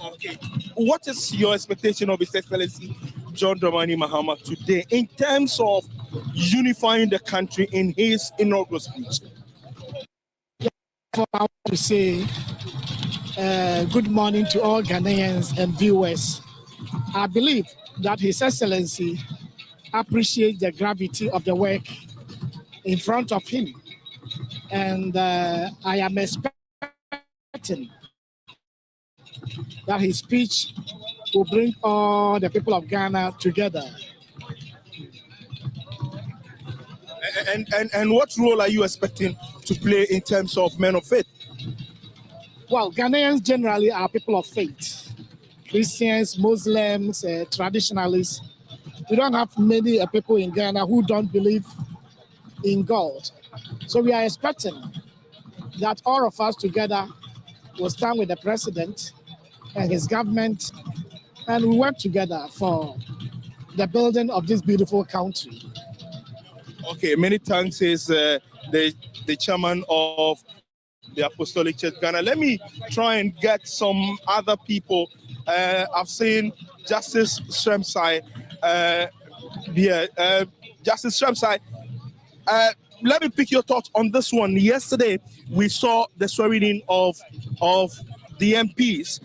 Okay. What is your expectation of His Excellency John Dramani Mahama today in terms of unifying the country in his inaugural speech? I want to say good morning to all Ghanaians and viewers. I believe that His Excellency appreciates the gravity of the work in front of him. And I am expecting that his speech will bring all the people of Ghana together. And what role are you expecting to play in terms of men of faith? Well, Ghanaians generally are people of faith. Christians, Muslims, traditionalists. We don't have many people in Ghana who don't believe in God. So we are expecting that all of us together will stand with the president and his government and we work together for the building of this beautiful country. Okay, many thanks is the chairman of the Apostolic Church Ghana. Let me try and get some other people. I've seen Justice Shremsai here. Justice Shremsai, let me pick your thoughts on this one. Yesterday, we saw the swearing in of the MPs.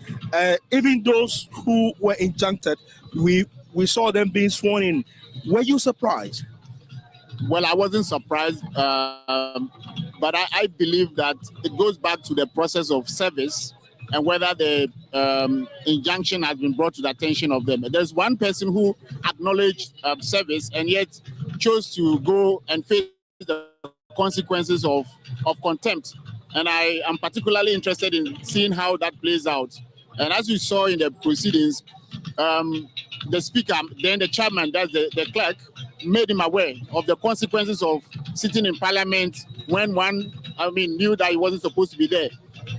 Even those who were injuncted, we saw them being sworn in. Were you surprised? Well, I wasn't surprised, but I believe that it goes back to the process of service and whether the injunction has been brought to the attention of them. There's one person who acknowledged service and yet chose to go and face the consequences of contempt. And I am particularly interested in seeing how that plays out. And as you saw in the proceedings, the speaker, then the chairman, that's the clerk, made him aware of the consequences of sitting in parliament when one, knew that he wasn't supposed to be there.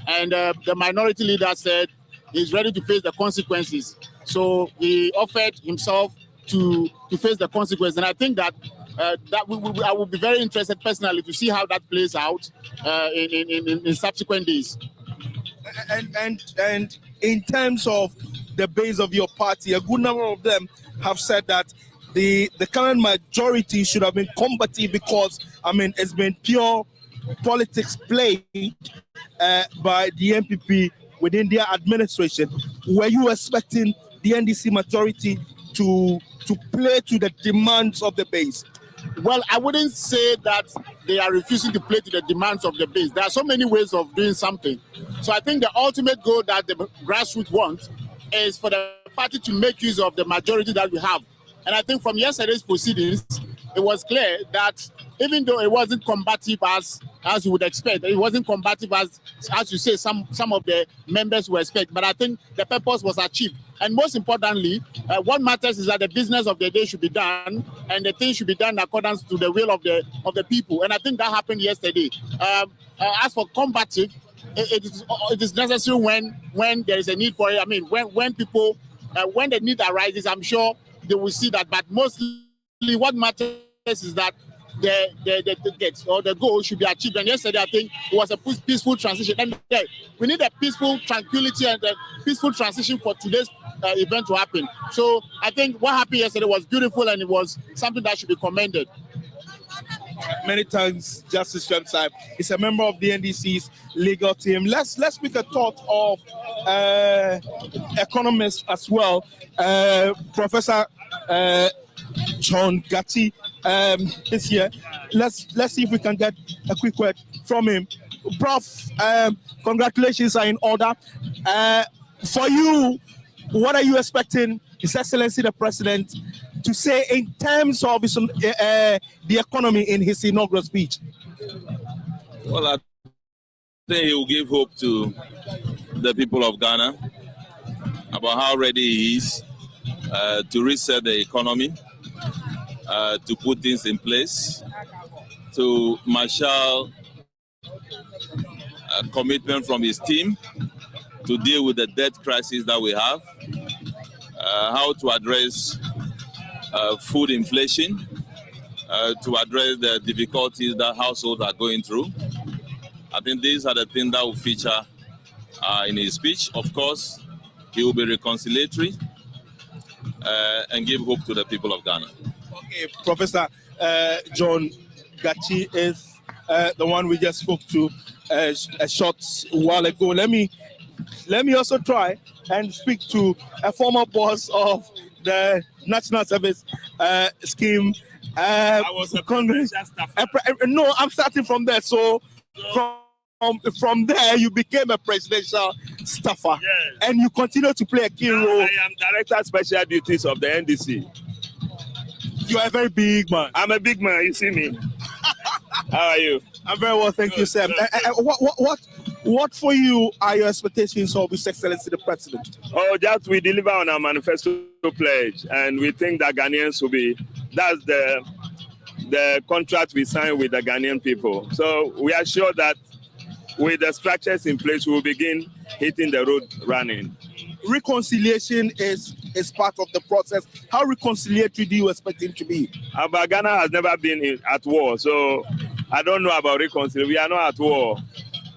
And the minority leader said he's ready to face the consequences. So he offered himself to face the consequences. And I think that I would be very interested personally to see how that plays out in subsequent days. And in terms of the base of your party, a good number of them have said that the current majority should have been combative because, it's been pure politics played by the MPP within their administration. Were you expecting the NDC majority to play to the demands of the base? Well, I wouldn't say that they are refusing to play to the demands of the base. There are so many ways of doing something. So I think the ultimate goal that the grassroots wants is for the party to make use of the majority that we have. And I think from yesterday's proceedings, it was clear that even though it wasn't combative as you would expect, it wasn't combative as you say some of the members would expect, but I think the purpose was achieved. And most importantly, what matters is that the business of the day should be done, and the thing should be done in accordance to the will of the people. And I think that happened yesterday. As for combative, it is necessary when there is a need for it. When people, when the need arises, I'm sure they will see that. But mostly, what matters is that the goal should be achieved. And yesterday, I think it was a peaceful transition. And we need a peaceful tranquility and a peaceful transition for today's event to happen. So I think what happened yesterday was beautiful, and it was something that should be commended. Many thanks, Justice Shremsai. He's a member of the NDC's legal team. Let's pick a thought of economists as well. Professor John Gatti is here. Let's see if we can get a quick word from him. Prof, congratulations are in order. For you, what are you expecting His Excellency the President to say in terms of the economy in his inaugural speech? Well, I think he will give hope to the people of Ghana about how ready he is to reset the economy, to put things in place, to marshal a commitment from his team to deal with the debt crisis that we have, how to address food inflation, to address the difficulties that households are going through. I think these are the things that will feature in his speech. Of course, he will be reconciliatory and give hope to the people of Ghana. Okay, Professor John Gachi is the one we just spoke to a short while ago. Let me also try and speak to a former boss of the National Service Scheme. I was a Congress staff. No, I'm starting from there. So from there, you became a presidential staffer, Yes. and you continue to play a key Now role. I am Director of Special Duties of the NDC. You are a very big man. I'm a big man, you see me. How are you? I'm very well, thank you, Sam. Good. What for you are your expectations of His Excellency the President? Oh, just we deliver on our manifesto pledge, and we think that Ghanaians will be, that's the contract we signed with the Ghanaian people. So we are sure that with the structures in place, we will begin hitting the road running. Reconciliation is part of the process. How reconciliatory do you expect him to be? But Ghana has never been at war, so I don't know about reconciliation. We are not at war.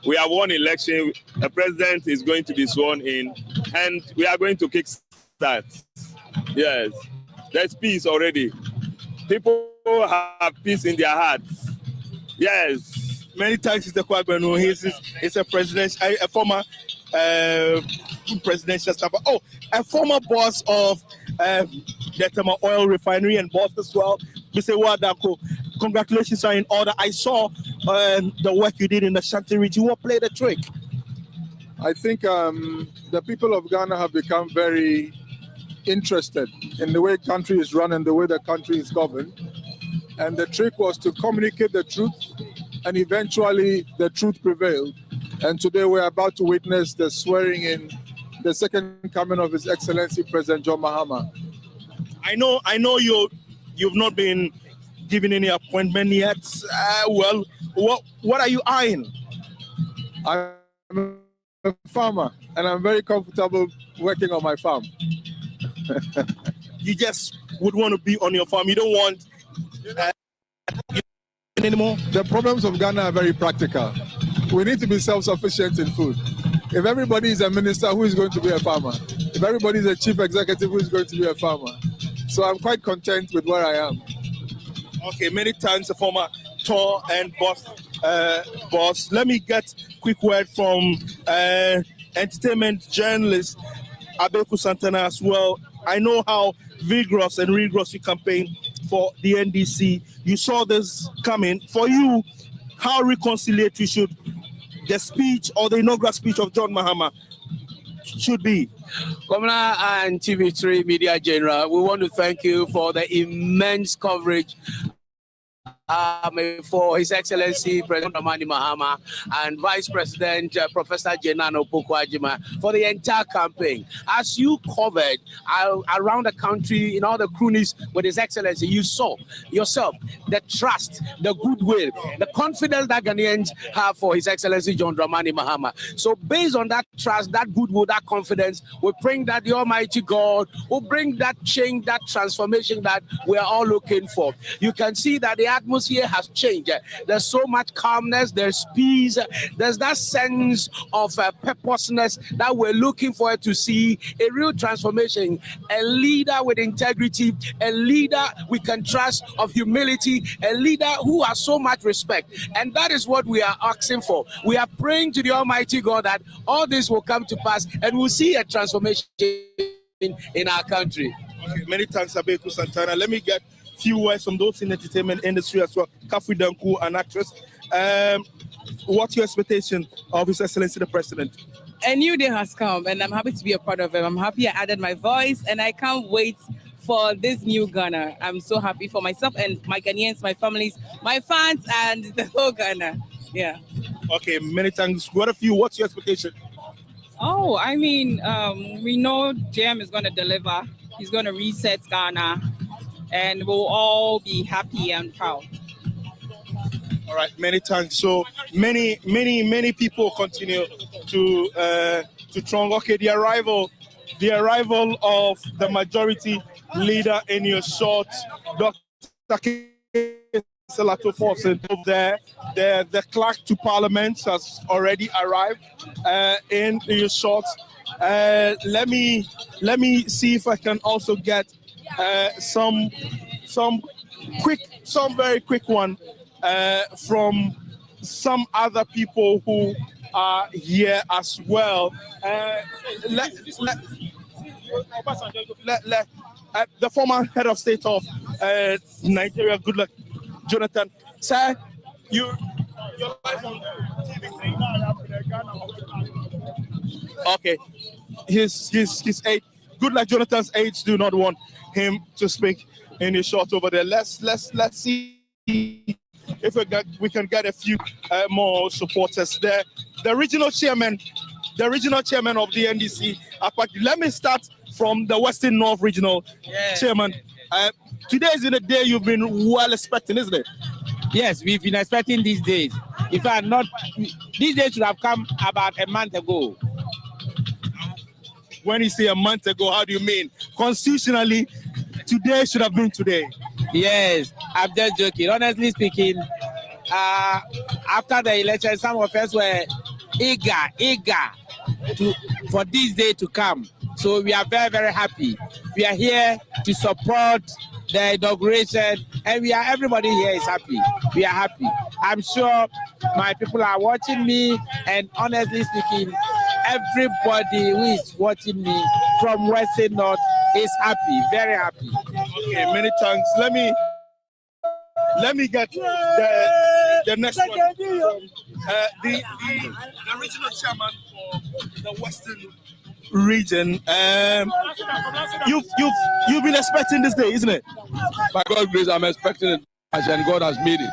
We have won election. The president is going to be sworn in, and we are going to kick start. Yes, there's peace already. People have peace in their hearts. Yes. Many thanks, Mr. Kwabeno. He's a former presidential staffer. Oh, a former boss of the Tema Oil Refinery and boss as well, Mr. Wadako. Congratulations are in order. I saw the work you did in the Shanti region. What played the trick? I think the people of Ghana have become very interested in the way country is run and the way the country is governed. And the trick was to communicate the truth, and eventually the truth prevailed. And today we're about to witness the swearing in the second coming of His Excellency President John Mahama. I know you've not been given any appointment yet. Well, what are you eyeing? I'm a farmer, and I'm very comfortable working on my farm. You just would want to be on your farm. You don't want anymore. The problems of Ghana are very practical. We need to be self-sufficient in food. If everybody is a minister, who is going to be a farmer? If everybody is a chief executive, who is going to be a farmer? So I'm quite content with where I am. Okay, many thanks, the former tour and boss. Let me get quick word from entertainment journalist Abeku Santana as well. I know how vigorous and rigorous you campaign for the NDC. You saw this coming. For you, how reconciliatory should the speech or the inaugural speech of John Mahama should be? Governor and TV3 Media General, we want to thank you for the immense coverage for His Excellency President Mahama and Vice President Professor Jenano Pokwajima for the entire campaign. As you covered around the country in all the cronies with His Excellency, you saw yourself the trust, the goodwill, the confidence that Ghanaians have for His Excellency John Dramani Mahama. So based on that trust, that goodwill, that confidence, we bring that the Almighty God will bring that change, that transformation that we are all looking for. You can see that the atmosphere has changed. There's so much calmness, there's peace, there's that sense of purposeness that we're looking for to see a real transformation, a leader with integrity, a leader we can trust, of humility, a leader who has so much respect. And that is what we are asking for. We are praying to the Almighty God that all this will come to pass and we'll see a transformation in our country. Okay, many thanks, Abeku Santana. Let me get few words from those in the entertainment industry as well. Kafri Danku, an actress. What's your expectation of His Excellency the President? A new day has come, and I'm happy to be a part of it. I'm happy I added my voice, and I can't wait for this new Ghana. I'm so happy for myself and my Ghanaians, my families, my fans, and the whole Ghana. Yeah. Okay, many thanks. What's your expectation? Oh, I mean, we know JM is going to deliver. He's going to reset Ghana, and we'll all be happy and proud. All right, many thanks. So many people continue to throng. Okay, the arrival of the majority leader in your short, Dr. Salato Forsen there. The clerk to Parliament has already arrived in your short. Let me see if I can also get some very quick one from some other people who are here as well. The former head of state of Nigeria, good luck, Jonathan. Sir, you're live on TV. Okay, his aide. Good luck, Jonathan's aides do not want him to speak in his shot over there. Let's see if we can get a few more supporters there. The regional chairman of the NDC. Let me start from the Western North Regional Chairman. Today is the day you've been well expecting, isn't it? Yes, we've been expecting these days. In fact, these days should have come about a month ago. When you say a month ago, how do you mean? Constitutionally, today should have been today. Yes, I'm just joking. Honestly speaking, after the election, some of us were eager for this day to come. So we are very, very happy. We are here to support the inauguration, and everybody here is happy. We are happy. I'm sure my people are watching me, and honestly speaking, everybody who is watching me from Western North is happy, very happy. Okay, many thanks. Let me get the next one from the regional chairman for the Western region. You've been expecting this day, isn't it? By God's grace, I'm expecting it, and God has made it.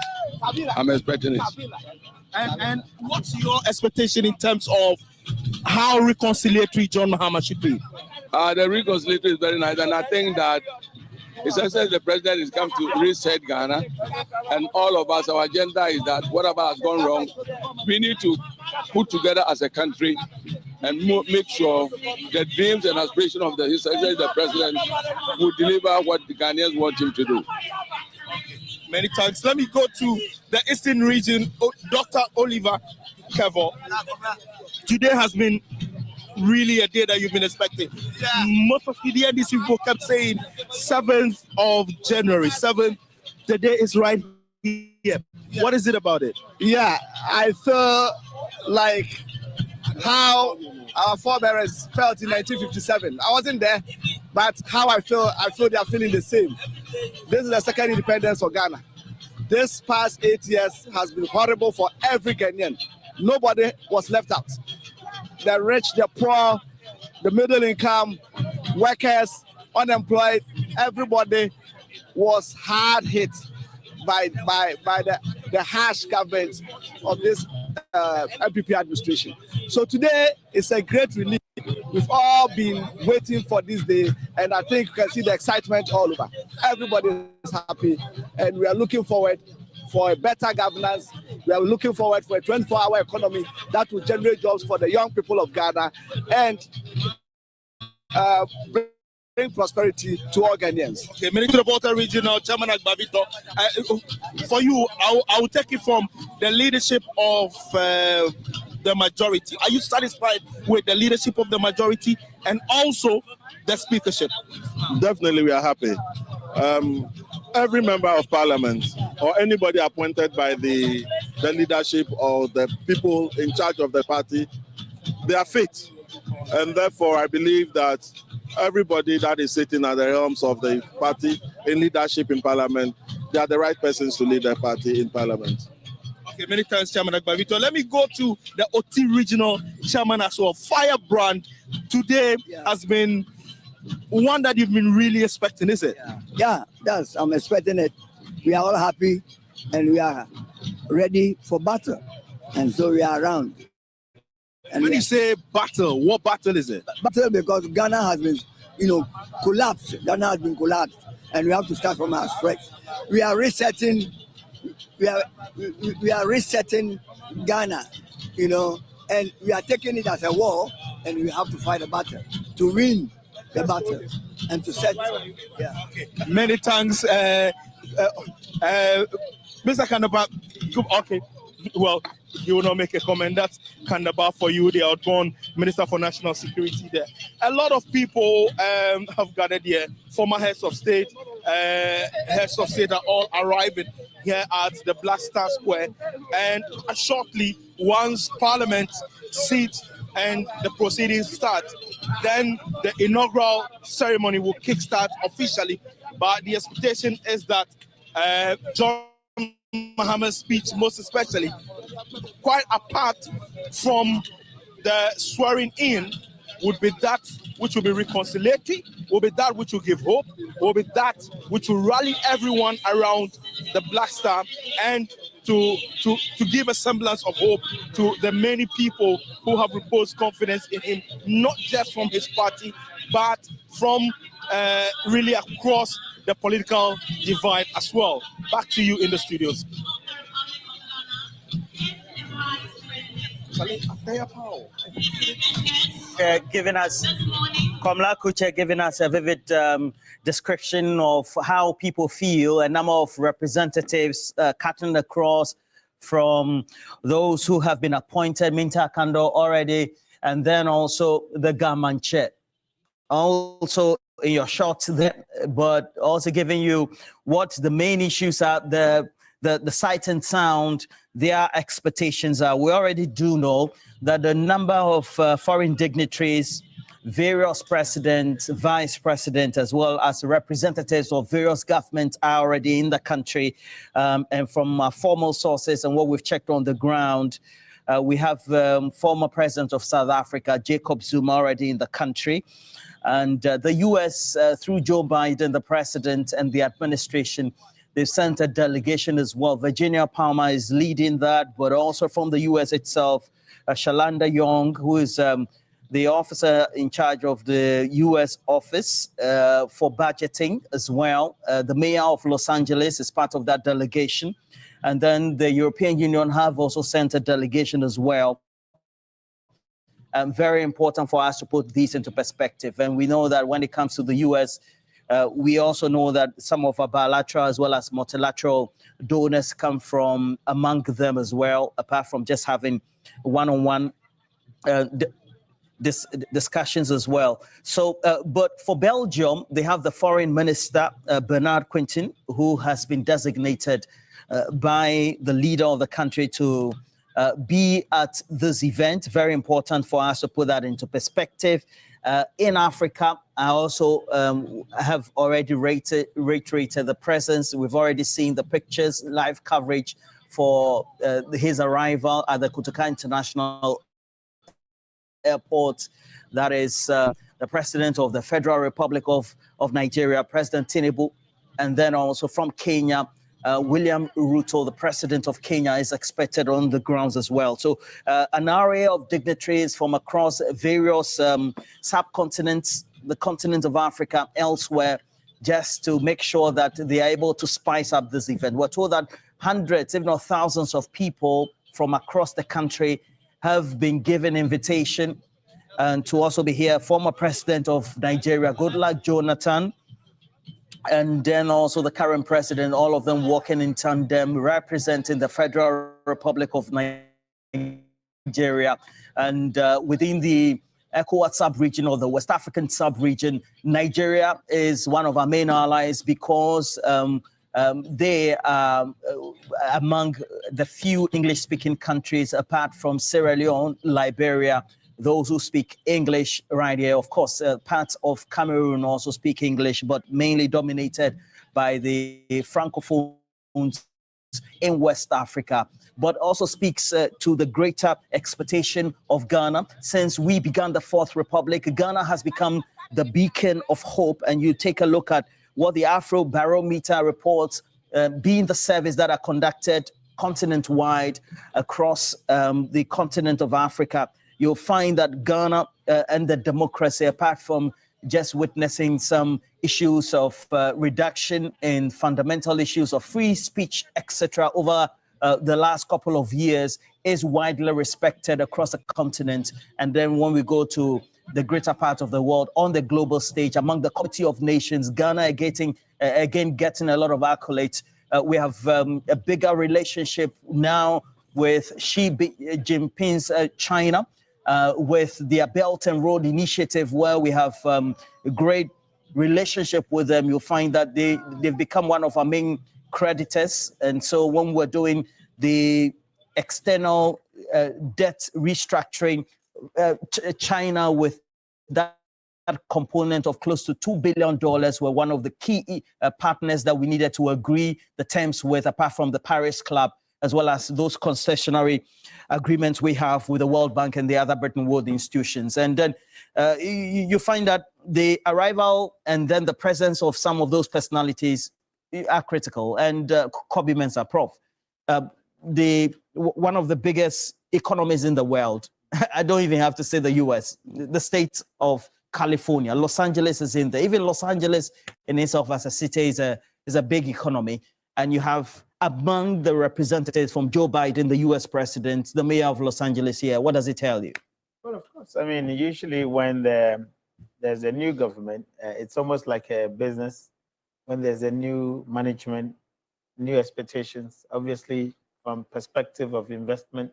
I'm expecting it. And what's your expectation in terms of how reconciliatory John Mahama should be? The reconciliation is very nice, and I think that essentially the president is come to reset Ghana, and all of us, our agenda is that whatever has gone wrong, we need to put together as a country and make sure the dreams and aspirations of the president will deliver what the Ghanaians want him to do. Many thanks. Let me go to the Eastern region, Dr. Oliver Kevo. Today has been really a day that you've been expecting. Yeah. Most of the NDC people kept saying 7th of January, 7th, the day is right here. Yeah. What is it about it? Yeah, I feel like how our forebears felt in 1957. I wasn't there, but how I feel they are feeling the same. This is the second independence for Ghana. This past 8 years has been horrible for every Ghanaian. Nobody was left out. The rich, the poor, the middle income, workers, unemployed, everybody was hard hit by the harsh government of this MPP administration. So today is a great relief. We've all been waiting for this day, and I think you can see the excitement all over. Everybody is happy, and we are looking forward for a better governance. We are looking forward for a 24-hour economy that will generate jobs for the young people of Ghana and bring prosperity to all Ghanaians. Okay, Minister of Water Regional Chairman Agbavito, for you, I will take it from the leadership of the majority. Are you satisfied with the leadership of the majority and also the speakership? Definitely, we are happy. Every member of parliament or anybody appointed by the leadership or the people in charge of the party, they are fit. And therefore, I believe that everybody that is sitting at the helms of the party in leadership in parliament, they are the right persons to lead the party in parliament. Okay, many thanks, Chairman Agbavito. Let me go to the OT regional chairman as well. Firebrand today has been one that you've been really expecting, is it? Yeah, I'm expecting it. We are all happy and we are ready for battle. And so we are around. And when you say battle, what battle is it? Battle because Ghana has been, collapsed. Ghana has been collapsed. And we have to start from our strength. We are resetting. We are resetting Ghana, and we are taking it as a war, and we have to fight a battle to win the battle and to set. Yeah. Okay. Many thanks, Mr. Kanapa. Okay. well, he will not make a comment. That's Kandaba for you, the outborn Minister for National Security there. A lot of people have gathered here, former heads of state are all arriving here at the Black Star Square. And shortly, once Parliament sits and the proceedings start, then the inaugural ceremony will kickstart officially. But the expectation is that John Mahama's speech, most especially, quite apart from the swearing in, would be that which will be reconciliatory, will be that which will give hope, will be that which will rally everyone around the Black Star, and to give a semblance of hope to the many people who have reposed confidence in him, not just from his party, but from really across the political divide as well. Back to you in the studios. Giving us, Komla Kuche giving us a vivid description of how people feel, a number of representatives cutting across from those who have been appointed, Minta Kando already, and then also the Gamanche. Also in your shots there, but also giving you what the main issues are, the sight and sound, their expectations are. We already do know that the number of foreign dignitaries, various presidents, vice presidents, as well as representatives of various governments are already in the country. And from formal sources and what we've checked on the ground, we have former president of South Africa, Jacob Zuma, already in the country. And the US, through Joe Biden, the president, and the administration, they've sent a delegation as well. Virginia Palmer is leading that, but also from the US itself, Shalanda Young, who is the officer in charge of the US office for budgeting as well. The mayor of Los Angeles is part of that delegation. And then the European Union have also sent a delegation as well. Very important for us to put these into perspective. And we know that when it comes to the US, we also know that some of our bilateral as well as multilateral donors come from among them as well, apart from just having one-on-one discussions as well. So, but for Belgium, they have the foreign minister, Bernard Quintin, who has been designated by the leader of the country to be at this event. Very important for us to put that into perspective. In Africa, I also have already reiterated the presence. We've already seen the pictures, live coverage for his arrival at the Kotoka International Airport. That is the president of the Federal Republic of Nigeria, President Tinubu, and then also from Kenya, William Ruto, the president of Kenya, is expected on the grounds as well. So an array of dignitaries from across various subcontinents, the continent of Africa, elsewhere, just to make sure that they are able to spice up this event. We're told that hundreds, if not thousands of people from across the country have been given invitation and to also be here. Former president of Nigeria, Goodluck Jonathan, and then also the current president, all of them walking in tandem, representing the Federal Republic of Nigeria. And within the ECOWAS sub-region or the West African sub-region, Nigeria is one of our main allies because they are among the few English-speaking countries, apart from Sierra Leone, Liberia, those who speak English right here. Of course, parts of Cameroon also speak English, but mainly dominated by the Francophones in West Africa, but also speaks to the greater expectation of Ghana. Since we began the Fourth Republic, Ghana has become the beacon of hope. And you take a look at what the Afro Barometer reports, being the surveys that are conducted continent-wide across the continent of Africa. You'll find that Ghana and the democracy, apart from just witnessing some issues of reduction in fundamental issues of free speech, etc., over the last couple of years, is widely respected across the continent. And then when we go to the greater part of the world on the global stage, among the community of nations, Ghana getting a lot of accolades. We have a bigger relationship now with Xi Jinping's China, with their Belt and Road Initiative, where we have a great relationship with them. You'll find that they've become one of our main creditors. And so when we're doing the external debt restructuring, China with that component of close to $2 billion were one of the key partners that we needed to agree the terms with, apart from the Paris Club, as well as those concessionary agreements we have with the World Bank and the other Bretton Woods institutions. And then you find that the arrival and then the presence of some of those personalities are critical. And Kobe Mensah-Prof, one of the biggest economies in the world, I don't even have to say the US, the state of California, Los Angeles is in there. Even Los Angeles in itself as a city is a big economy. And you have among the representatives from Joe Biden, the US president, the mayor of Los Angeles here. What does it tell you? Well, of course. I mean, usually when there's a new government, it's almost like a business. When there's a new management, new expectations, obviously from perspective of investment,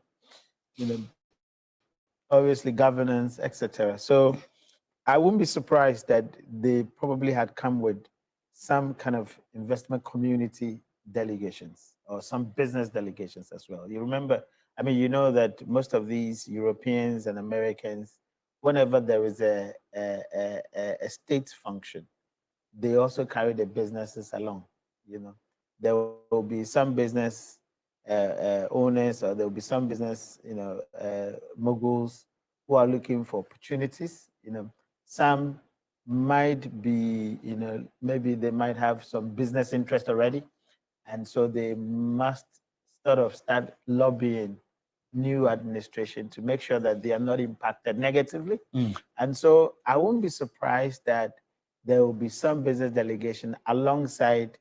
obviously governance, etc. So I wouldn't be surprised that they probably had come with some kind of investment community delegations or some business delegations as well. You remember, I mean, you know that most of these Europeans and Americans, whenever there is a state function, they also carry the businesses along. There will be some business owners, or there will be some business, moguls who are looking for opportunities. Some might be, maybe they might have some business interest already, and so they must sort of start lobbying new administration to make sure that they are not impacted negatively. And so I won't be surprised that there will be some business delegation alongside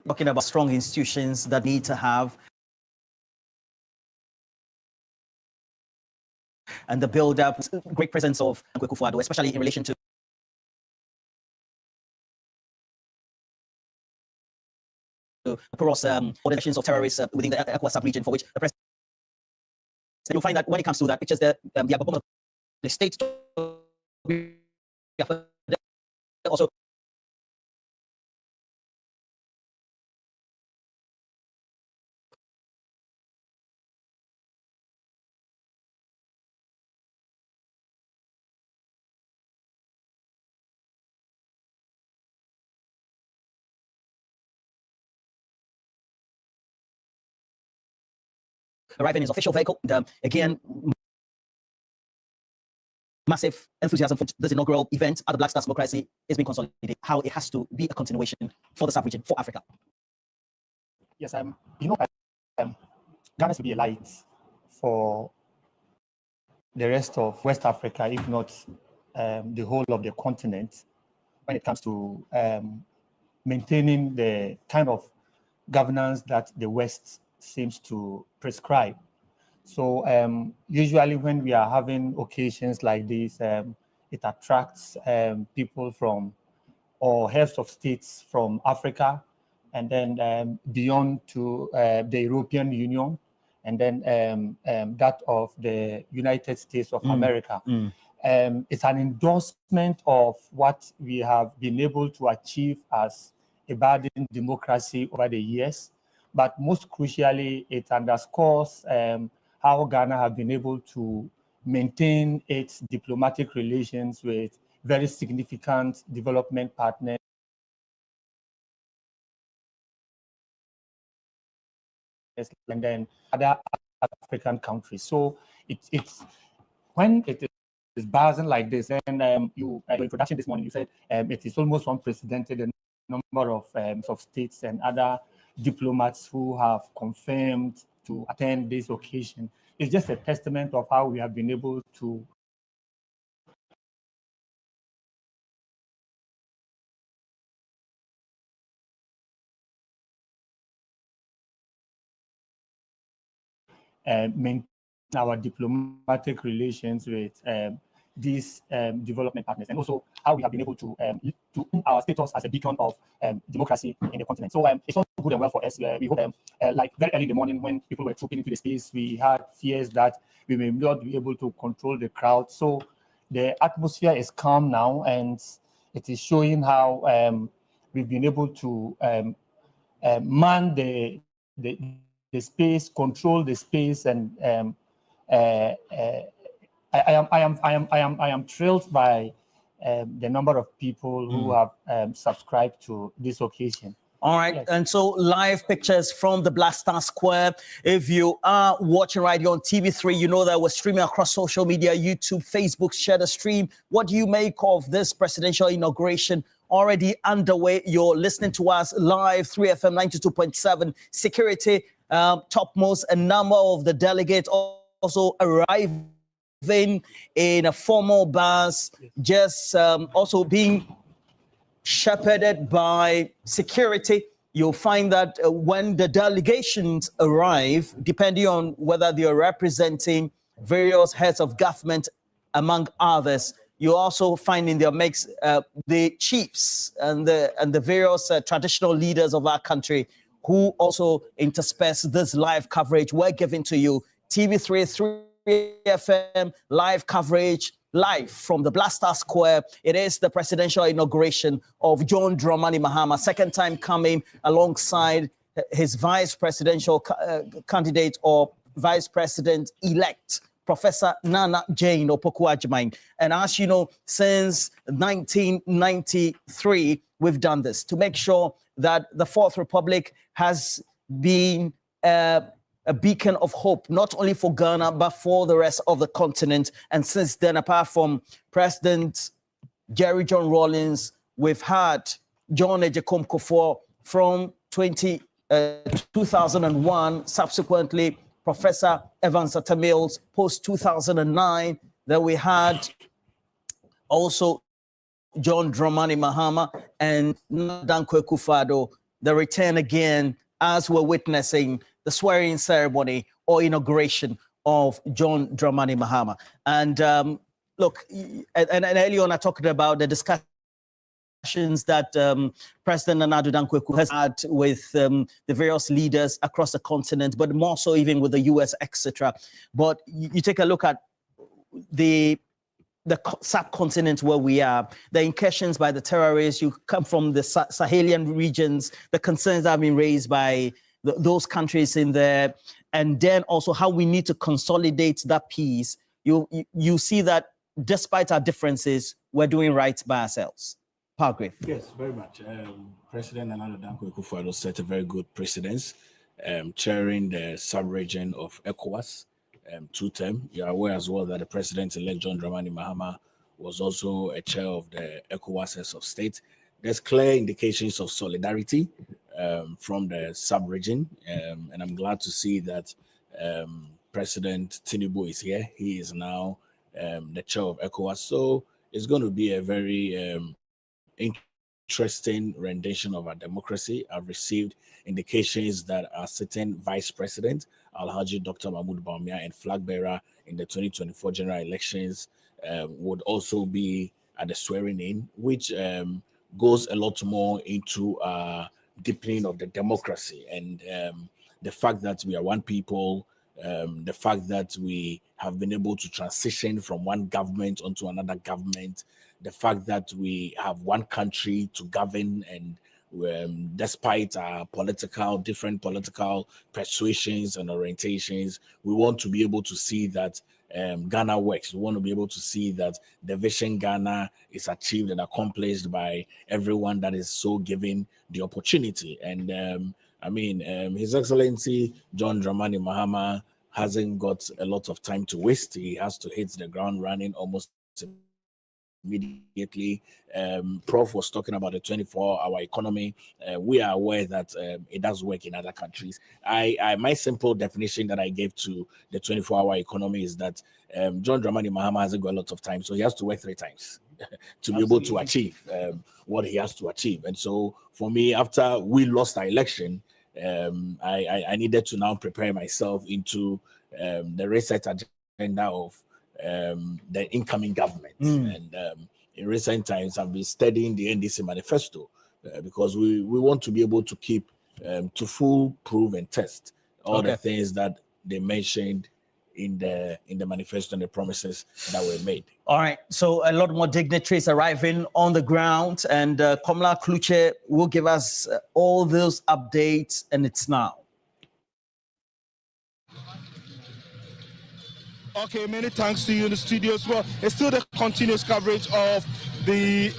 talking about strong institutions that need to have, and the build-up, great presence of Kufuor, especially in relation to porous organizations of terrorists within the ECOWAS sub-region, for which the president, you'll find that when it comes to that, pictures the state also arriving in his official vehicle. And, again, massive enthusiasm for this inaugural event at the Black Stars Democracy is being consolidated. How it has to be a continuation for the sub-region, for Africa. Yes, Ghana should be a light for the rest of West Africa, if not the whole of the continent, when it comes to maintaining the kind of governance that the West seems to prescribe. So usually when we are having occasions like this, it attracts people from, or heads of states from Africa, and then beyond to the European Union, and then that of the United States of America. It's an endorsement of what we have been able to achieve as a budding democracy over the years. but most crucially, it underscores how Ghana have been able to maintain its diplomatic relations with very significant development partners and then other African countries. So it's when it is buzzing like this, and your introduction this morning, you said it is almost unprecedented the number of states and other diplomats who have confirmed to attend this occasion. It's just a testament of how we have been able to maintain our diplomatic relations with these development partners, and also how we have been able to our status as a beacon of democracy in the continent. So it's all good and well for us. We hope, like very early in the morning when people were trooping into the space, we had fears that we may not be able to control the crowd. So the atmosphere is calm now, and it is showing how we've been able to man the space, control the space, and I am thrilled by the number of people who have subscribed to this occasion. All right, yes. And so live pictures from the Blaster Square. If you are watching right here on TV3, you know that we're streaming across social media, YouTube, Facebook, share the stream. What do you make of this presidential inauguration already underway? You're listening to us live, 3FM 92.7. Security topmost, a number of the delegates also arriving in a formal bus, just also being shepherded by security. You'll find that when the delegations arrive, depending on whether they are representing various heads of government, among others, you also find in their mix the chiefs and the various traditional leaders of our country who also intersperse this live coverage we're giving to you. TV3 3FM live coverage, live from the Blaster Square. It is the presidential inauguration of John Dramani Mahama, second time coming alongside his vice presidential candidate or vice president-elect, Professor Nana Jane Opoku-Agyeman. And as you know, since 1993, we've done this to make sure that the Fourth Republic has been a beacon of hope, not only for Ghana, but for the rest of the continent. And since then, apart from President Jerry John Rawlings, we've had John Ejekom Kufuor from 2001, subsequently Professor Evans Atta Mills post-2009. Then we had also John Dramani Mahama and Dankwa Akufo-Addo, the return again as we're witnessing the swearing ceremony or inauguration of John Dramani Mahama. And look, and earlier on I talked about the discussions that President Nana Dankwa Akufo-Addo has had with the various leaders across the continent, but more so even with the US, etc. But you take a look at the subcontinent where we are, the incursions by the terrorists, you come from the Sahelian regions, the concerns that have been raised by those countries in there, and then also how we need to consolidate that peace. You see that despite our differences, we're doing right by ourselves. Palgrave. Yes, very much. President Nana Dankwa Akufo-Addo set a very good precedence, chairing the sub-region of ECOWAS, two-term. You are aware as well that the president-elect John Dramani Mahama was also a chair of the ECOWAS Heads of State. There's clear indications of solidarity from the sub-region, and I'm glad to see that President Tinubu is here. He is now the chair of ECOWAS, so it's going to be a very interesting rendition of our democracy. I've received indications that our sitting vice president, Alhaji Dr. Mahmoud Bawumia, and flag bearer in the 2024 general elections would also be at the swearing in, which goes a lot more into deepening of the democracy and the fact that we are one people, the fact that we have been able to transition from one government onto another government, the fact that we have one country to govern and despite our different political persuasions and orientations, we want to be able to see that Ghana works. We want to be able to see that the vision Ghana is achieved and accomplished by everyone that is so given the opportunity. And His Excellency John Dramani Mahama hasn't got a lot of time to waste. He has to hit the ground running almost immediately. Prof was talking about the 24-hour economy. We are aware that it does work in other countries. My simple definition that I gave to the 24-hour economy is that John Dramani Mahama hasn't got a lot of time, so he has to work 3 times to be able to achieve what he has to achieve. And so for me, after we lost our election, I needed to now prepare myself into the reset agenda of the incoming government. And in recent times, I've been studying the NDC manifesto because we want to be able to keep to full prove and test all the things that they mentioned in the manifesto and the promises that were made. All right, so a lot more dignitaries arriving on the ground, and Komla Kluche will give us all those updates, and it's now. Okay, many thanks to you in the studio as well. It's still the continuous coverage of the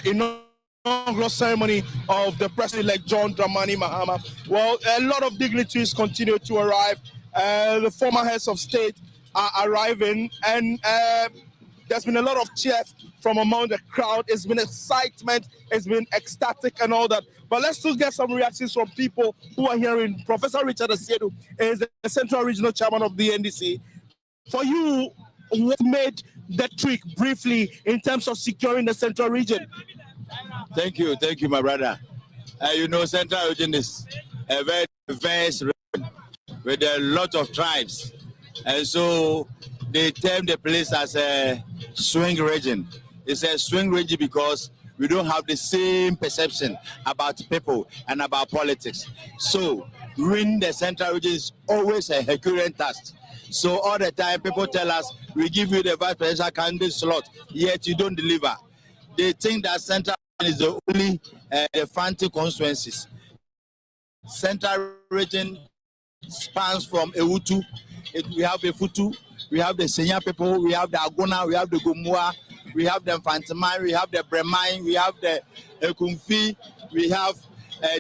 inaugural ceremony of the President-elect John Dramani Mahama. Well, a lot of dignitaries continue to arrive. The former heads of state are arriving, and there's been a lot of cheers from among the crowd. It's been excitement, it's been ecstatic and all that. But let's still get some reactions from people who are hearing. Professor Richard Asiedu is the Central Regional Chairman of the NDC. For you, what made the trick briefly in terms of securing the Central Region? Thank you, my brother. Central Region is a very diverse region with a lot of tribes. And so they term the place as a swing region. It's a swing region because we don't have the same perception about people and about politics. So winning the Central Region is always a Herculean task. So all the time people tell us, we give you the vice presidential candidate slot, yet you don't deliver. They think that Central Region is the only fancy constituencies. Central Region spans from Ewutu, we have the Futu, we have the Senya people, we have the Agona, we have the Gomua, we have the Fantamai, we have the Bremai, we have the Kumfi, we have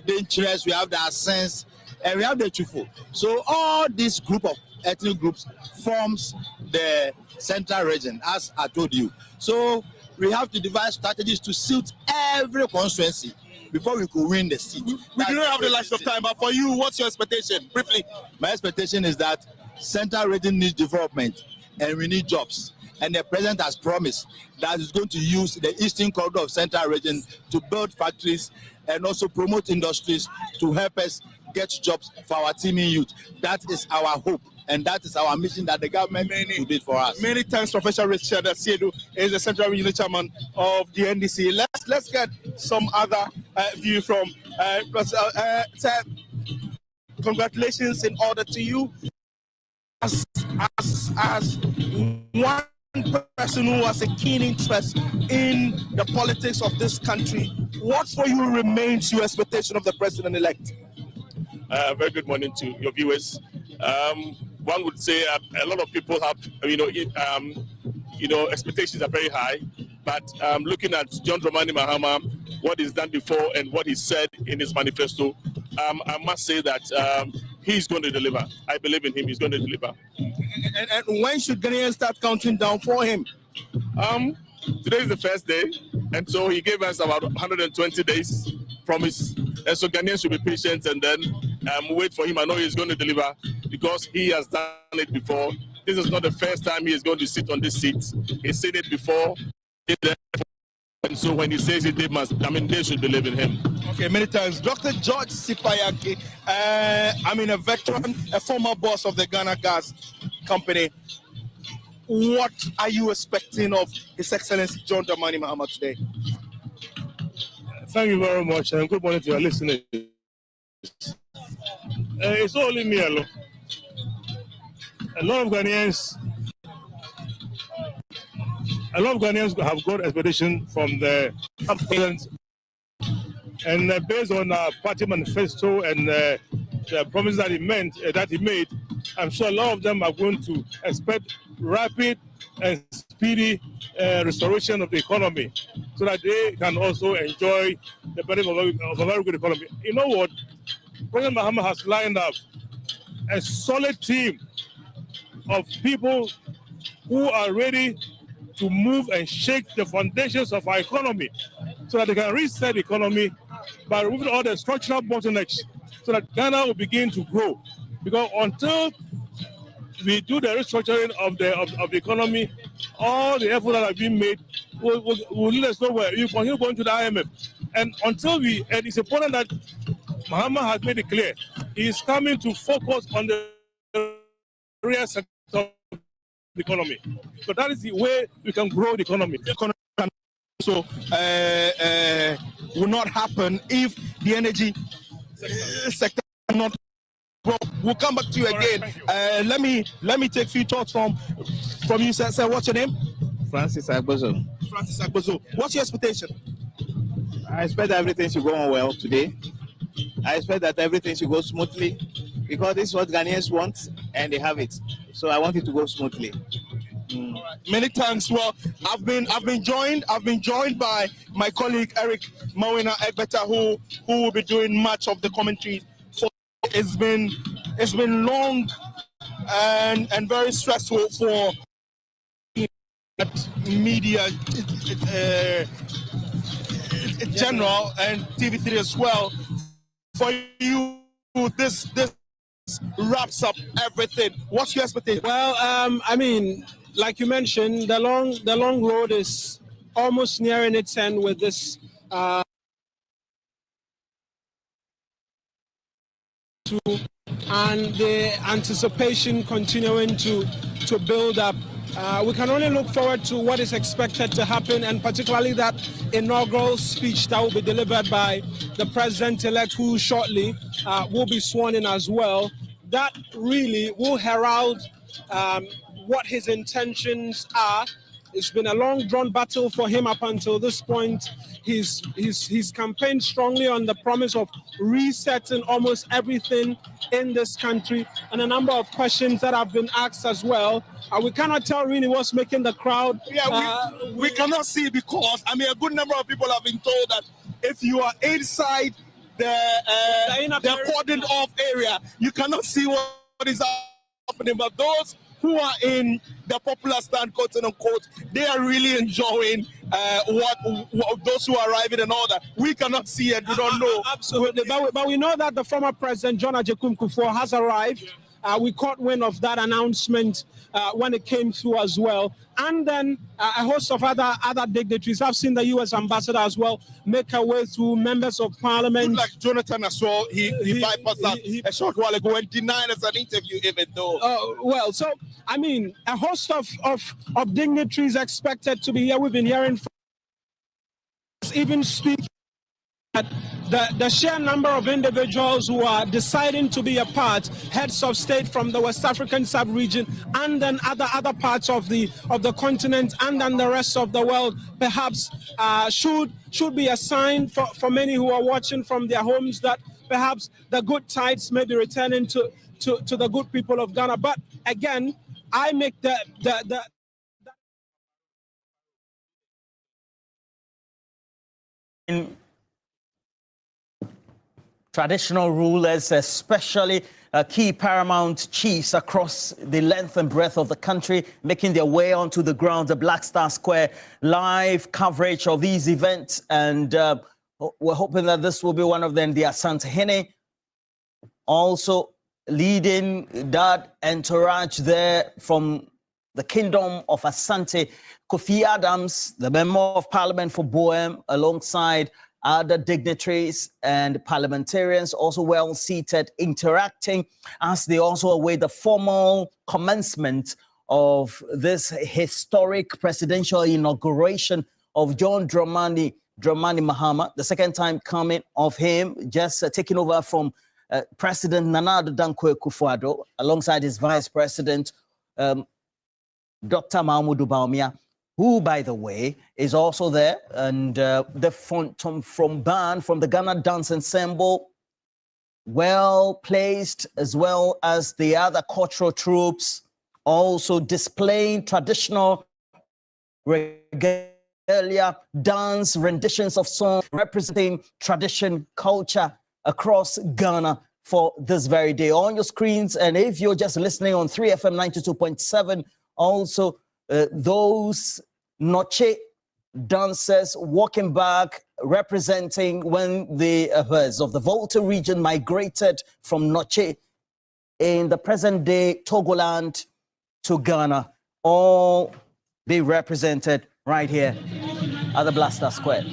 Dangerous, we have the Asens, and we have the Chufu. So all this group of ethnic groups forms the Central Region, as I told you. So we have to devise strategies to suit every constituency before we could win the seat. We do not have the last of time, but for you, what's your expectation? Briefly. My expectation is that Central Region needs development and we need jobs. And the president has promised that he's going to use the eastern corridor of Central Region to build factories and also promote industries to help us get jobs for our teeming youth. That is our hope. And that is our mission that the government will do for us. Many thanks, Professor Richard Asiedu is the Central Regional Chairman of the NDC. Let's get some other view from congratulations in order to you as one person who has a keen interest in the politics of this country. What for you remains your expectation of the president-elect? Very good morning to your viewers. One would say a lot of people have, expectations are very high. But looking at John Dramani Mahama, what he's done before and what he said in his manifesto, I must say that he's going to deliver. I believe in him. He's going to deliver. And when should Ghanaians start counting down for him? Today is the first day, and so he gave us about 120 days promise. And so Ghanaians should be patient and then wait for him. I know he's going to deliver because he has done it before. This is not the first time he is going to sit on this seat. He's said it before. And so when he says it, they should believe in him. Okay, many thanks. Dr. George Sipayaki, a veteran, a former boss of the Ghana Gas Company. What are you expecting of His Excellency John Dramani Mahama today? Thank you very much, and good morning to your listeners. It's only me alone. A lot of Ghanaians have got expectation from the president And based on our party manifesto and the promises that he made, I'm sure a lot of them are going to expect rapid and speedy restoration of the economy, so that they can also enjoy the benefit of a very good economy. You know what? President Mahama has lined up a solid team of people who are ready to move and shake the foundations of our economy, so that they can reset the economy by removing all the structural bottlenecks, so that Ghana will begin to grow. Because until we do the restructuring of the economy, all the efforts that have been made will lead us nowhere. You continue going to the IMF. And until and it's important that Mahama has made it clear, he is coming to focus on the real sector of the economy. So that is the way we can grow the economy. So will not happen if the energy sector not. Well, we'll come back to you again. Let me take a few thoughts from you, sir. Sir, what's your name? Francis Agbozo. Francis Agbozo. What's your expectation? I expect everything should go on well today. I expect that everything should go smoothly, because this is what Ghanaians want and they have it. So I want it to go smoothly. Many thanks. Well, I've been joined by my colleague Eric Mawina Egbeta, who will be doing much of the commentary. It's been long and very stressful for media in general and TV3 as well. For you, this wraps up everything. What's your expectation? Well, I mean, like you mentioned, the long road is almost nearing its end with this. And the anticipation continuing to build up. We can only look forward to what is expected to happen, and particularly that inaugural speech that will be delivered by the president-elect, who shortly will be sworn in as well. That really will herald what his intentions are. It's been a long drawn battle for him up until this point. He's campaigned strongly on the promise of resetting almost everything in this country, and a number of questions that have been asked as well. We cannot tell really what's making the crowd. Yeah, we cannot see, because I mean a good number of people have been told that if you are inside the cordoned off area, you cannot see what is happening. But those who are in the popular stand, quote unquote, they are really enjoying what those who are arriving and all that. We cannot see it, we don't know. Absolutely, but we know that the former president, John Agyekum Kufuor, has arrived. We caught wind of that announcement when it came through as well. And then a host of other dignitaries. I've seen the U.S. ambassador as well make her way through, members of parliament. Like Jonathan as well, he bypassed that a short while ago and denied us an interview, even though. Well, so, I mean, a host of dignitaries expected to be here. We've been hearing from even speak at the sheer number of individuals who are deciding to be a part, heads of state from the West African sub-region, and then other parts of the continent, and then the rest of the world, perhaps should be a sign for many who are watching from their homes that perhaps the good tides may be returning to the good people of Ghana. But again, I make the traditional rulers, especially key paramount chiefs across the length and breadth of the country, making their way onto the ground, the Black Star Square, live coverage of these events. And we're hoping that this will be one of them. The Asante Hene also leading that entourage there from the Kingdom of Asante. Kofi Adams, the Member of Parliament for Boem, alongside other dignitaries and parliamentarians, also well seated, interacting as they also await the formal commencement of this historic presidential inauguration of John Dramani Mahama, the second time coming of him, just taking over from President Nana Addo Dankwa Akufo-Addo, alongside his Vice President, Dr. Mahmoud Bawumia. who, by the way, is also there, and the Phantom from band from the Ghana Dance Ensemble, well placed, as well as the other cultural troops, also displaying traditional regalia, dance, renditions of songs, representing tradition, culture across Ghana for this very day. On your screens, and if you're just listening on 3FM 92.7, also those Noche dancers walking back, representing when the herds of the Volta region migrated from Noche in the present day Togoland to Ghana, all be represented right here at the Blaster Square.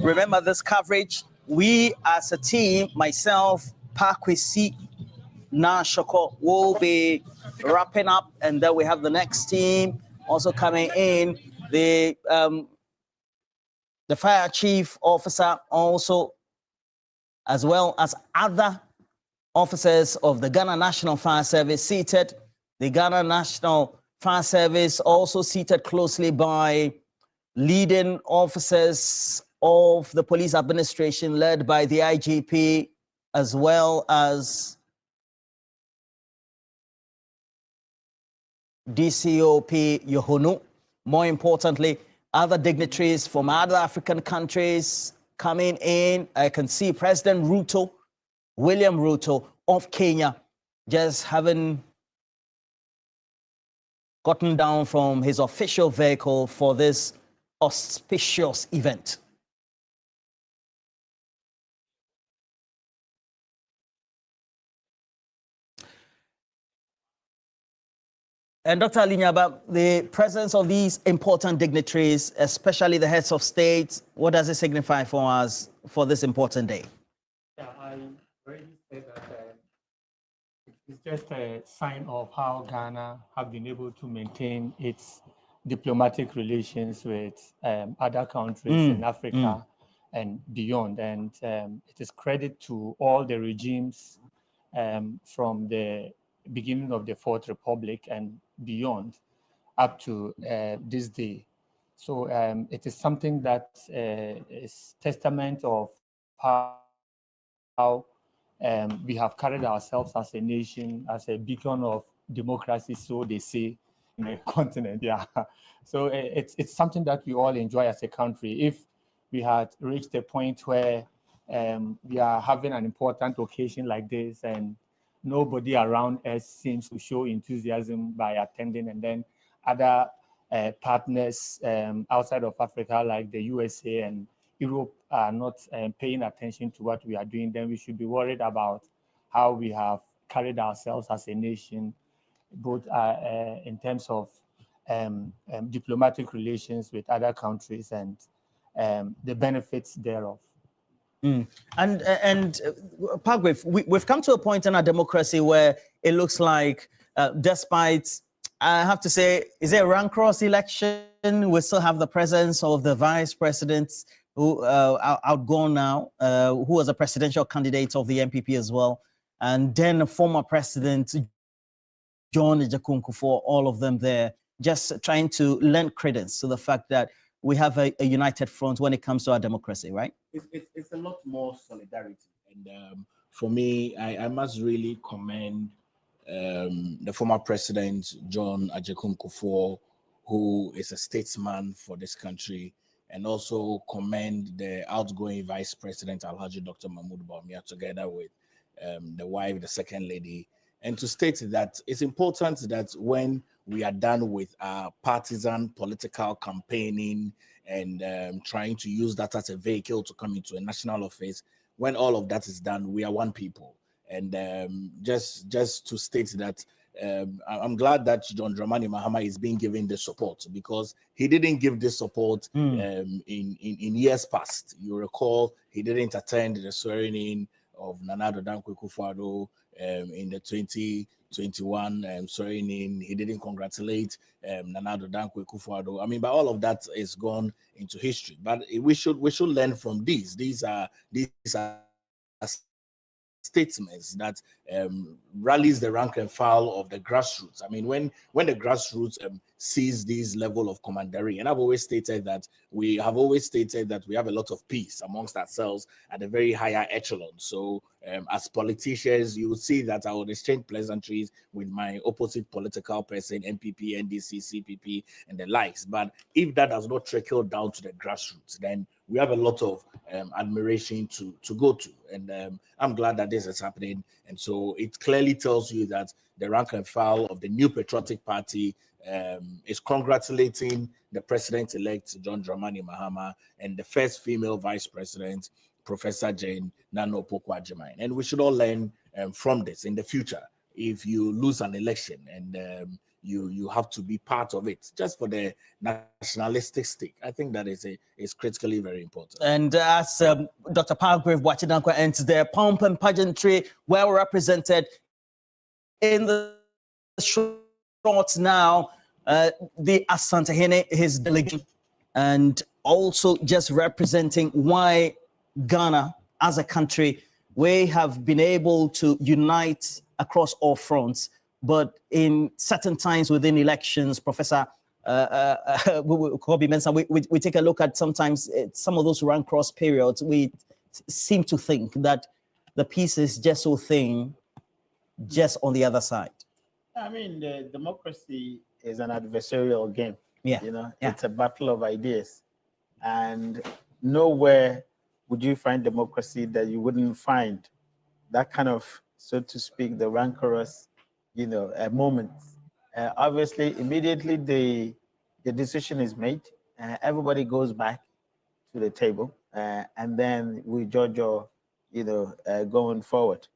Remember this coverage, we as a team, myself, Pakwesi, Nashoko, will be wrapping up, and then we have the next team also coming in, the fire chief officer also, as well as other officers of the Ghana National Fire Service seated. The Ghana National Fire Service also seated closely by leading officers of the police administration led by the IGP, as well as DCOP Yohonu. More importantly, other dignitaries from other African countries coming in. I can see President Ruto, William Ruto of Kenya, just having gotten down from his official vehicle for this auspicious event. And Dr. Alinyaba, the presence of these important dignitaries, especially the heads of state, what does it signify for us for this important day? Yeah, I already said that it's just a sign of how Ghana have been able to maintain its diplomatic relations with other countries in Africa and beyond. And it is credit to all the regimes from the beginning of the Fourth Republic and beyond up to this day. So it is something that is testament of how we have carried ourselves as a nation, as a beacon of democracy, so they say, in the continent. Yeah. So it's something that we all enjoy as a country. If we had reached a point where we are having an important occasion like this and nobody around us seems to show enthusiasm by attending, and then other partners outside of Africa, like the USA and Europe, are not paying attention to what we are doing, then we should be worried about how we have carried ourselves as a nation, both in terms of diplomatic relations with other countries and the benefits thereof. And Pagwif, we've come to a point in our democracy where it looks like, despite, I have to say, is it a rank cross election? We still have the presence of the vice president who outgone now, who was a presidential candidate of the MPP as well, and then a former president, John Ejakunku, for all of them there, just trying to lend credence to the fact that we have a united front when it comes to our democracy, right? It's a lot more solidarity. And for me, I must really commend the former president, John Ejakunku, who is a statesman for this country, and also commend the outgoing vice president, Alhaji Dr. Mahmoud Bawumia, together with the wife, the second lady, and to state that it's important that when we are done with our partisan political campaigning and trying to use that as a vehicle to come into a national office, when all of that is done, we are one people. And just to state that I'm glad that John Dramani Mahama is being given the support, because he didn't give this support in years past. You recall he didn't attend the swearing in of Nana Addo Dankwa Akufo-Addo in the 2021 swearing in. He didn't congratulate Nana Addo Dankwa Akufo-Addo. I mean, but all of that is gone into history. But we should learn from these. These are statesman that rallies the rank and file of the grassroots. I mean, when the grassroots sees this level of commandery, and I've always stated that we have a lot of peace amongst ourselves at a very higher echelon. So as politicians, you will see that I would exchange pleasantries with my opposite political person, MPP, NDC, CPP, and the likes. But if that does not trickle down to the grassroots, then we have a lot of admiration to go to. And I'm glad that this is happening. And so it clearly tells you that the rank and file of the New Patriotic Party is congratulating the president-elect, John Dramani Mahama, and the first female vice president, Professor Jane Nana Opoku-Agyeman. And we should all learn from this in the future. If you lose an election and you have to be part of it just for the nationalistic stake, I think that is critically very important. And as Dr. Palgrave Wachidankwa ends there, pomp and pageantry well represented in the short now. The Asantehene, his delegation, and also just representing why Ghana as a country, we have been able to unite across all fronts. But in certain times within elections, Professor Kobe mentioned, we take a look at sometimes some of those rank cross periods, we seem to think that the peace is just so thin, just on the other side. I mean, the democracy is an adversarial game. Yeah. You know, it's a battle of ideas. And nowhere would you find democracy that you wouldn't find that kind of, so to speak, the rancorous, you know, moment. Obviously, immediately the decision is made, everybody goes back to the table, and then we judge your, you know, going forward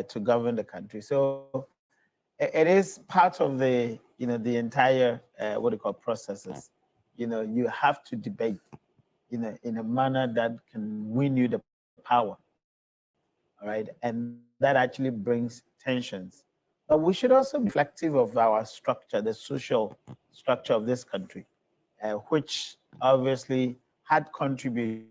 to govern the country. So it is part of the, you know, the entire, what do you call, processes. You know, you have to debate, you know, in a manner that can win you the power, all right? And that actually brings tensions. But we should also be reflective of our structure, the social structure of this country, which obviously had contributed,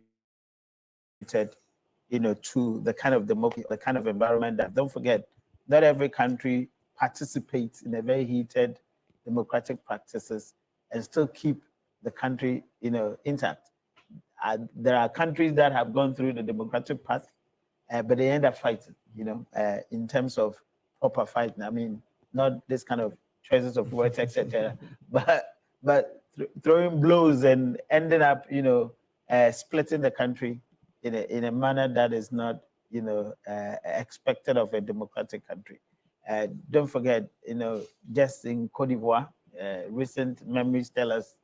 you know, to the kind of democracy, the kind of environment that, don't forget, not every country participates in a very heated democratic practices and still keep the country, you know, intact. There are countries that have gone through the democratic path, but they end up fighting, you know, in terms of proper fighting. I mean, not this kind of choices of words, etc., but throwing blows and ending up, you know, splitting the country in a manner that is not, you know, expected of a democratic country. Don't forget, you know, just in Cote d'Ivoire, recent memories tell us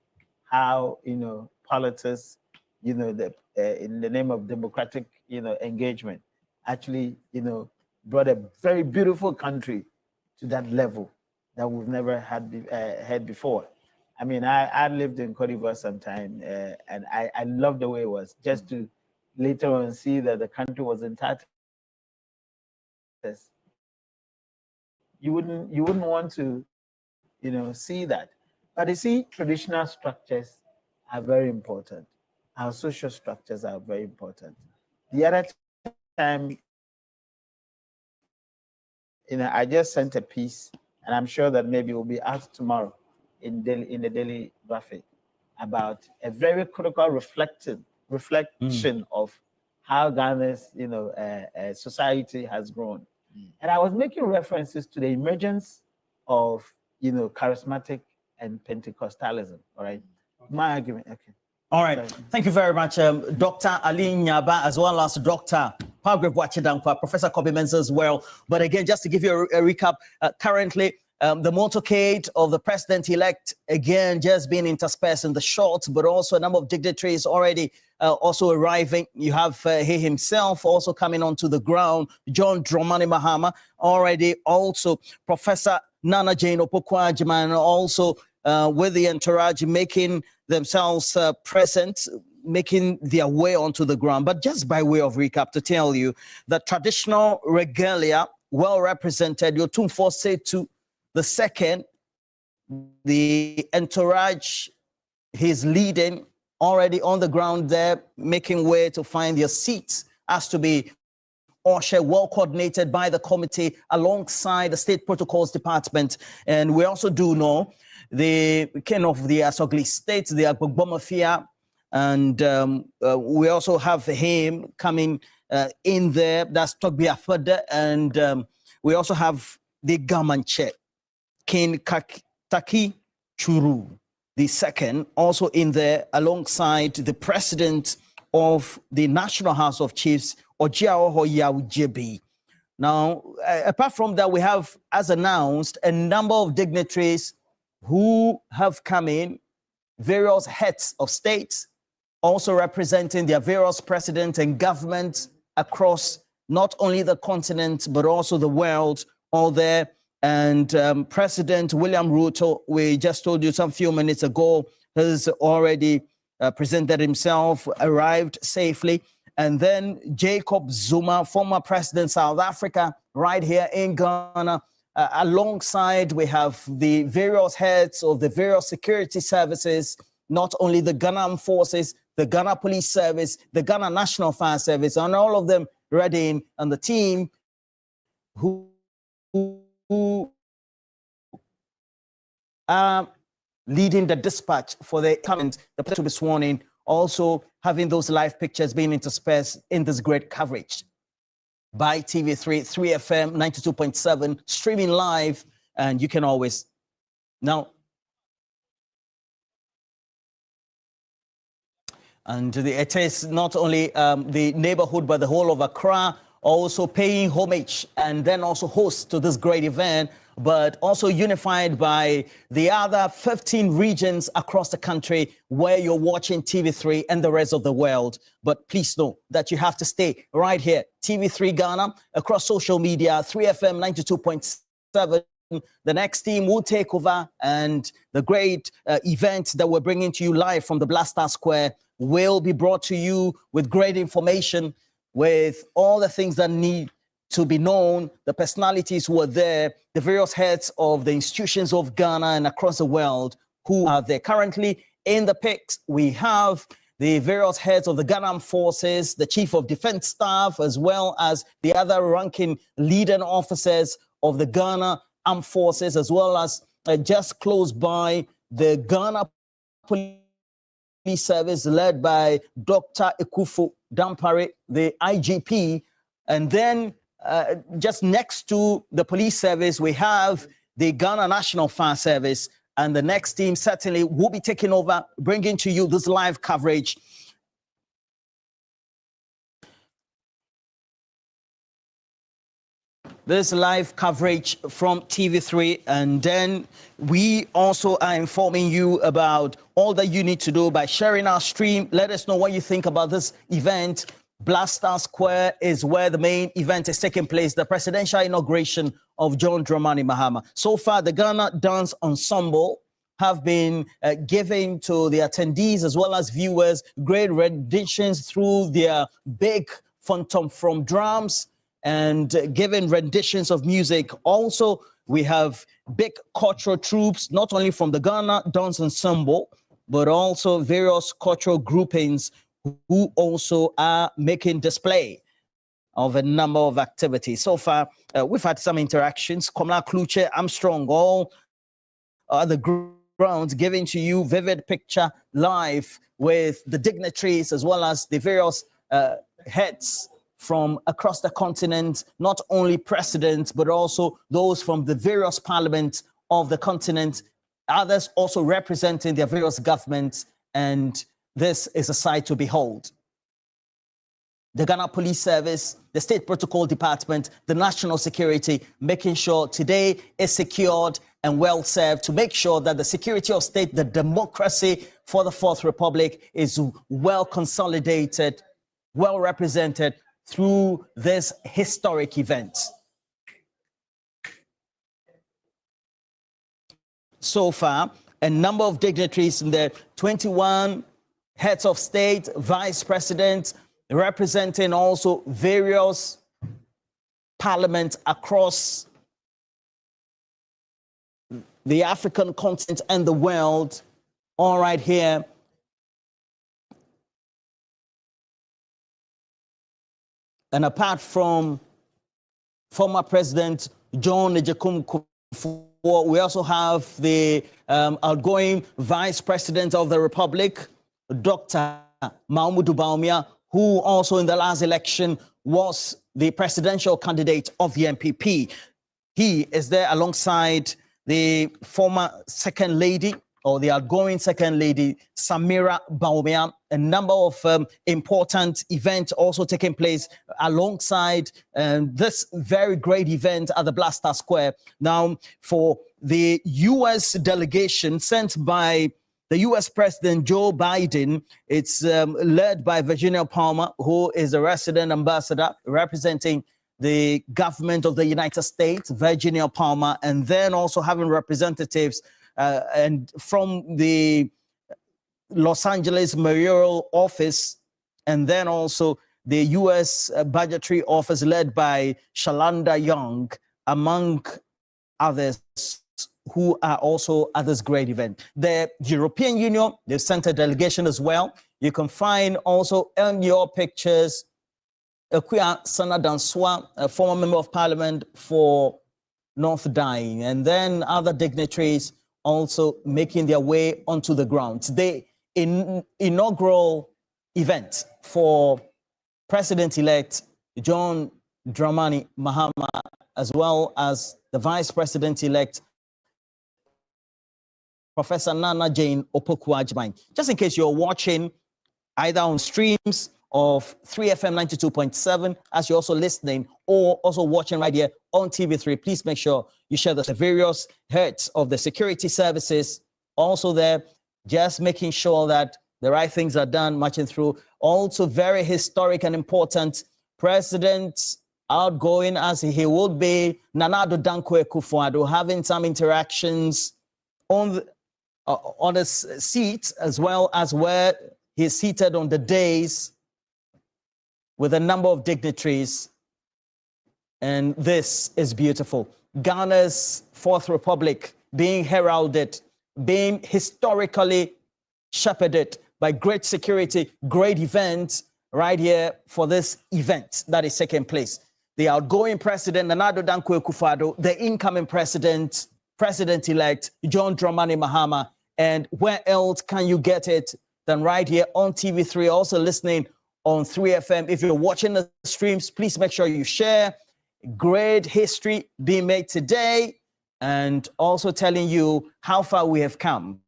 how, you know, politics, you know, in the name of democratic, you know, engagement, actually, you know, brought a very beautiful country to that level that we've never had before. I mean, I lived in Cote d'Ivoire sometime, and I loved the way it was. Just to later on see that the country was intact. You wouldn't want to, you know, see that. But you see, traditional structures are very important. Our social structures are very important. The other time, you know, I just sent a piece, and I'm sure that maybe it will be out tomorrow in the Daily Graphic about a very critical reflection of how Ghana's, you know, society has grown. And I was making references to the emergence of, you know, charismatic and Pentecostalism. All right, my argument. Okay. All right. Thank you very much, Dr. Ali Nyaba, as well as Dr. Palgrave Wachidankwa, Professor Kobe Mensah as well. But again, just to give you a recap, currently, the motorcade of the president-elect, again, just being interspersed in the short, but also a number of dignitaries already also arriving. You have he himself also coming onto the ground, John Dramani Mahama, already also Professor Nana Jane Opoku-Agyeman, also with the entourage making themselves present, making their way onto the ground. But just by way of recap, to tell you, the traditional regalia, well represented, your Tumfo Setu the second, the entourage, he's leading, already on the ground there, making way to find their seats, as to be ushered, well coordinated by the committee alongside the State Protocols Department. And we also do know the king of the Asogli State, the Agbogbomafia, and we also have him coming in there. That's Togbi Afede, and we also have the Gamanche, King Taki Churu the second, also in there alongside the president of the National House of Chiefs, Ojiao Hoyau JB. Now, apart from that, we have, as announced, a number of dignitaries who have come in, various heads of states, also representing their various presidents and governments across not only the continent, but also the world, all there. And President William Ruto, we just told you some few minutes ago, has already presented himself, arrived safely. And then Jacob Zuma, former president South Africa, right here in Ghana. Alongside, we have the various heads of the various security services, not only the Ghana Armed Forces, the Ghana Police Service, the Ghana National Fire Service, and all of them ready on the team who are leading the dispatch for the comment, the person to be sworn in, also having those live pictures being interspersed in this great coverage by TV3, 3FM 92.7, streaming live, and you can always now. And it is not only the neighborhood, but the whole of Accra also paying homage and then also host to this great event, but also unified by the other 15 regions across the country where you're watching TV3 and the rest of the world. But please know that you have to stay right here. TV3 Ghana, across social media, 3FM 92.7. The next team will take over, and the great event that we're bringing to you live from the Blaster Square will be brought to you with great information, with all the things that need to be known, the personalities who are there, the various heads of the institutions of Ghana and across the world who are there. Currently in the pics, we have the various heads of the Ghana Armed Forces, the Chief of Defense Staff, as well as the other ranking leading officers of the Ghana Armed Forces, as well as just close by the Ghana Police Service led by Dr. Ekufu Dampare, the IGP. And then just next to the police service, we have the Ghana National Fire Service. And the next team certainly will be taking over, bringing to you this live coverage. This live coverage from TV3, and then we also are informing you about all that you need to do by sharing our stream. Let us know what you think about this event. Blaster Square is where the main event is taking place, the presidential inauguration of John Dramani Mahama. So far, the Ghana Dance Ensemble have been giving to the attendees as well as viewers great renditions through their big phantom from drums, and giving renditions of music. Also, we have big cultural troops, not only from the Ghana Dance Ensemble, but also various cultural groupings who also are making display of a number of activities. So far, we've had some interactions. Komla Kluche, Armstrong, all other grounds giving to you vivid picture live with the dignitaries as well as the various heads from across the continent, not only presidents, but also those from the various parliaments of the continent, others also representing their various governments, and this is a sight to behold. The Ghana Police Service, the State Protocol Department, the National Security, making sure today is secured and well served to make sure that the security of state, the democracy for the Fourth Republic is well consolidated, well represented through this historic event. So far, a number of dignitaries in the 21 heads of state, vice presidents, representing also various parliaments across the African continent and the world, all right here. And apart from former President John Ejekum Kufuor, we also have the outgoing Vice President of the Republic, Dr. Mahama Bawumia, who also in the last election was the presidential candidate of the NPP. He is there alongside the former Second Lady, or the outgoing Second Lady, Samira Bawumia. A number of important events also taking place alongside this very great event at the Blaster Square. Now, for the U.S. delegation sent by the U.S. President Joe Biden, it's led by Virginia Palmer, who is a resident ambassador representing the government of the United States, Virginia Palmer, and then also having representatives and from the Los Angeles mayoral office, and then also the U.S. budgetary office led by Shalanda Young, among others who are also at this great event. The European Union, they've sent a delegation as well. You can find also in your pictures Akuya Sana Danswa, a former member of parliament for North Dying, and then other dignitaries also making their way onto the ground. The inaugural event for President-elect John Dramani Mahama, as well as the Vice President-elect Professor Nana Jane Opoku-Agyeman. Just in case you're watching either on streams of 3FM 92.7, as you're also listening, or also watching right here on TV3, please make sure you share the various heads of the security services also there, just making sure that the right things are done, marching through. Also very historic and important, President outgoing as he would be, Nana Addo Dankwa Akufo-Addo, having some interactions on his seat, as well as where he's seated on the dais with a number of dignitaries. And this is beautiful. Ghana's Fourth Republic being heralded, being historically shepherded by great security, great events right here for this event that is taking place. The outgoing president, Nana Addo Dankwa Akufo-Addo, the incoming president, President-elect John Dramani Mahama. And where else can you get it than right here on TV3, also listening on 3FM. If you're watching the streams, please make sure you share. Great history being made today, and also telling you how far we have come.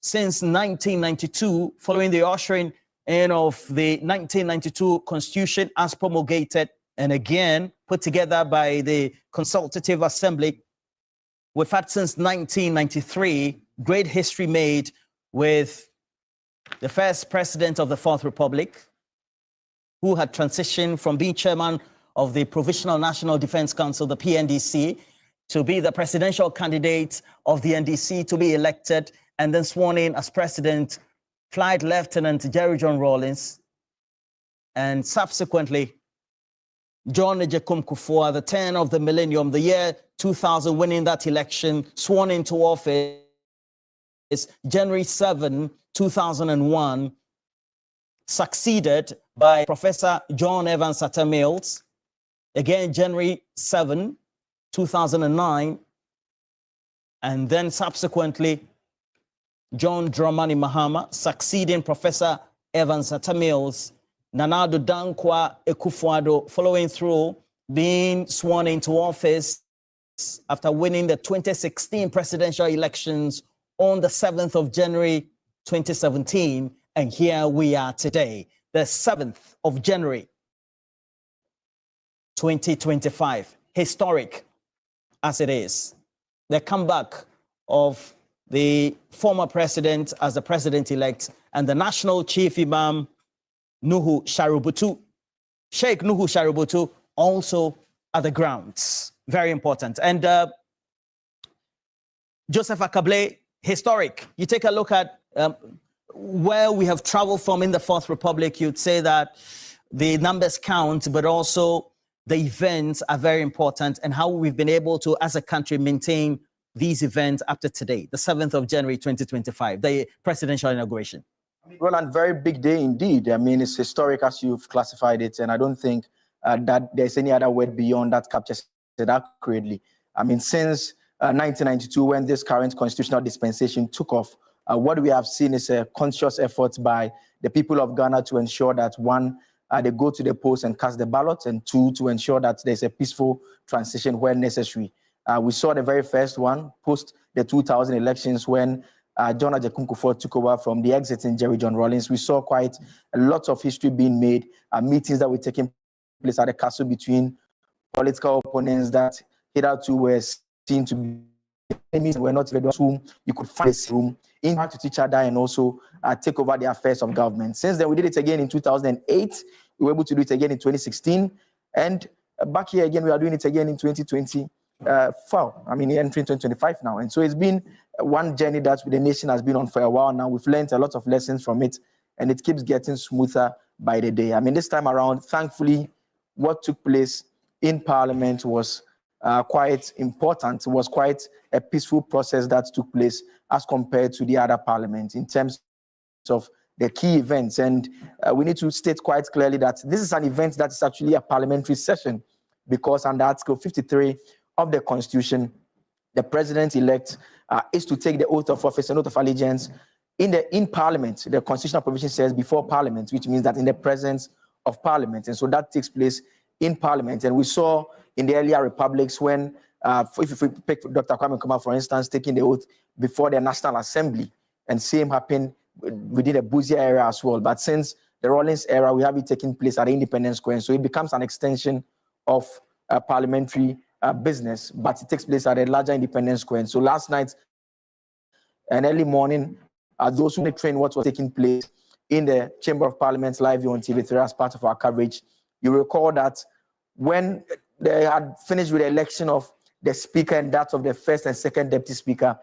Since 1992, following the ushering in of the 1992 Constitution as promulgated, and again put together by the Consultative Assembly, we've had since 1993, great history made with the first president of the Fourth Republic, who had transitioned from being chairman of the Provisional National Defense Council, the PNDC, to be the presidential candidate of the NDC, to be elected and then sworn in as president, Flight Lieutenant Jerry John Rawlings, and subsequently John Ejekum Kufuor, the 10 of the millennium, the year 2000, winning that election, sworn into office January 7, 2001, succeeded by Professor John Evans Atta Mills, again January 7, 2009, and then subsequently John Dramani Mahama, succeeding Professor Evans Atta Mills, Nana Addo Dankwa Akufo-Addo, following through, being sworn into office after winning the 2016 presidential elections on the 7th of January 2017, and here we are today, the 7th of January 2025. Historic as it is. The comeback of the former president as the president-elect, and the national chief imam, Nuhu Sharubutu, Sheikh Nuhu Sharubutu, also at the grounds. Very important. And Joseph Akable, historic. You take a look at where we have traveled from in the Fourth Republic, you'd say that the numbers count, but also the events are very important, and how we've been able to, as a country, maintain these events up to today, the 7th of January 2025, the presidential inauguration. Roland, very big day indeed. I mean, it's historic as you've classified it, and I don't think that there's any other word beyond that captures it accurately. I mean, since 1992, when this current constitutional dispensation took off, what we have seen is a conscious effort by the people of Ghana to ensure that, one, they go to the polls and cast the ballot, and two, to ensure that there's a peaceful transition where necessary. We saw the very first one post the 2000 elections when John Ajakunkufo took over from the exiting Jerry John Rawlings. We saw quite a lot of history being made, meetings that were taking place at the castle between political opponents that hitherto were seen to be enemies and were not those whom you could find this room, interact with each other, and also take over the affairs of government. Since then, we did it again in 2008. We were able to do it again in 2016. And back here again, we are doing it again in 2020. I mean, entering 2025 now. And so it's been one journey that the nation has been on for a while now. We've learned a lot of lessons from it, and it keeps getting smoother by the day. I mean, this time around, thankfully, what took place in Parliament was quite important. It was quite a peaceful process that took place as compared to the other parliaments in terms of the key events. And we need to state quite clearly that this is an event that is actually a parliamentary session, because under Article 53 of the Constitution, the president-elect is to take the oath of office and oath of allegiance in Parliament. The constitutional provision says before Parliament, which means that in the presence of Parliament. And so that takes place in Parliament. And we saw in the earlier republics when, if we pick Dr. Kwame Nkrumah, for instance, taking the oath before the National Assembly, and same happened within the Buzia era as well. But since the Rawlings era, we have it taking place at the Independence Square. So it becomes an extension of parliamentary business, but it takes place at a larger Independence Square. And so last night and early morning, those who trained what was taking place in the Chamber of Parliament live on TV3 as part of our coverage, you recall that when they had finished with the election of the Speaker and that of the first and second Deputy Speaker,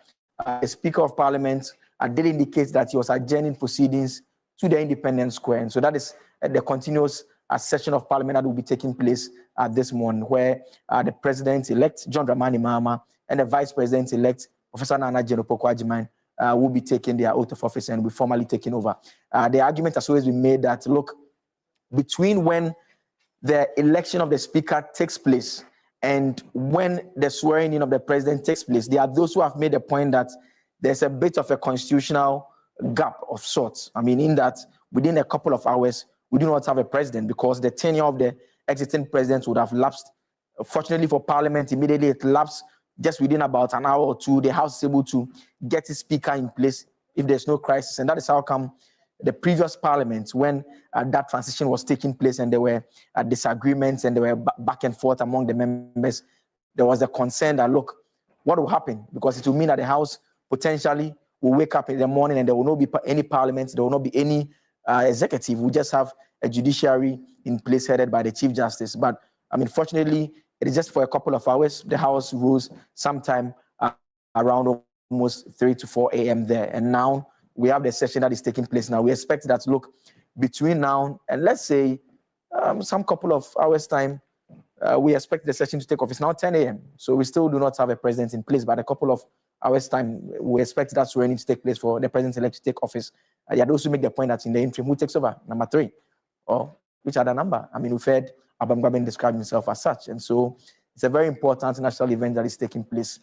the Speaker of Parliament did indicate that he was adjourning proceedings to the Independence Square. And so that is the continuous session of Parliament that will be taking place this morning, where the President-elect, John Dramani Mahama, and the Vice President-elect, Professor Nana Opoku-Agyeman, will be taking their oath of office and will be formally taking over. The argument has always been made that, look, between when the election of the Speaker takes place and when the swearing in of the President takes place, there are those who have made the point that there's a bit of a constitutional gap of sorts. I mean, in that within a couple of hours, we do not have a president because the tenure of the exiting president would have lapsed. Fortunately for Parliament, immediately it lapsed just within about an hour or two. The House is able to get its Speaker in place if there's no crisis. And that is how come the previous Parliament, when that transition was taking place and there were disagreements and there were back and forth among the members, there was a concern that, look, what will happen? Because it will mean that the House potentially will wake up in the morning and there will not be any Parliament, there will not be any executive. We'll just have a judiciary in place headed by the Chief Justice. But I mean, fortunately, it is just for a couple of hours. The House rose sometime around almost 3 to 4 a.m. there. And now we have the session that is taking place now. We expect that, look, between now and let's say some couple of hours time, we expect the session to take off. It's now 10 a.m. So we still do not have a president in place, but a couple of hours time, we expect that swearing to take place for the president-elect to take office. You had also make the point that in the interim, who takes over? Number 3, or which other number? I mean, we've heard Abam Gbaben describe himself as such. And so it's a very important national event that is taking place.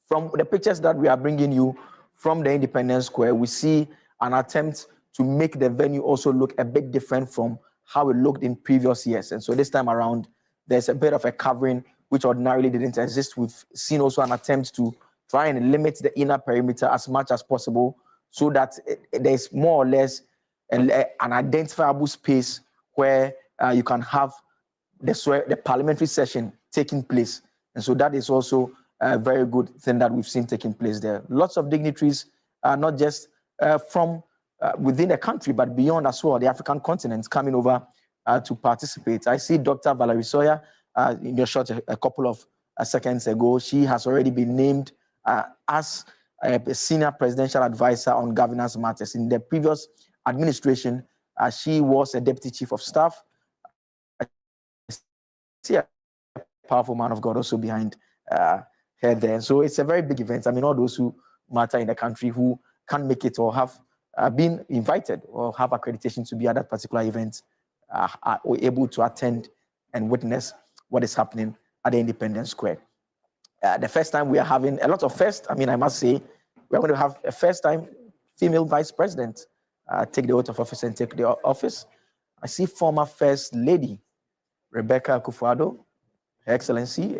From the pictures that we are bringing you from the Independence Square, we see an attempt to make the venue also look a bit different from how it looked in previous years. And so this time around, there's a bit of a covering which ordinarily didn't exist. We've seen also an attempt to try and limit the inner perimeter as much as possible so that there's more or less an identifiable space where you can have the parliamentary session taking place. And so that is also a very good thing that we've seen taking place there. Lots of dignitaries, not just from within the country, but beyond as well, the African continent, coming over to participate. I see Dr. Valerie Sawyer in your shot a couple of seconds ago. She has already been named as a senior presidential advisor on governance matters. In the previous administration, she was a deputy chief of staff. See a powerful man of God also behind her there. So it's a very big event. I mean, all those who matter in the country who can't make it or have been invited or have accreditation to be at that particular event are able to attend and witness what is happening at the Independence Square. The first time we are having a lot of first. I mean, I must say, we're going to have a first-time female vice president take the oath of office and take the office. I see former First Lady Rebecca Akufo-Addo, Her Excellency,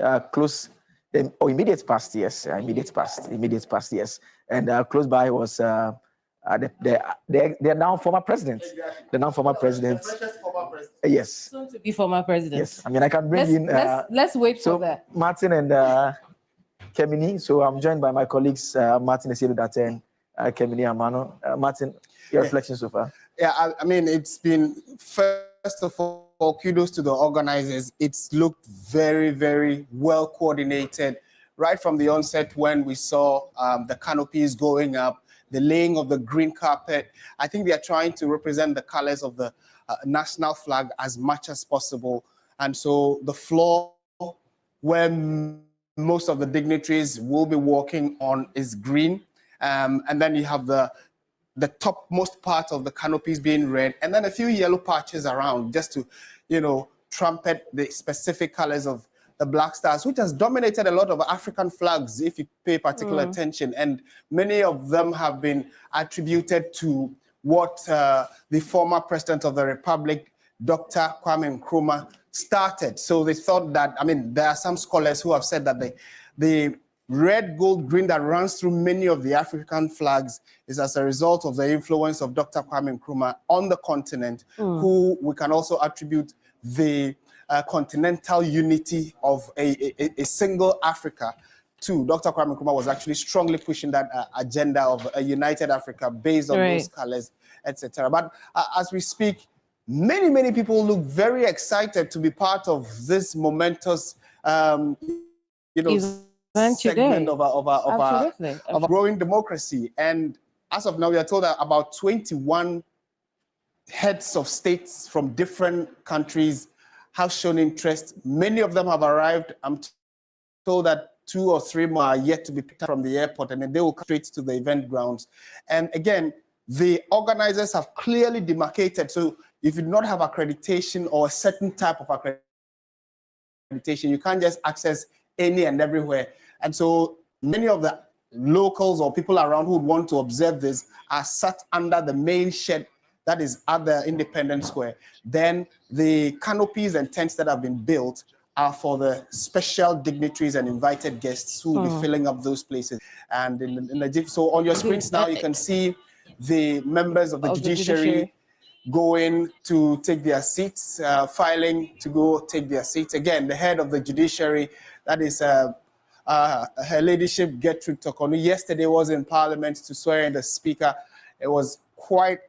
immediate past, yes, immediate past, yes. And close by was the now former president, yes. Soon to be former president. Yes, I mean, I can bring let's wait for that. Martin and Kemini. So I'm joined by my colleagues, Martin Esiedu and Kemini Amano. Martin, your reflections so far? Yeah, I mean, it's been, first of all, kudos to the organizers. It's looked very, very well coordinated right from the onset when we saw the canopies going up, the laying of the green carpet. I think they are trying to represent the colors of the national flag as much as possible. And so the floor where most of the dignitaries will be walking on is green. And then you have the topmost part of the canopies being red, and then a few yellow patches around just to, trumpet the specific colors of the Black Stars, which has dominated a lot of African flags, if you pay particular attention. And many of them have been attributed to what the former president of the Republic, Dr. Kwame Nkrumah, started. So they thought that, I mean, there are some scholars who have said that the red, gold, green that runs through many of the African flags is as a result of the influence of Dr. Kwame Nkrumah on the continent, who we can also attribute the continental unity of a single Africa to. Dr. Kwame Nkrumah was actually strongly pushing that agenda of a united Africa based on those colors, etc. But as we speak, many people look very excited to be part of this momentous, segment of a growing democracy. And as of now, we are told that about 21 heads of states from different countries have shown interest. Many of them have arrived. I'm told that 2 or 3 more are yet to be picked up from the airport, and then they will come straight to the event grounds. And again, the organizers have clearly demarcated. So if you do not have accreditation or a certain type of accreditation, you can't just access any and everywhere. And so many of the locals or people around who would want to observe this are sat under the main shed that is at the Independence Square. Then the canopies and tents that have been built are for the special dignitaries and invited guests who will be filling up those places. And so on your screens now, you can see the members of the judiciary going to take their seats, filing to go take their seats. Again, the head of the judiciary, that is Her Ladyship Gertrude Tokonu, yesterday was in Parliament to swear in the Speaker. It was quite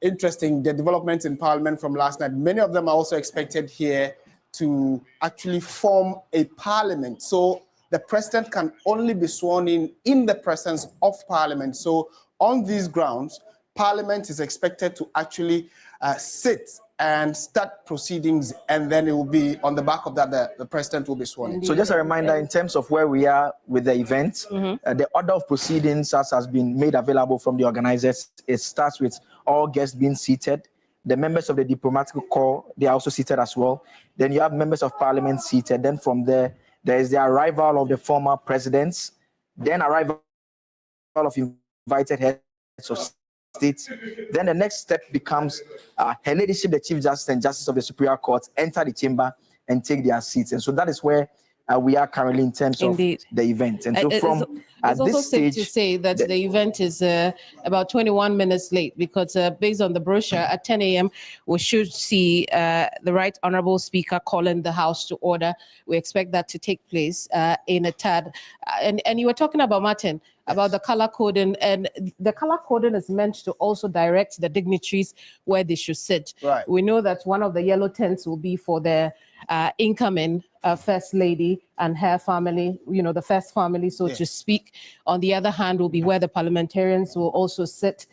interesting, the developments in Parliament from last night. Many of them are also expected here to actually form a parliament. So the president can only be sworn in the presence of Parliament. So on these grounds, Parliament is expected to actually sit and start proceedings, and then it will be on the back of that the president will be sworn in. So just a reminder in terms of where we are with the event, the order of proceedings as has been made available from the organizers. It starts with all guests being seated. The members of the diplomatic corps, they are also seated as well. Then you have members of parliament seated. Then from there is the arrival of the former presidents, then arrival of invited heads of state. Then the next step becomes Her Ladyship, the Chief Justice and Justice of the Superior Court, enter the chamber and take their seats. And so that is where we are currently in terms of the event. And so from it's also safe to say that the event is about 21 minutes late, because based on the brochure, at 10 a.m. we should see the Right Honorable Speaker calling the House to order. We expect that to take place in a tad. And you were talking about, Martin, about the color coding, and the color coding is meant to also direct the dignitaries where they should sit. Right. We know that one of the yellow tents will be for the incoming First Lady and her family, the first family, so to speak. On the other hand, will be where the parliamentarians will also sit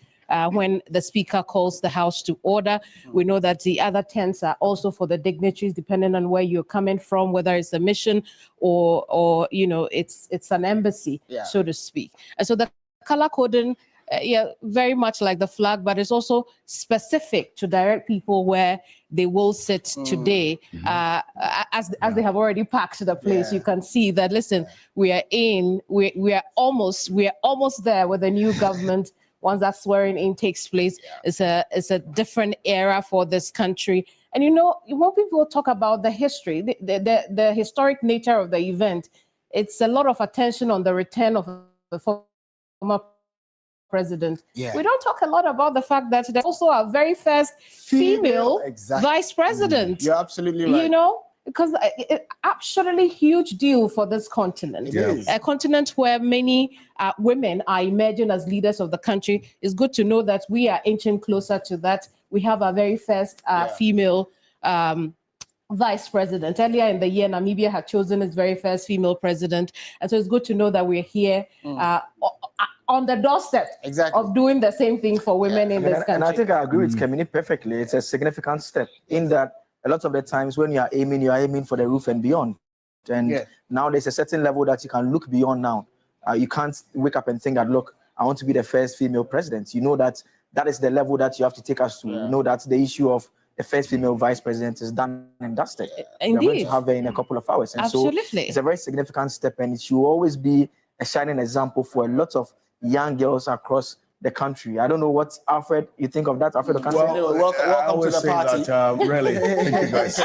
when the Speaker calls the House to order. We know that the other tents are also for the dignitaries, depending on where you're coming from, whether it's a mission or it's an embassy, so to speak. And so the color coding very much like the flag, but it's also specific to direct people where they will sit today. As they have already packed the place, you can see that. Listen, we are almost there with the new government. Once that swearing in takes place, it's a different era for this country. And when people talk about the history, the historic nature of the event, it's a lot of attention on the return of the former president. We don't talk a lot about the fact that there's also our very first female vice president. You're absolutely right. Because it's absolutely huge deal for this continent. It is. A continent where many women are emerging as leaders of the country. It's good to know that we are inching closer to that. We have our very first female vice president. Earlier in the year, Namibia had chosen its very first female president. And so it's good to know that we're here on the doorstep of doing the same thing for women in this country. And I think I agree with Kemini perfectly. It's a significant step in that a lot of the times when you are aiming for the roof and beyond. And now there's a certain level that you can look beyond now. You can't wake up and think that, look, I want to be the first female president. You know that is the level that you have to take us to. You know that the issue of the first female vice president is done and dusted. Indeed. We're going to have her in a couple of hours. And so it's a very significant step, and it should always be a shining example for a lot of young girls across the country. I don't know what, Alfred, you think of that, Alfred? Welcome to the party. Really, thank you guys.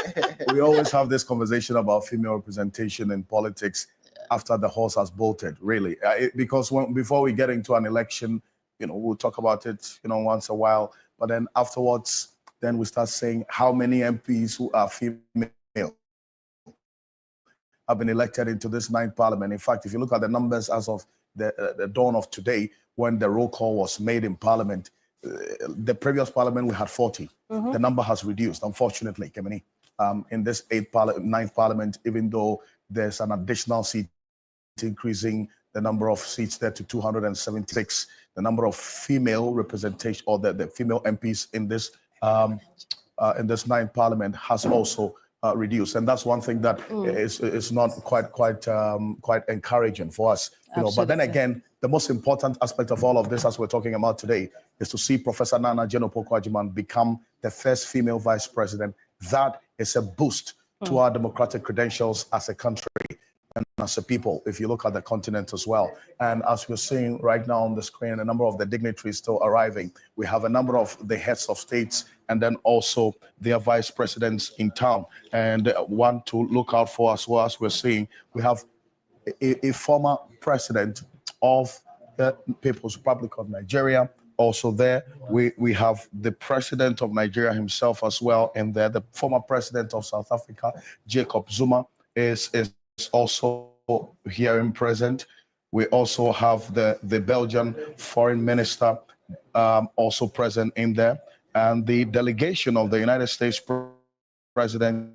We always have this conversation about female representation in politics after the horse has bolted, really. Because before we get into an election, we'll talk about it, once a while. But then afterwards, then we start saying how many MPs who are female have been elected into this 9th parliament. In fact, if you look at the numbers as of the dawn of today, when the roll call was made in parliament, the previous parliament we had 40. The number has reduced, unfortunately, Kemini. In this 9th parliament, even though there's an additional seat increasing the number of seats there to 276, the number of female representation or the female MPs in this 9th parliament has also reduced, and that's one thing that is not quite encouraging for us. But then again, the most important aspect of all of this, as we're talking about today, is to see Professor Nana Jane Opoku-Agyeman become the first female vice president. That is a boost to our democratic credentials as a country and as a people, if you look at the continent as well. And as we're seeing right now on the screen, a number of the dignitaries still arriving. We have a number of the heads of states and then also their vice presidents in town. And one to look out for as well, as we're seeing, we have a former president of the People's Republic of Nigeria also there. We have the president of Nigeria himself as well, and there the former president of South Africa, Jacob Zuma, is also here in present. We also have the Belgian foreign minister also present in there, and the delegation of the United States President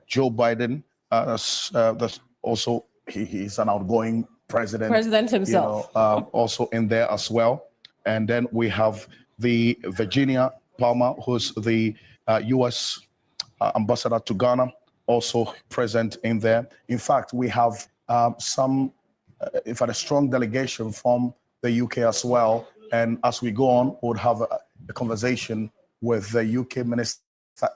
Joe Biden. That's also he's an outgoing president himself, also in there as well. And then we have the Virginia Palmer, who's the U.S. ambassador to Ghana, also present in there. In fact, we have a strong delegation from the UK as well. And as we go on, we'll have a conversation with the UK minister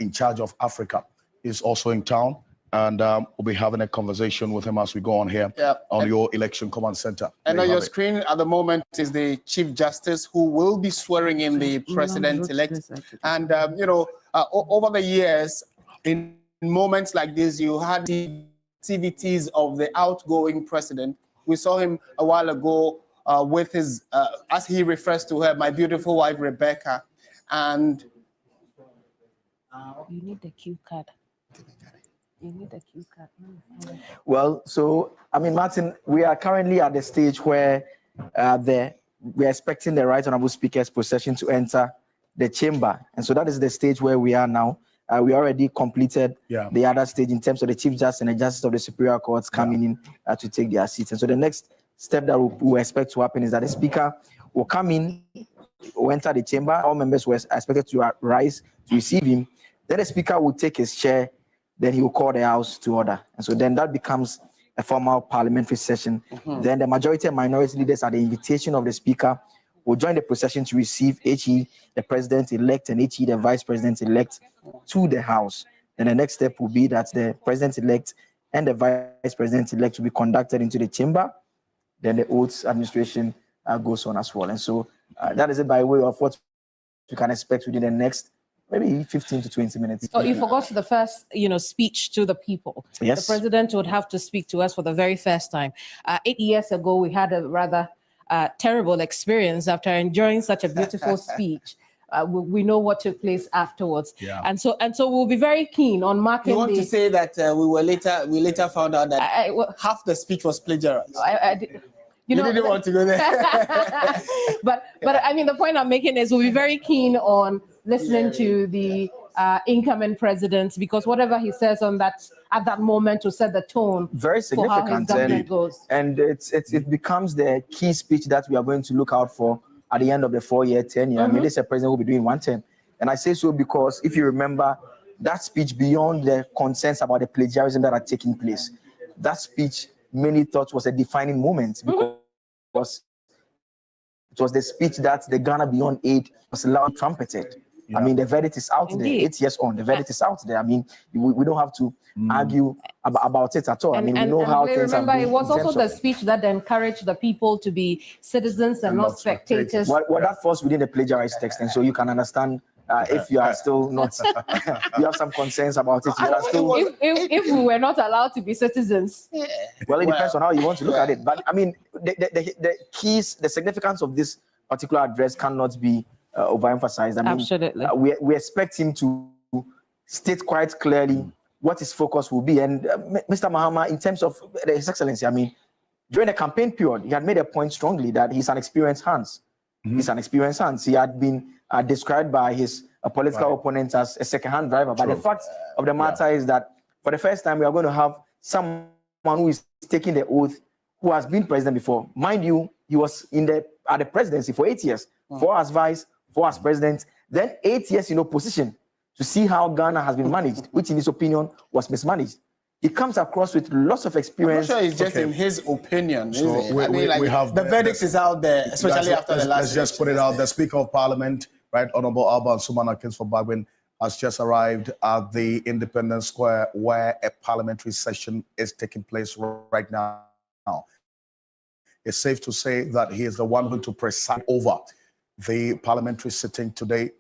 in charge of Africa. He's also in town. And we'll be having a conversation with him as we go on here on your election command center. And on your screen at the moment is the Chief Justice who will be swearing in the president-elect. And, over the years, in moments like this, you had the activities of the outgoing president. We saw him a while ago with his, as he refers to her, my beautiful wife, Rebecca. And you need the cue card. Well, so, Martin, we are currently at the stage where we're expecting the Right Honorable Speaker's procession to enter the chamber. And so that is the stage where we are now. We already completed the other stage in terms of the Chief Justice and the Justice of the Superior Courts coming in to take their seats. And so the next step that we expect to happen is that the Speaker will come in, will enter the chamber. All members were expected to rise to receive him. Then the Speaker will take his chair. Then he will call the House to order. And so then that becomes a formal parliamentary session. Then the majority and minority leaders, at the invitation of the Speaker, will join the procession to receive HE, the president-elect, and HE, the vice president-elect, to the House. And the next step will be that the president-elect and the vice president-elect will be conducted into the chamber. Then the oaths administration goes on as well. And so that is it by way of what you can expect within the next maybe 15 to 20 minutes. Oh, you forgot the first, speech to the people. Yes. The president would have to speak to us for the very first time. 8 years ago, we had a rather terrible experience after enjoying such a beautiful speech. We know what took place afterwards. Yeah. And so we'll be very keen on marking. You want to say that we later found out that half the speech was plagiarized. You didn't want to go there. but I mean, the point I'm making is we'll be very keen on listening to the incoming president, because whatever he says on that at that moment will set the tone very for how his government goes. And it becomes the key speech that we are going to look out for at the end of the 4-year tenure. I mean, this president will be doing 1 term. And I say so because if you remember that speech, beyond the concerns about the plagiarism that are taking place, that speech many thought was a defining moment because it was the speech that the Ghana Beyond Aid was loud trumpeted. Yeah. I mean, the verdict is out there. 8 years on, the verdict is out there. I mean, we don't have to argue about it at all. And, I mean, we know how things remember, have been. It was also the speech that encouraged the people to be citizens and not spectators. Well, that falls within the plagiarized text, and so you can understand if you are still not, you have some concerns about it. You are still, if we were not allowed to be citizens. Well, it depends on how you want to look at it. But I mean, the keys, the significance of this particular address cannot be overemphasized. I mean, absolutely. We expect him to state quite clearly what his focus will be. And Mr. Mahama, in terms of His Excellency, I mean, during the campaign period, he had made a point strongly that he's an experienced hands. He's an experienced hands. He had been described by his political opponents as a second-hand driver. But the fact of the matter is that for the first time, we are going to have someone who is taking the oath, who has been president before. Mind you, he was at the presidency for 8 years, 4 as vice, 4 as president, then 8 years in opposition to see how Ghana has been managed, which in his opinion was mismanaged. He comes across with lots of experience. I'm not sure it's just in his opinion. So we have the verdict is out there, especially after the last. Let's just put it out. The Speaker of Parliament, right, Honorable Alban Sumana Kingsford-Bagwin, has just arrived at the Independence Square, where a parliamentary session is taking place right now. It's safe to say that he is the one going to preside over the parliamentary sitting today.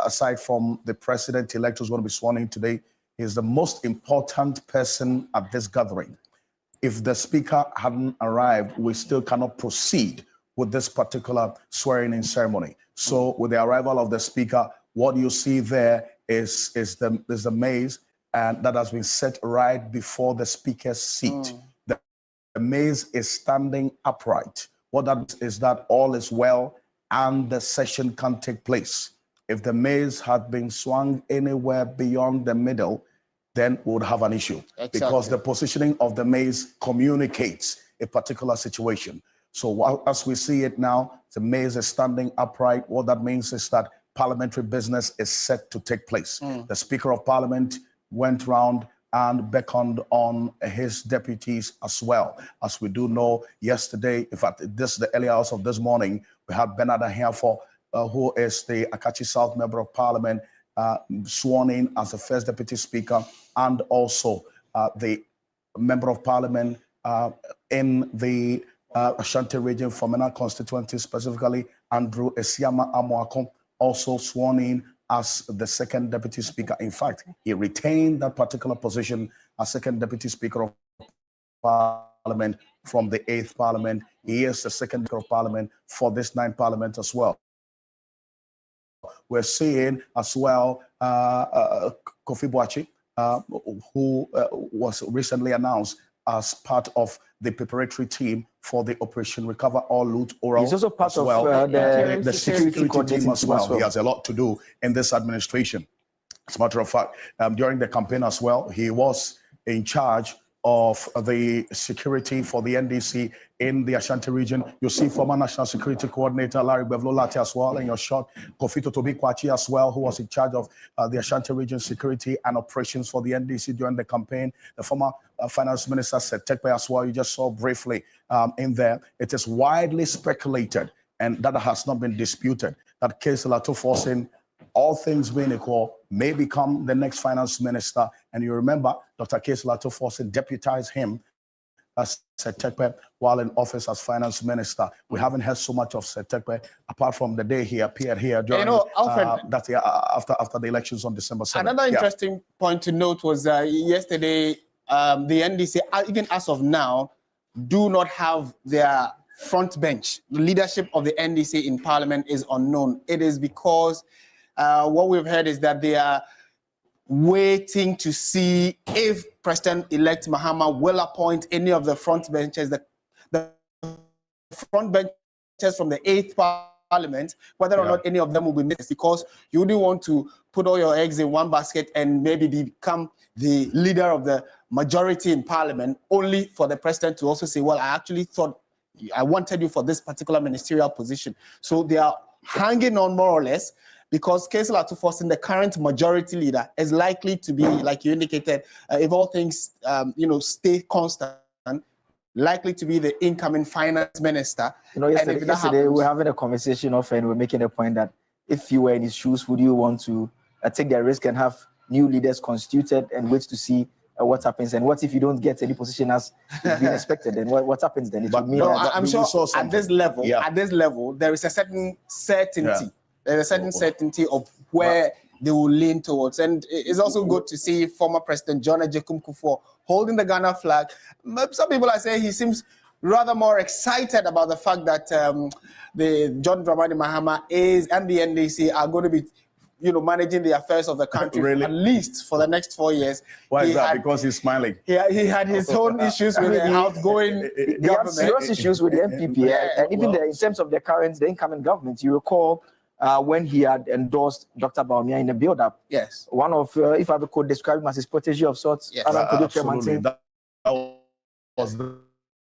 Aside from the president-elect who's going to be sworn in today, he is the most important person at this gathering. If the speaker hadn't arrived, we still cannot proceed with this particular swearing-in ceremony. So with the arrival of the speaker, what you see there is the maize, and that has been set right before the speaker's seat. The maize is standing upright. What that means is that all is well and the session can take place. If the maize had been swung anywhere beyond the middle, then we would have an issue. Exactly. Because the positioning of the maize communicates a particular situation. So as we see it now, the maize is standing upright. What that means is that parliamentary business is set to take place. The Speaker of Parliament went round and beckoned on his deputies as well. As we do know, yesterday, in fact, the early hours of this morning, we had Bernard Ahiafo, who is the Akachi South Member of Parliament, sworn in as the first Deputy Speaker, and also the Member of Parliament in the Ashanti region, Fomena constituency specifically, Andrew Esiama Amoako, also sworn in as the second Deputy Speaker. In fact, he retained that particular position as second Deputy Speaker of Parliament from the 8th Parliament. He is the second Speaker of Parliament for this 9th Parliament as well. We're seeing as well Kofi Boachi, who was recently announced as part of the preparatory team for the Operation Recover All Loot Oral. He's also part of the security team as well. He has a lot to do in this administration. As a matter of fact, during the campaign as well, he was in charge of the security for the NDC in the Ashanti region. You see former National Security Coordinator Larry Bevlo-Lati as well in your shot. Kofi Totobi Kwachi as well, who was in charge of the Ashanti region security and operations for the NDC during the campaign. The former Finance Minister Seth Tekpe as well, you just saw briefly in there. It is widely speculated, and that has not been disputed, that Kesela Tuforsin, all things being equal, may become the next finance minister. And you remember, Dr. Kesela Tuforsin deputized him as Setekpe while in office as finance minister. We haven't heard so much of Setekpe apart from the day he appeared here during Alfred, that year, after the elections on December 7th. Another interesting point to note was yesterday, the NDC, even as of now, do not have their front bench. The leadership of the NDC in parliament is unknown. It is because what we've heard is that they are waiting to see if President-elect Mahama will appoint any of the front benches, the front benches from the 8th Parliament, whether or not any of them will be missed, because you wouldn't want to put all your eggs in one basket and maybe become the leader of the majority in Parliament, only for the president to also say, well, I actually thought I wanted you for this particular ministerial position. So they are hanging on more or less, because Kesela Tuforsin, the current majority leader, is likely to be, like you indicated, if all things stay constant, likely to be the incoming finance minister. Yesterday we were having a conversation and we're making a point that if you were in his shoes, would you want to take the risk and have new leaders constituted and wait to see what happens? And what if you don't get any position as being expected? Then what happens then? I'm sure at this level, there is a certain certainty. There's a certain certainty of where they will lean towards. And it's also good to see former President John Agyekum Kufuor holding the Ghana flag. Some people are saying he seems rather more excited about the fact that the John Dramani Mahama and the NDC are going to be managing the affairs of the country, at least for the next 4 years. Why is that? Because he's smiling. He had his own issues with the outgoing government. They have serious issues with the MPP. And even in terms of the incoming government, you recall when he had endorsed Dr. Baumia in the build-up. Yes. One of, if I could describe him as his protege of sorts. Yes. Absolutely. That was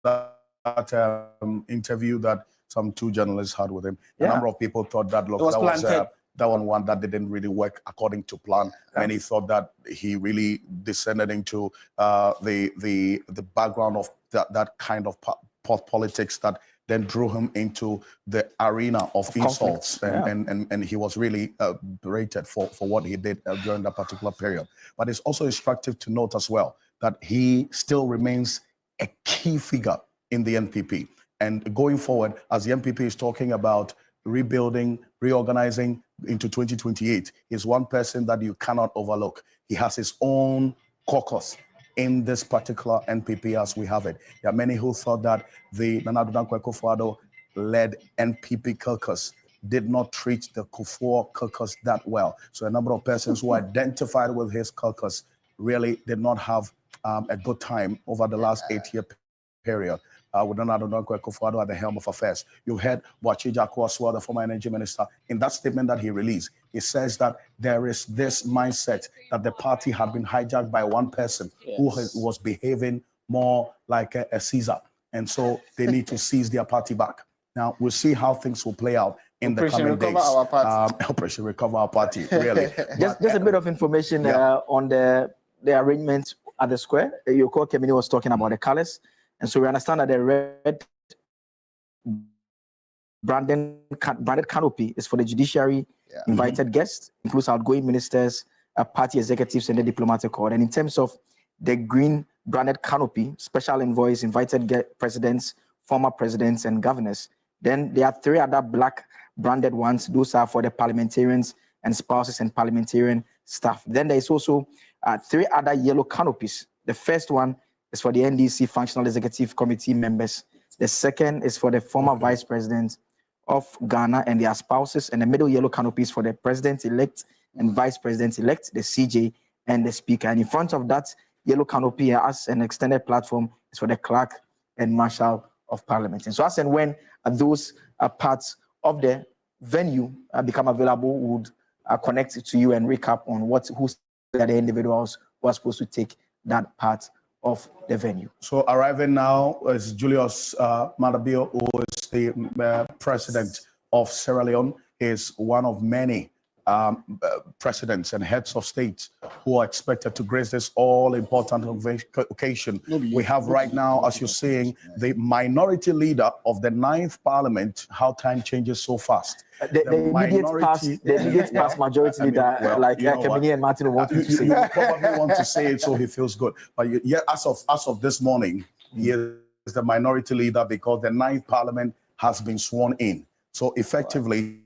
that interview that some 2 journalists had with him. A number of people thought that one that didn't really work according to plan, and he thought that he really descended into the background of that kind of politics that then drew him into the arena of insults, and he was really berated for what he did during that particular period. But it's also instructive to note as well that he still remains a key figure in the NPP. And going forward, as the NPP is talking about rebuilding, reorganizing into 2028, is one person that you cannot overlook. He has his own caucus in this particular NPP as we have it. There are many who thought that the Nana Addo Dankwa Akufo-Addo led NPP caucus did not treat the Kufuor caucus that well. So a number of persons who identified with his caucus really did not have a good time over the last 8-year period. With Nana Addo Dankwa Akufo-Addo at the helm of affairs. You heard Boakye Akwasua, the former energy minister, in that statement that he released. He says that there is this mindset that the party had been hijacked by one person who was behaving more like a Caesar. And so they need to seize their party back. Now, we'll see how things will play out in the coming days. Operation Recover Our Party, really. Just a bit of information on the arrangement at the square. Yoko Kemini was talking about the colors. And so we understand that the red branded canopy is for the judiciary invited guests, includes outgoing ministers, party executives, and the diplomatic corps. And in terms of the green branded canopy, special envoys, invited presidents, former presidents, and governors. Then there are 3 other black branded ones. Those are for the parliamentarians and spouses and parliamentarian staff. Then there is also 3 other yellow canopies. The first one is for the NDC Functional Executive Committee members. The second is for the former Vice President of Ghana and their spouses. And the middle yellow canopy is for the President-elect and Vice President-elect, the CJ, and the Speaker. And in front of that yellow canopy as an extended platform is for the Clerk and Marshal of Parliament. And so as and when those parts of the venue become available, would connect to you and recap on who are the individuals who are supposed to take that part of the venue. So arriving now is Julius Madabio, who is the president of Sierra Leone. He is one of many presidents and heads of state who are expected to grace this all-important occasion. We have right now, as you're seeing, the minority leader of the 9th Parliament. How time changes so fast. The immediate past majority leader, Kemini and Martin want to say. You probably want to say it so he feels good. But as of this morning, he is the minority leader because the 9th Parliament has been sworn in. So effectively,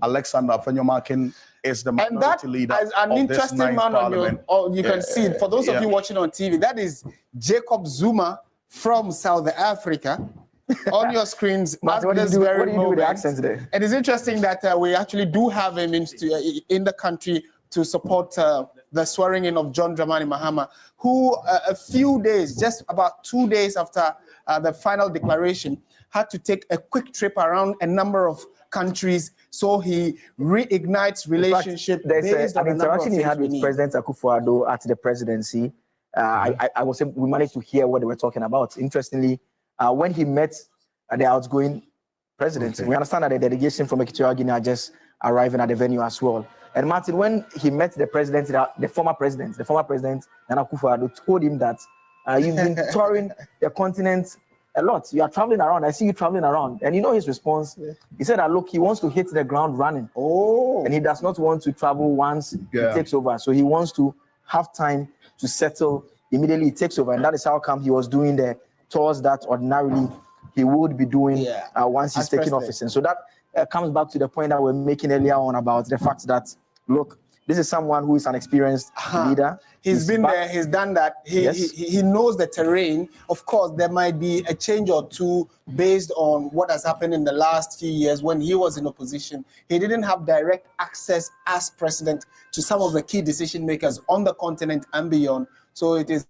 Alexander Afenyomakin is the minority leader. And that is an interesting man on you can see it. For those of you watching on TV, that is Jacob Zuma from South Africa. On your screens, Martin, what do you do with the accents there? It is interesting that we actually do have him in the country to support the swearing in of John Dramani Mahama, who a few days, just about 2 days after the final declaration, had to take a quick trip around a number of countries, so he reignites relationship. There's an interaction he had with President Akufo-Addo at the presidency. I will say we managed to hear what they were talking about. Interestingly, when he met the outgoing president, we understand that the delegation from Equatorial Guinea are just arriving at the venue as well. And Martin, when he met the president, the former president, Nana Akufo-Addo, told him that you've been touring the continent a lot. You are traveling around. I see you traveling around. And you know his response? He said that, look, he wants to hit the ground running. And he does not want to travel once he takes over. So he wants to have time to settle immediately he takes over. And that is how come he was doing the tours that ordinarily he would be doing once he's taking office. And so that comes back to the point that we're making earlier on about the fact that, look, this is someone who is an experienced leader. He's been there, he's done that. He knows the terrain. Of course, there might be a change or two based on what has happened in the last few years when he was in opposition. He didn't have direct access as president to some of the key decision makers on the continent and beyond. So it is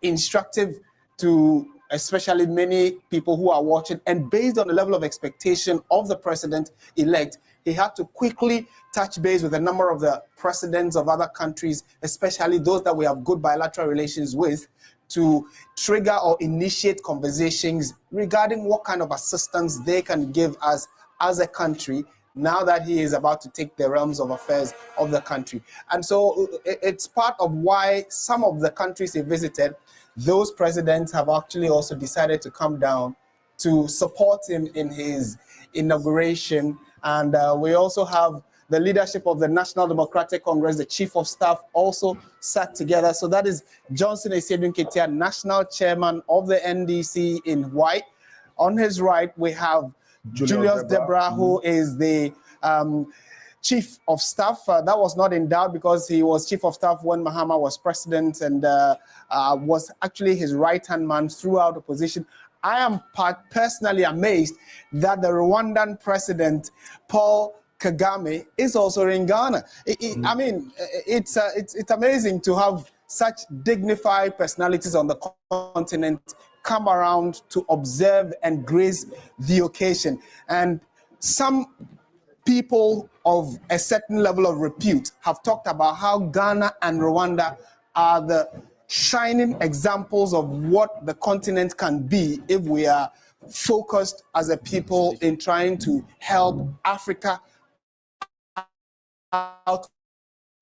instructive to especially many people who are watching, and based on the level of expectation of the president-elect, he had to quickly touch base with a number of the presidents of other countries, especially those that we have good bilateral relations with, to trigger or initiate conversations regarding what kind of assistance they can give us as a country now that he is about to take the realms of affairs of the country. And so it's part of why some of the countries he visited, those presidents have actually also decided to come down to support him in his inauguration. And we also have the leadership of the National Democratic Congress, the Chief of Staff, also sat together. So that is Johnson Esiedun Ketia, National Chairman of the NDC in white. On his right, we have Julius Debra, who is the Chief of Staff. That was not in doubt because he was Chief of Staff when Mahama was president and was actually his right-hand man throughout opposition. I am personally amazed that the Rwandan president, Paul Kagame, is also in Ghana. I mean, it's amazing to have such dignified personalities on the continent come around to observe and grace the occasion. And some people of a certain level of repute have talked about how Ghana and Rwanda are the shining examples of what the continent can be if we are focused as a people in trying to help Africa out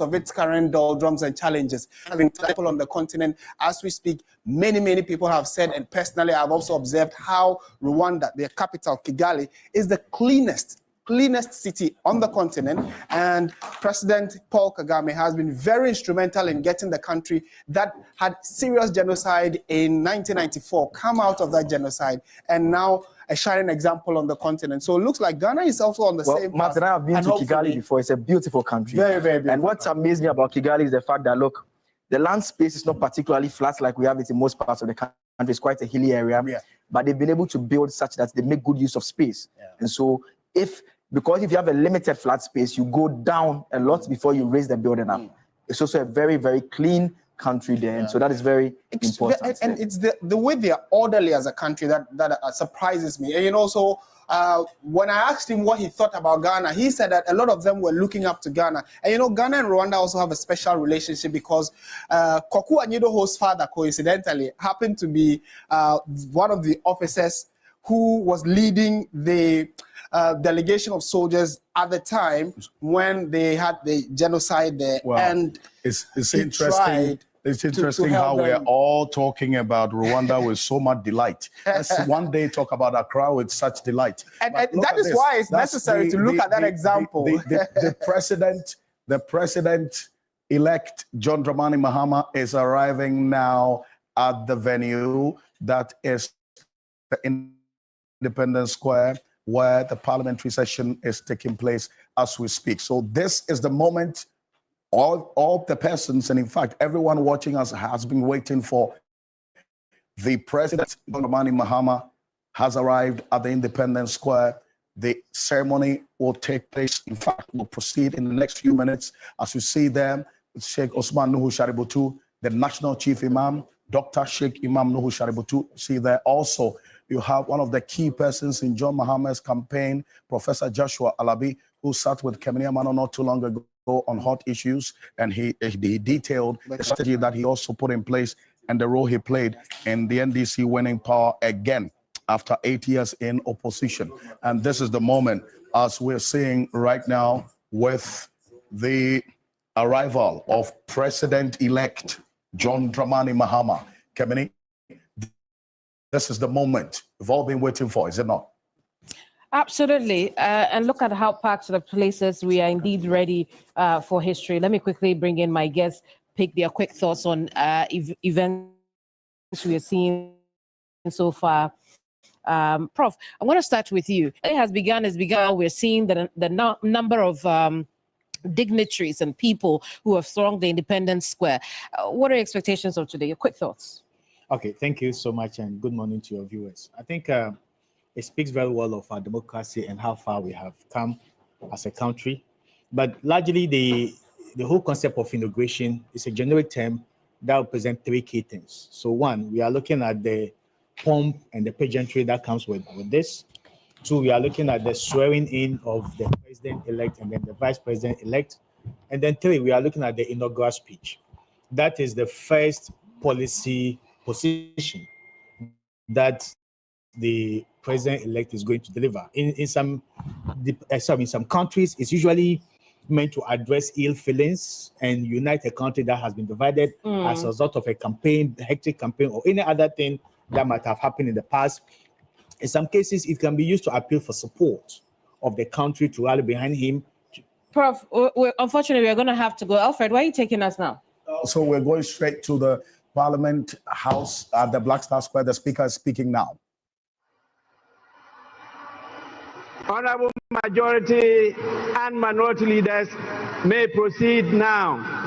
of its current doldrums and challenges. Having people on the continent, as we speak, many people have said, and personally I've also observed how Rwanda, their capital, Kigali, is the cleanest city on the continent, and President Paul Kagame has been very instrumental in getting the country that had serious genocide in 1994 come out of that genocide, and now a shining example on the continent. So it looks like Ghana is also on the same path. Martin, I have been to Kigali before. It's a beautiful country. Very beautiful. And what's amazed me about Kigali is the fact that, look, the land space is not particularly flat like we have it in most parts of the country. It's quite a hilly area, but they've been able to build such that they make good use of space. And so because if you have a limited flat space, you go down a lot before you raise the building up. It's also a very, very clean country there, and so that is very important. And it's the way they are orderly as a country that surprises me. And also, when I asked him what he thought about Ghana, he said that a lot of them were looking up to Ghana. And you know, Ghana and Rwanda also have a special relationship because Kwaku Anyidoho's father, coincidentally, happened to be one of the officers who was leading the delegation of soldiers at the time when they had the genocide there. Well, and it's he interesting. tried It's to interesting help how we're them. all talking about Rwanda with so much delight. Let's one day talk about Accra with such delight. And But look that at is this. why it's That's necessary to look at that example. The president-elect John Dramani Mahama is arriving now at the venue that is the Independence Square, where the parliamentary session is taking place as we speak. So this is the moment all the persons, and in fact, everyone watching us has been waiting for. The president, John Dramani Mahama, has arrived at the Independence Square. The ceremony will take place. In fact, will proceed in the next few minutes. As you see them, Sheikh Osman Nuhu Shaributu, the national chief imam, Dr. Sheikh Imam Nuhu Shaributu. See there also, you have one of the key persons in John Mahama's campaign, Professor Joshua Alabi, who sat with Kemini Amano not too long ago on hot issues, and he detailed the strategy that he also put in place and the role he played in the NDC winning power again after 8 years in opposition. And this is the moment, as we're seeing right now, with the arrival of President-elect John Dramani Mahama. Kemini, this is the moment we've all been waiting for, is it not? Absolutely. And look at how packed the places. We are indeed ready for history. Let me quickly bring in my guests, pick their quick thoughts on events we are seeing so far. Prof, I'm going to start with you. It has begun. We're seeing the number of dignitaries and people who have thronged the Independence Square. What are your expectations of today? Your quick thoughts. Okay, thank you so much, and good morning to your viewers. I think it speaks very well of our democracy and how far we have come as a country. But largely, the whole concept of inauguration is a generic term that will present three key things. So one, we are looking at the pomp and the pageantry that comes with this. Two, we are looking at the swearing in of the president-elect and then the vice president-elect. And then three, we are looking at the inaugural speech. That is the first policy position that the president-elect is going to deliver. In some countries, it's usually meant to address ill feelings and unite a country that has been divided as a result of a campaign, hectic campaign, or any other thing that might have happened in the past. In some cases, it can be used to appeal for support of the country to rally behind him. Prof, unfortunately, we're going to have to go. Alfred, why are you taking us now? So we're going straight to the Parliament House at the Black Star Square. The speaker is speaking now. Honorable majority and minority leaders may proceed now.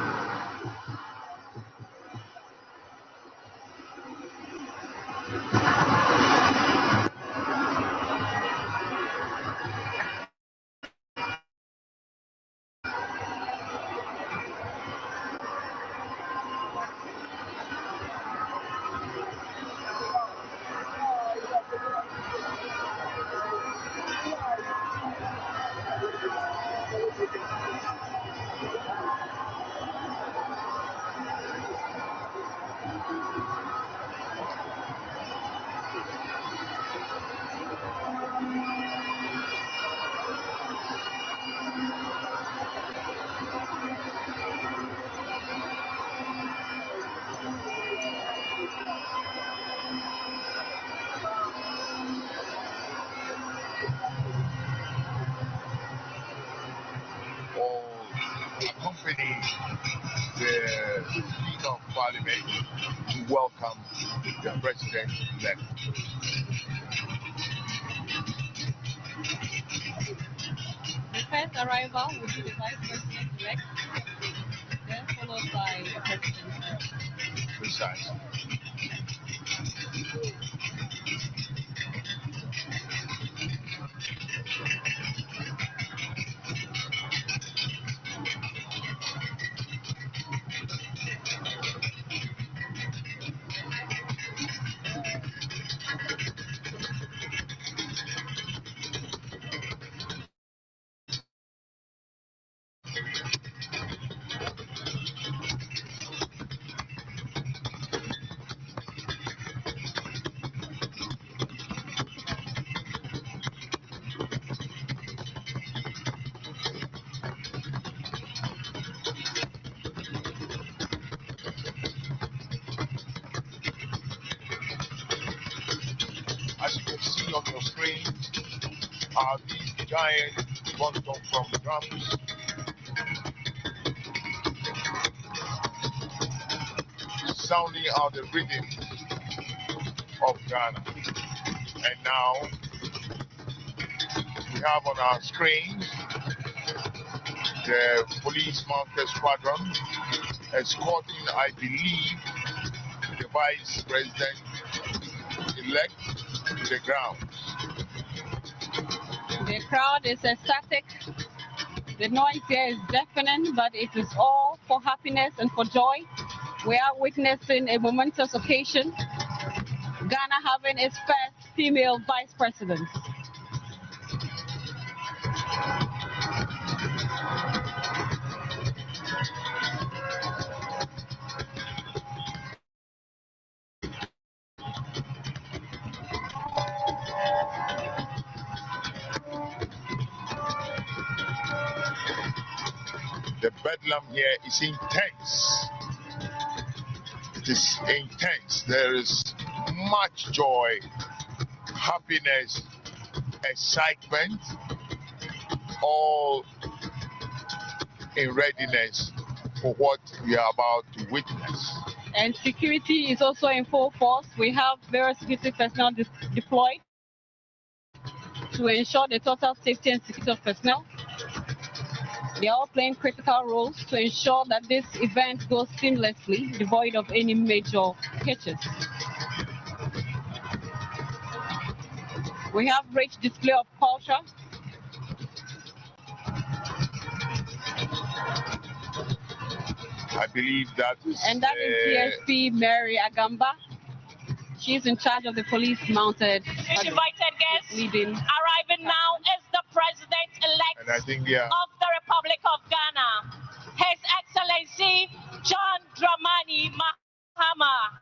Accompany the Speaker of Parliament to welcome the President-elect. The first arrival will be the Vice President-elect, then followed by the President. Precisely. on your screen are these giant quantum from drums sounding out the rhythm of Ghana. And now we have on our screen the police mounted squadron escorting, I believe, the vice president-elect to the ground. The crowd is ecstatic. The noise here is deafening, but it is all for happiness and for joy. We are witnessing a momentous occasion. Ghana having its first female vice president. The bedlam here is intense. It is intense. There is much joy, happiness, excitement, all in readiness for what we are about to witness. And security is also in full force. We have various security personnel deployed to ensure the total safety and security of personnel. They are all playing critical roles to ensure that this event goes seamlessly, devoid of any major hitches. We have rich display of culture. I believe that is... And that is DSP Mary Agamba. She's in charge of the police mounted. Invited guests leading. Arriving now is the president-elect of the Republic of Ghana, His Excellency John Dramani Mahama.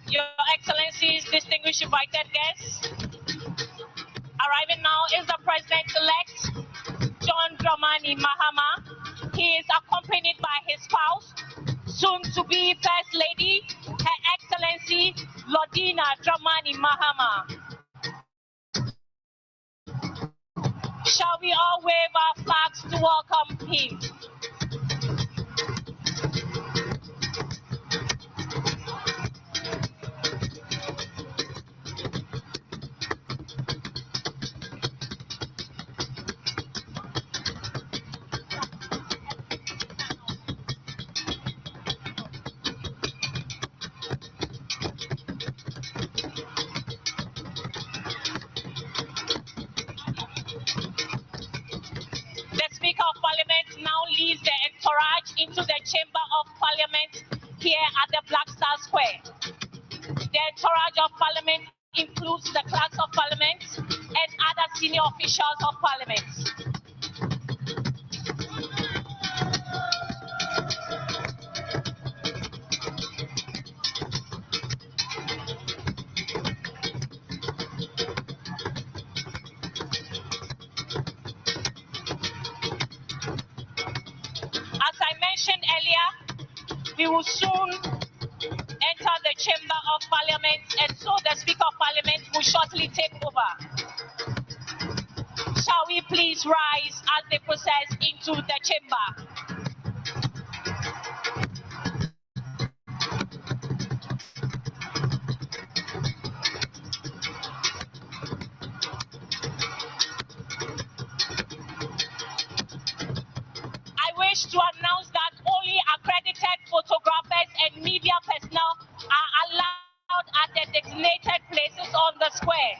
Your Excellencies, distinguished invited guests, arriving now is the President-elect, John Dramani Mahama. He is accompanied by his spouse, soon-to-be First Lady, Her Excellency Lordina Dramani Mahama. Shall we all wave our flags to welcome him? The Speaker of Parliament now leads the entourage into the Chamber of Parliament here at the Black Star Square. The entourage of Parliament includes the clerks of Parliament and other senior officials of Parliament. As I mentioned earlier, we will soon enter the Chamber of Parliament, and so the Speaker of Parliament will shortly take over. Shall we please rise as they process into the chamber? to announce that only accredited photographers and media personnel are allowed at the designated places on the square.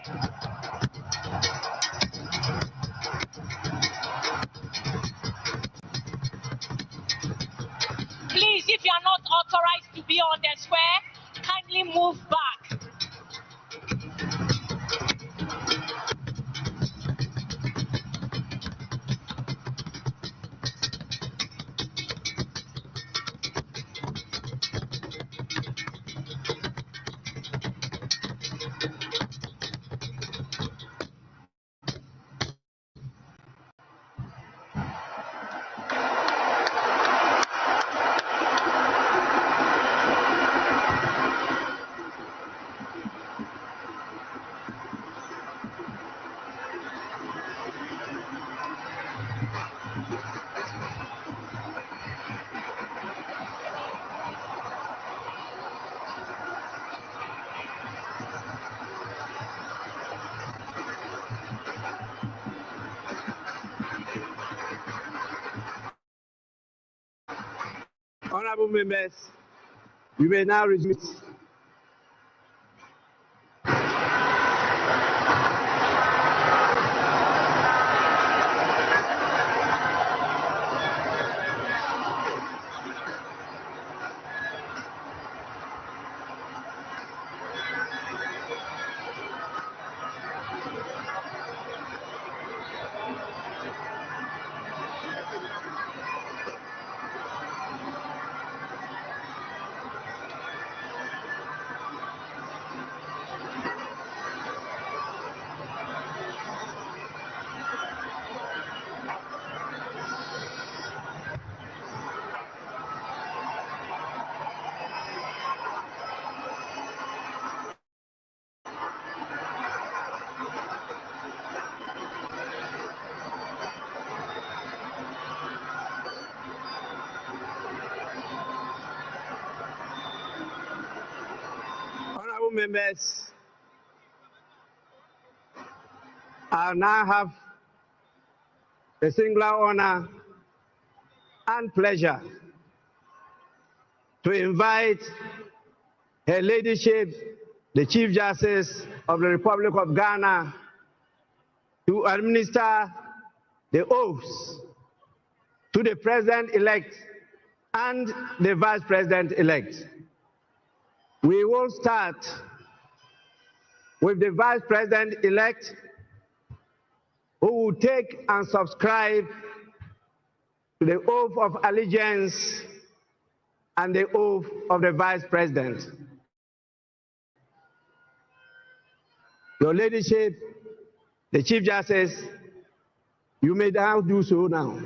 Please, if you are not authorized to be on the square, kindly move back. Honorable members, we may now resume. Honorable members, I now have the singular honor and pleasure to invite Her Ladyship, the Chief Justice of the Republic of Ghana, to administer the oaths to the President-elect and the Vice President-elect. We will start with the Vice President-elect, who will take and subscribe to the oath of allegiance and the oath of the Vice President. Your Ladyship, the Chief Justice, you may now do so now.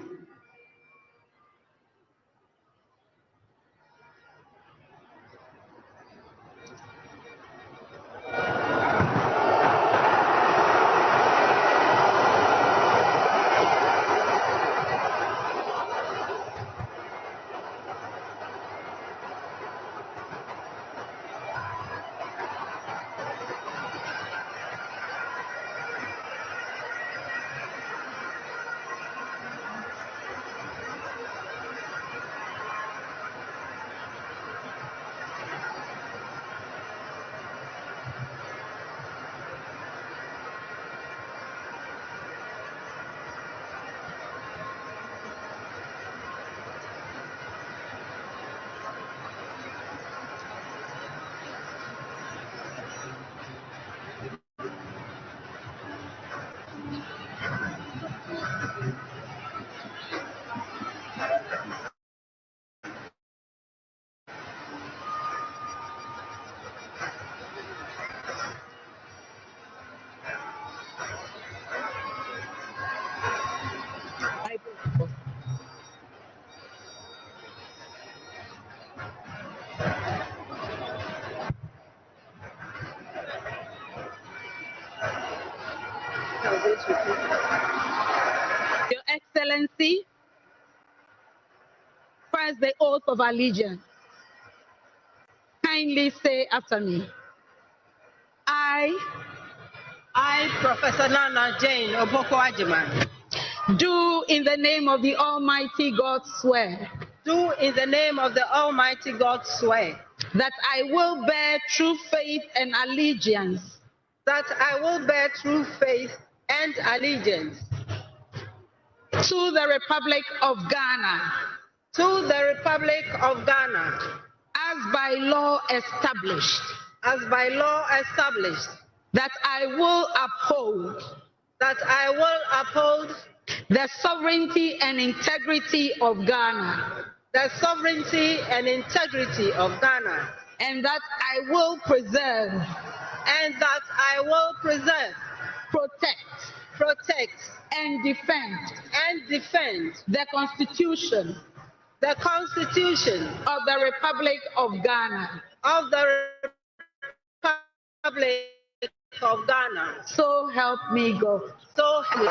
Your Excellency, first the oath of allegiance. Kindly say after me. I, Professor Nana Jane Oboko Ajiman, Do in the name of the Almighty God swear. Do in the name of the Almighty God swear. That I will bear true faith and allegiance. That I will bear true faith and allegiance. To the Republic of Ghana. To the Republic of Ghana. As by law established. As by law established. That I will uphold. That I will uphold. The sovereignty and integrity of Ghana. The sovereignty and integrity of Ghana. And that I will preserve. And that I will preserve. Protect. And defend. The Constitution. The Constitution. Of the Republic of Ghana. Of the Republic of Ghana. So help me God. So help me.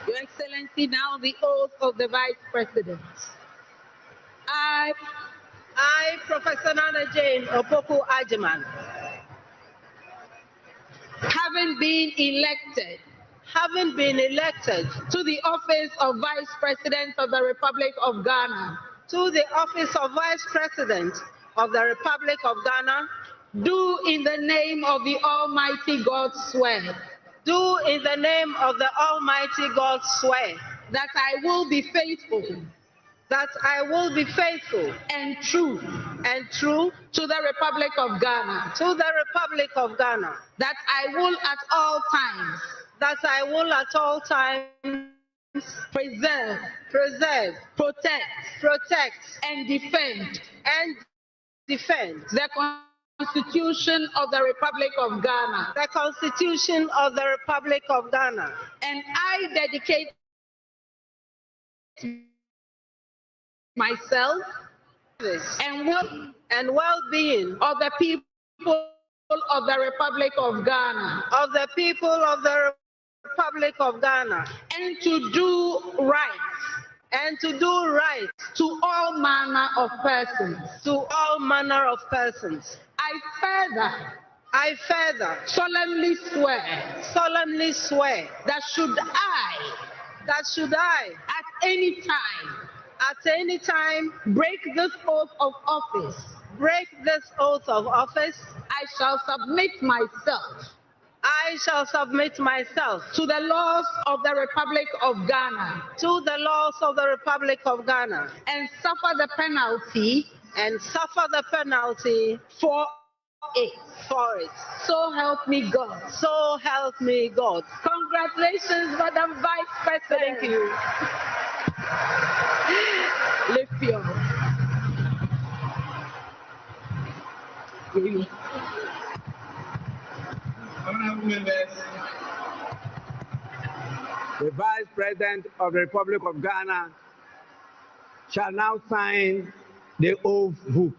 Your Excellency, now the oath of the Vice President. I, Professor Nana Jane Opoku Ajiman, having been elected to the office of Vice President of the Republic of Ghana, to the office of Vice President of the Republic of Ghana, do in the name of the Almighty God swear. Do in the name of the Almighty God swear. That I will be faithful. That I will be faithful and true to the Republic of Ghana. To the Republic of Ghana. That I will at all times. That I will at all times preserve, protect, and defend the Constitution of the Republic of Ghana. The Constitution of the Republic of Ghana. And I dedicate myself and well-being of the people of the Republic of Ghana. Of the people of the Republic of Ghana. And to do right. To all manner of persons. To all manner of persons. I further solemnly swear that should I at any time break this oath of office, I shall submit myself to the laws of the Republic of Ghana, and suffer the penalty for it. So help me God. So help me God. Congratulations, Madam Vice President. Thank you. Lift your The Vice President of the Republic of Ghana shall now sign the oath book.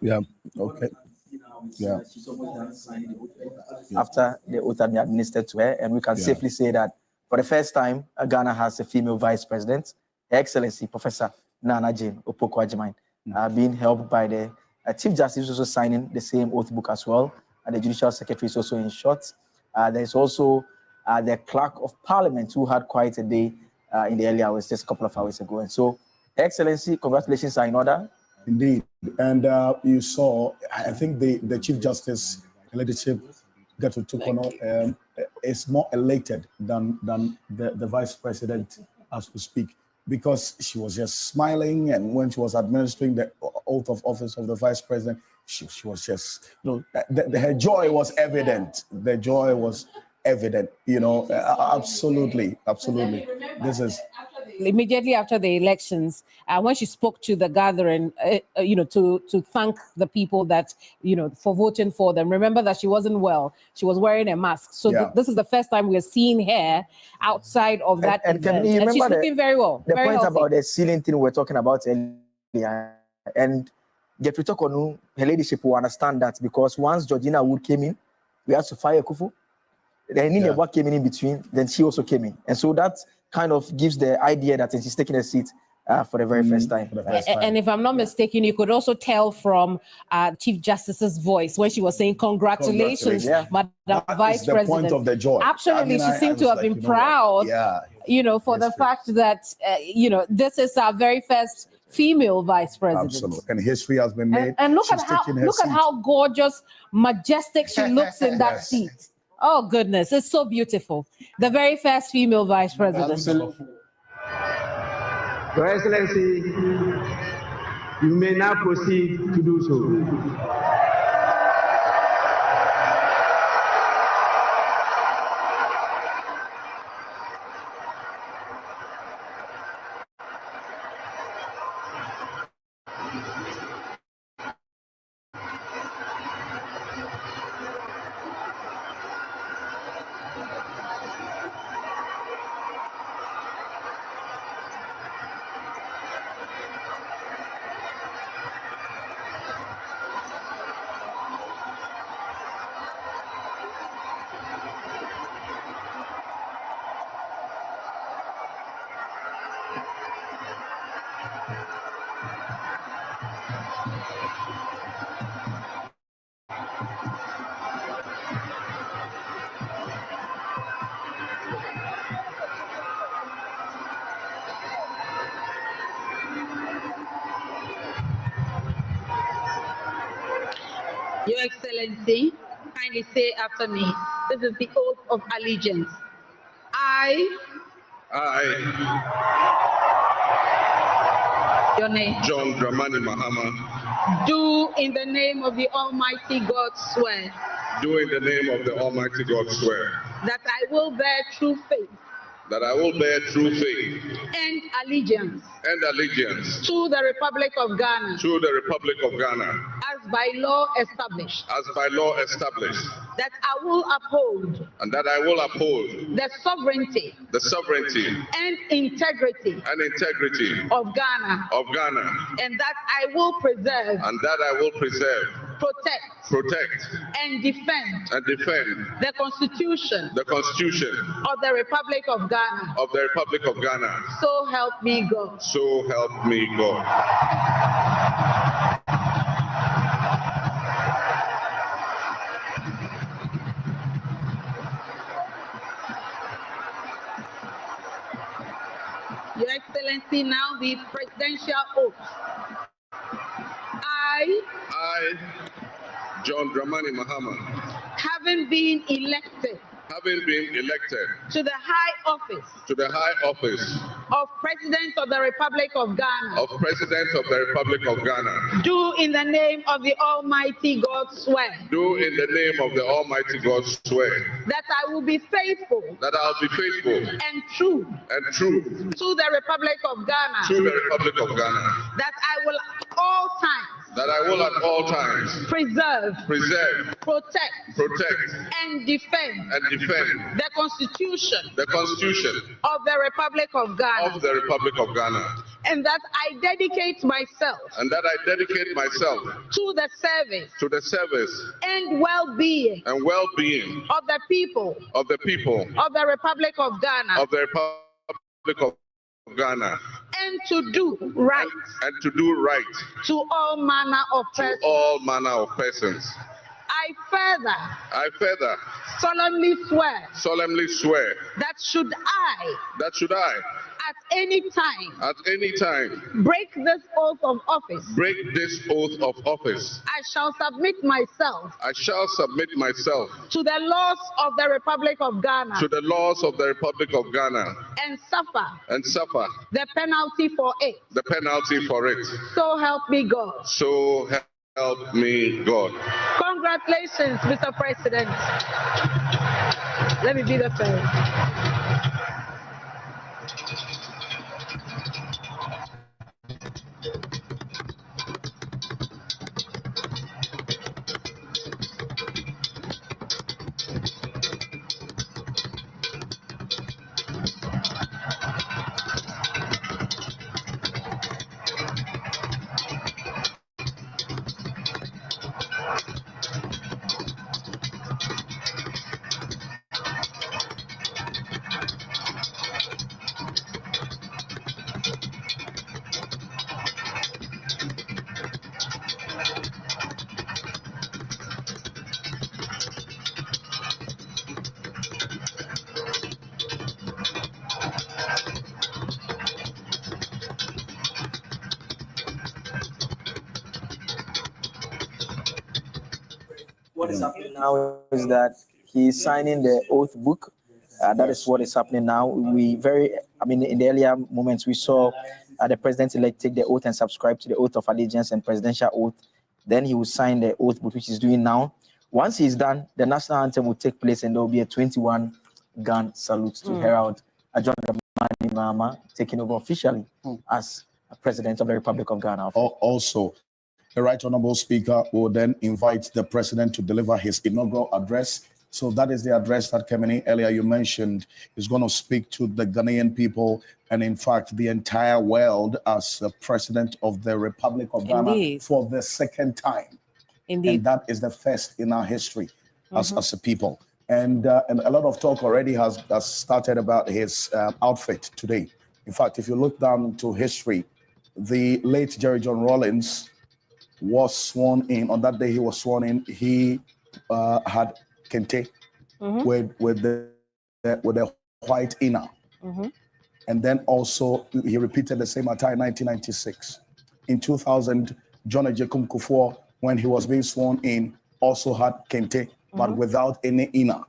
Yeah. Okay. Yeah. After the oath had been administered to her, and we can safely say that for the first time, Ghana has a female vice president, Her Excellency Professor Nana Jane Opoku-Agyeman, being helped by the Chief Justice, also signing the same oath book as well, and the Judicial Secretary is also in short. There's also the Clerk of Parliament, who had quite a day in the early hours, just a couple of hours ago. And so, Her Excellency, congratulations are in order. Indeed. And you saw, I think the Chief Justice leadership that we took on is more elated than the Vice President as we speak, because she was just smiling, and when she was administering the oath of office of the Vice President, she was just, her joy was evident. The joy was evident, absolutely. This is... Immediately after the elections, when she spoke to the gathering, to thank the people that, for voting for them. Remember that she wasn't well. She was wearing a mask. So this is the first time we're seeing her outside of that event. And she's looking very well. The very point healthy. about the ceiling thing we were talking about earlier, and get we talk on her leadership will understand that, because once Georgina Wood came in, we had to fire Kufu. Then Nina came in between, then she also came in. And so that kind of gives the idea that she's taking a seat for the very first time. And if I'm not mistaken, you could also tell from Chief Justice's voice when she was saying congratulations, Madam Vice the President. Point of the joy. Absolutely, she seemed to have been proud, for the fact that, this is our very first female Vice President. Absolutely. And history has been made. And look at how gorgeous, majestic she looks in that seat. Oh, goodness. It's so beautiful. The very first female Vice President. Absolutely. Your Excellency, you may now proceed to do so. Your Excellency, kindly say after me, this is the oath of allegiance. I, your name, John Dramani Mahama, do in the name of the Almighty God swear. Do in the name of the Almighty God swear. That I will bear true faith. That I will bear true faith. And allegiance. And allegiance. To the Republic of Ghana. To the Republic of Ghana. As by law established. As by law established. That I will uphold. And that I will uphold. The sovereignty. The sovereignty. And integrity. And integrity. Of Ghana. Of Ghana. And that I will preserve. And that I will preserve. Protect. And defend. And defend. The Constitution. The Constitution. Of the Republic of Ghana. Of the Republic of Ghana. So help me God. So help me God. Your Excellency, now the presidential oath. I, John Dramani Mahama, having been elected to the high office of President of the Republic of Ghana, do in the name of the Almighty God swear. Do in the name of the Almighty God swear. That I will be faithful. That I will be faithful. And true. To the Republic of Ghana. To the Republic of Ghana. That I will at all times. That I will at all times preserve, protect, and defend the Constitution of the Republic of Ghana. and that I dedicate myself and that I dedicate myself to the service and well-being of the people of the Republic of Ghana, and to do right to all manner of persons. I further solemnly swear that should I at any time break this oath of office, I shall submit myself to the laws of the Republic of Ghana and suffer the penalty for it. So help me God. So help me God. Congratulations, Mr. President. Let me be the first. What is happening now is that he's signing the oath book. That is what is happening now. In the earlier moments, we saw the president-elect take the oath and subscribe to the oath of allegiance and presidential oath. Then he will sign the oath book, which he's doing now. Once he's done, the national anthem will take place, and there will be a 21-gun salute to herald John Dramani Mahama taking over officially as president of the Republic of Ghana. Also, the Right Honorable Speaker will then invite the president to deliver his inaugural address. So that is the address that came in earlier. You mentioned is going to speak to the Ghanaian people and, in fact, the entire world as the president of the Republic of Ghana for the second time. Indeed. And that is the first in our history as a people. And a lot of talk already has started about his outfit today. In fact, if you look down into history, the late Jerry John Rawlings was sworn in. On that day he was sworn in, he had kente with the white inner. And then also he repeated the same attire in 1996. In 2000, John Ejekum Kufuor, when he was being sworn in, also had kente, but without any inner.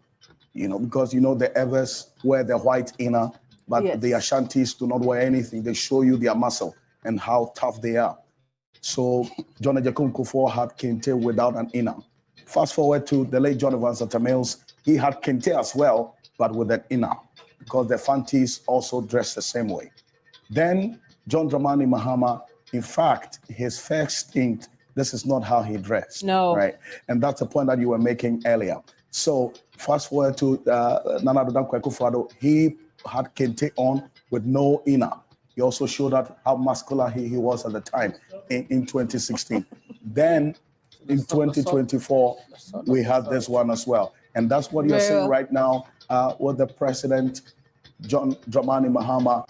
Because the Evers wear the white inner, but the Ashantis do not wear anything. They show you their muscle and how tough they are. So John Ejekum Kufuor had kente without an inner. Fast forward to the late John Evans Mills, he had kente as well, but with an inner, because the Fantis also dressed the same way. Then John Dramani Mahama, in fact, his first stint, this is not how he dressed. No. Right? And that's the point that you were making earlier. So fast forward to Nana Addo Dankwa Akufo-Addo, he had kente on with no inner. He also showed that how muscular he was at the time in 2016. Then in 2024, we had this one as well. And that's what you're seeing right now with the president, John Dramani Mahama.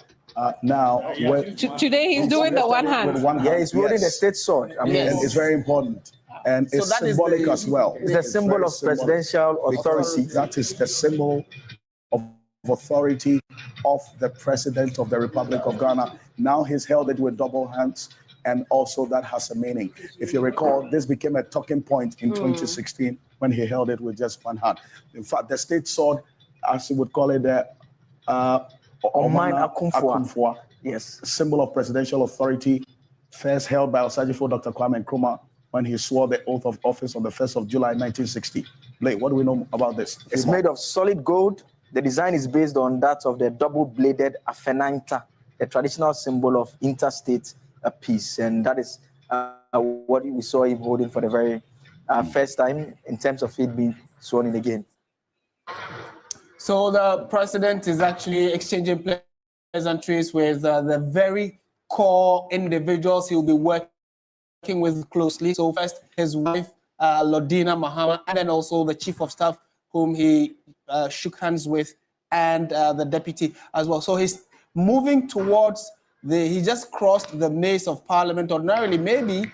Today he's doing the one hand. With one hand. Yeah, he's holding the state sword. And it's very important. And it's symbolic as well. It's a symbol of presidential authority. That is the symbol of authority of the president of the Republic of Ghana. Now he's held it with double hands, and also that has a meaning. If you recall, this became a talking point in 2016 when he held it with just one hand. In fact, the state sword, as you would call it, the Omana Akumfua. Yes, symbol of presidential authority, first held by Osajifo Dr. Kwame Nkrumah when he swore the oath of office on the 1st of July 1960. Blake, what do we know about this? It's made of solid gold. The design is based on that of the double-bladed Afenanta, a traditional symbol of interstate peace. And that is what we saw him holding for the very first time in terms of it being sworn in again. So the president is actually exchanging pleasantries with the very core individuals he'll be working with closely. So first, his wife, Lordina Mahama, and then also the chief of staff, whom he shook hands with, and the deputy as well. So he's moving towards he just crossed the maze of parliament. Ordinarily, maybe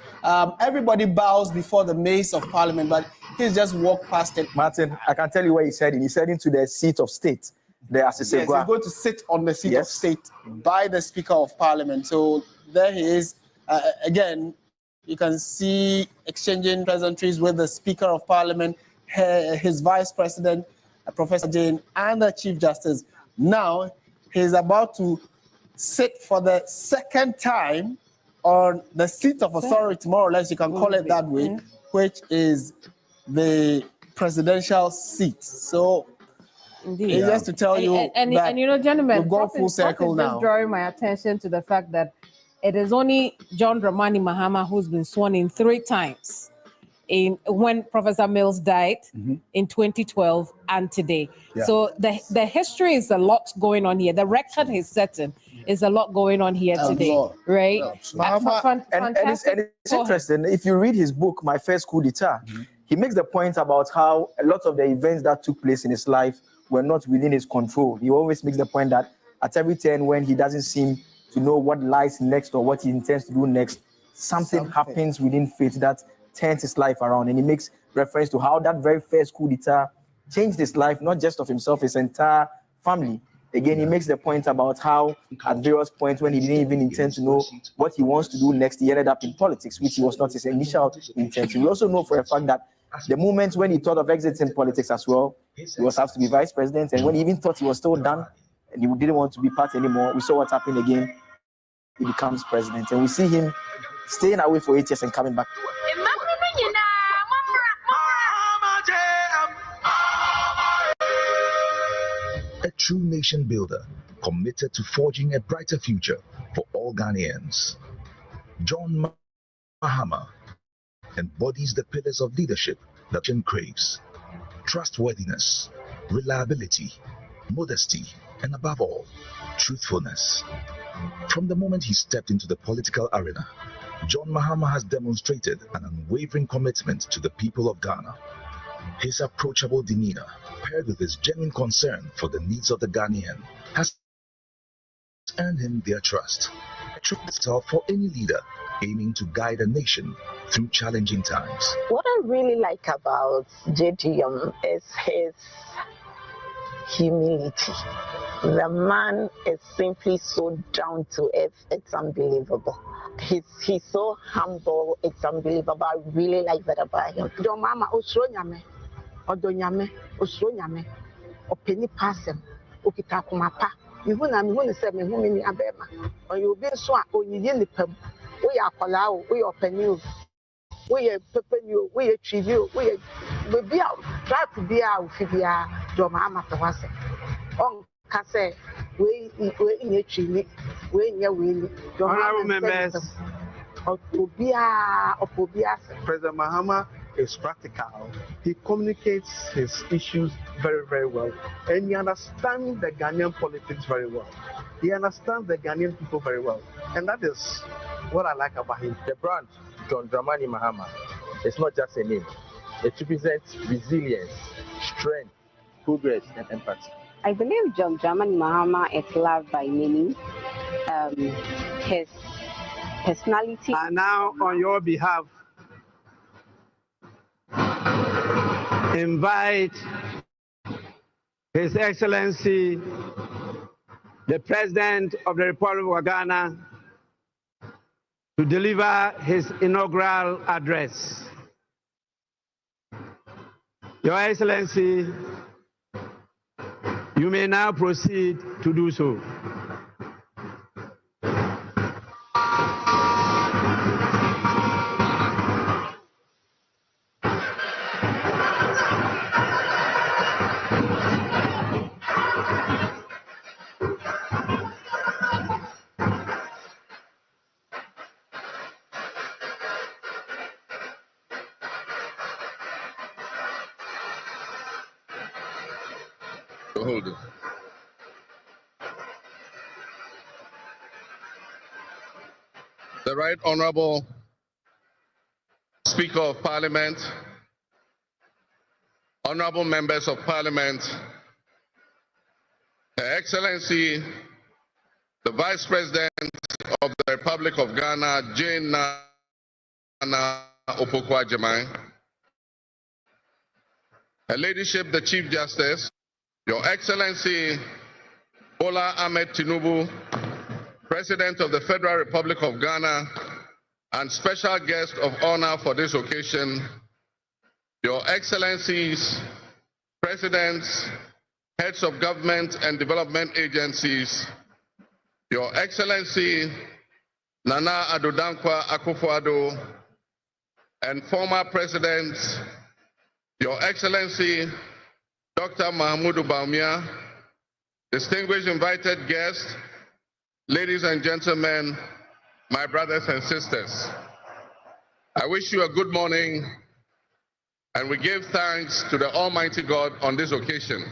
everybody bows before the maze of parliament, but he's just walked past it. Martin, I can tell you where he's heading. He's heading to the seat of state. Yes, he's going to sit on the seat of state by the Speaker of Parliament. So there he is. Again, you can see exchanging pleasantries with the Speaker of Parliament, his Vice President, Professor Jane, and the Chief Justice. Now, he's about to sit for the second time on the seat of authority, more or less, you can call it that way, which is the presidential seat. So, indeed, just to tell you and you know, gentlemen, we've gone full circle now. Just drawing my attention to the fact that it is only John Dramani Mahama who's been sworn in 3 times. When Professor Mills died in 2012 and today. Yeah. So the history is a lot going on here. The record he's setting is a lot going on here today, right? And it's interesting. If you read his book, My First Coup d'etat, he makes the point about how a lot of the events that took place in his life were not within his control. He always makes the point that at every turn when he doesn't seem to know what lies next or what he intends to do next, something happens within fate that turns his life around. And he makes reference to how that very first coup d'etat changed his life, not just of himself, his entire family. Again, he makes the point about how at various points when he didn't even intend to know what he wants to do next, he ended up in politics, which was not his initial intention. We also know for a fact that the moment when he thought of exiting politics as well, he was asked to be vice president. And when he even thought he was still done and he didn't want to be part anymore, we saw what happened again. He becomes president. And we see him staying away for 8 years and coming back. A true nation builder, committed to forging a brighter future for all Ghanaians. John Mahama embodies the pillars of leadership that nation craves: trustworthiness, reliability, modesty, and above all, truthfulness. From the moment he stepped into the political arena, John Mahama has demonstrated an unwavering commitment to the people of Ghana. His approachable demeanor, paired with his genuine concern for the needs of the Ghanaian, has earned him their trust. A true mentor for any leader aiming to guide a nation through challenging times. What I really like about JDM is his humility. The man is simply so down to earth, it's unbelievable. He's so humble, it's unbelievable. I really like that about him. Your mama osronyame, odonyame, osronyame, openi pasem, okita kumapa. Mihuna se mihuni ni abema. Oyo bi so a onyiye nipam. We are kolao, we are openi, we are pepenu, we are trivio, we are be out, try to be out fibia, your mama tawase. On kase, we in a tree, we in your will. Honorable members, President Mahama is practical. He communicates his issues very, very well. And he understands the Ghanaian politics very well. He understands the Ghanaian people very well. And that is what I like about him. The brand, John Dramani Mahama, is not just a name. It represents resilience, strength, progress, and empathy. I believe John Dramani Mahama is loved by many. His personality. And now, on your behalf, invite His Excellency, the President of the Republic of Ghana, to deliver his inaugural address. Your Excellency, you may now proceed to do so. Hold it. the Right Honorable Speaker of Parliament, honorable members of Parliament, Her Excellency, the Vice President of the Republic of Ghana, Jane Nana Opoku-Agyeman, Her Ladyship, the Chief Justice, Your Excellency Bola Ahmed Tinubu, President of the Federal Republic of Ghana, and special guest of honor for this occasion, Your Excellencies, Presidents, Heads of Government and Development Agencies, Your Excellency Nana Addo Dankwa Akufo-Addo, and former Presidents, Your Excellency Dr. Mahamudu Bawumia, distinguished invited guests, ladies and gentlemen, my brothers and sisters. I wish you a good morning, and we give thanks to the Almighty God on this occasion.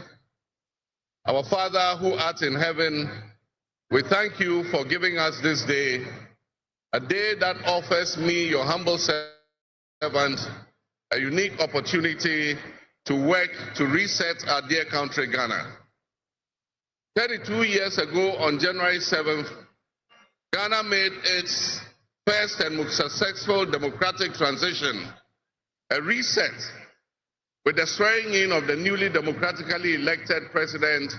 Our Father who art in heaven, we thank you for giving us this day, a day that offers me, your humble servant, a unique opportunity to work to reset our dear country, Ghana. 32 years ago, on January 7th, Ghana made its first and most successful democratic transition, a reset, with the swearing in of the newly democratically elected President,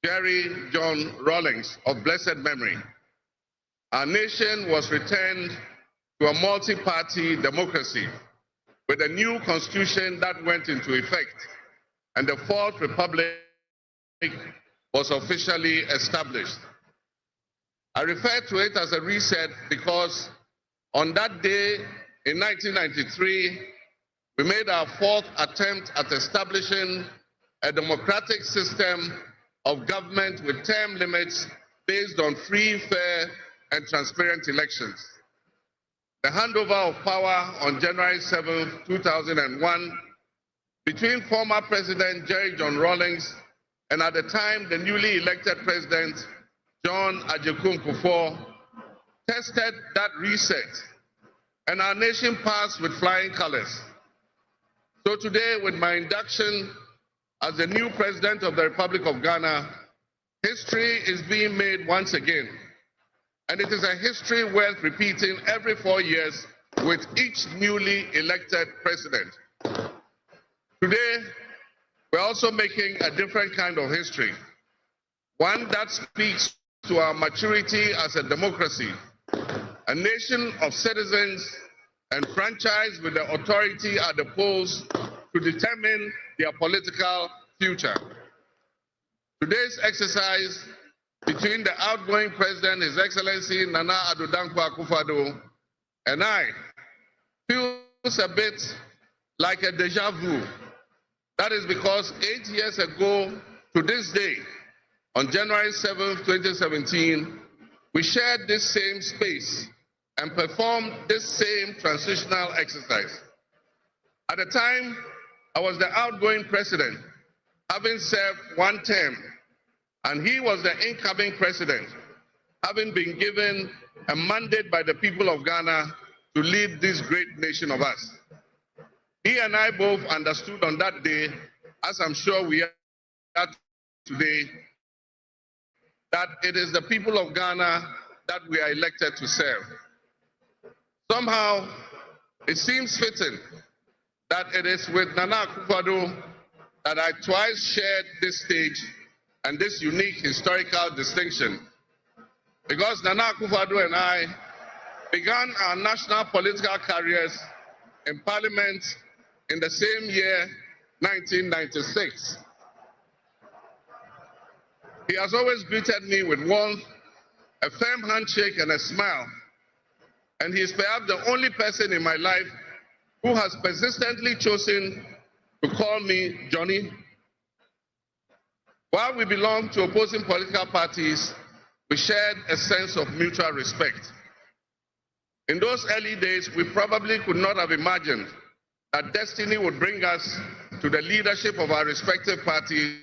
Jerry John Rawlings, of blessed memory. Our nation was returned to a multi-party democracy with a new constitution that went into effect, and the Fourth Republic was officially established. I refer to it as a reset because on that day in 1993, we made our fourth attempt at establishing a democratic system of government with term limits based on free, fair, and transparent elections. The handover of power on January 7, 2001, between former President Jerry John Rawlings and at the time the newly elected President John Agyekum Kufuor, tested that reset, and our nation passed with flying colors. So today, with my induction as the new President of the Republic of Ghana, history is being made once again. And it is a history worth repeating every 4 years with each newly elected president. Today, we're also making a different kind of history, one that speaks to our maturity as a democracy, a nation of citizens enfranchised with the authority at the polls to determine their political future. Today's exercise between the outgoing President, His Excellency Nana Addo Dankwa Akufo-Addo, and I feels a bit like a deja vu. That is because 8 years ago to this day, on January 7, 2017, we shared this same space and performed this same transitional exercise. At the time, I was the outgoing president, having served one term, and he was the incoming president, having been given a mandate by the people of Ghana to lead this great nation of us. He and I both understood on that day, as I'm sure we are today, that it is the people of Ghana that we are elected to serve. Somehow, it seems fitting that it is with Nana Akufo-Addo that I twice shared this stage and this unique historical distinction, because Nana Akufo-Addo and I began our national political careers in Parliament in the same year, 1996. He has always greeted me with warmth, a firm handshake, and a smile. And he is perhaps the only person in my life who has persistently chosen to call me Johnny. While we belong to opposing political parties, we shared a sense of mutual respect. In those early days, we probably could not have imagined that destiny would bring us to the leadership of our respective parties,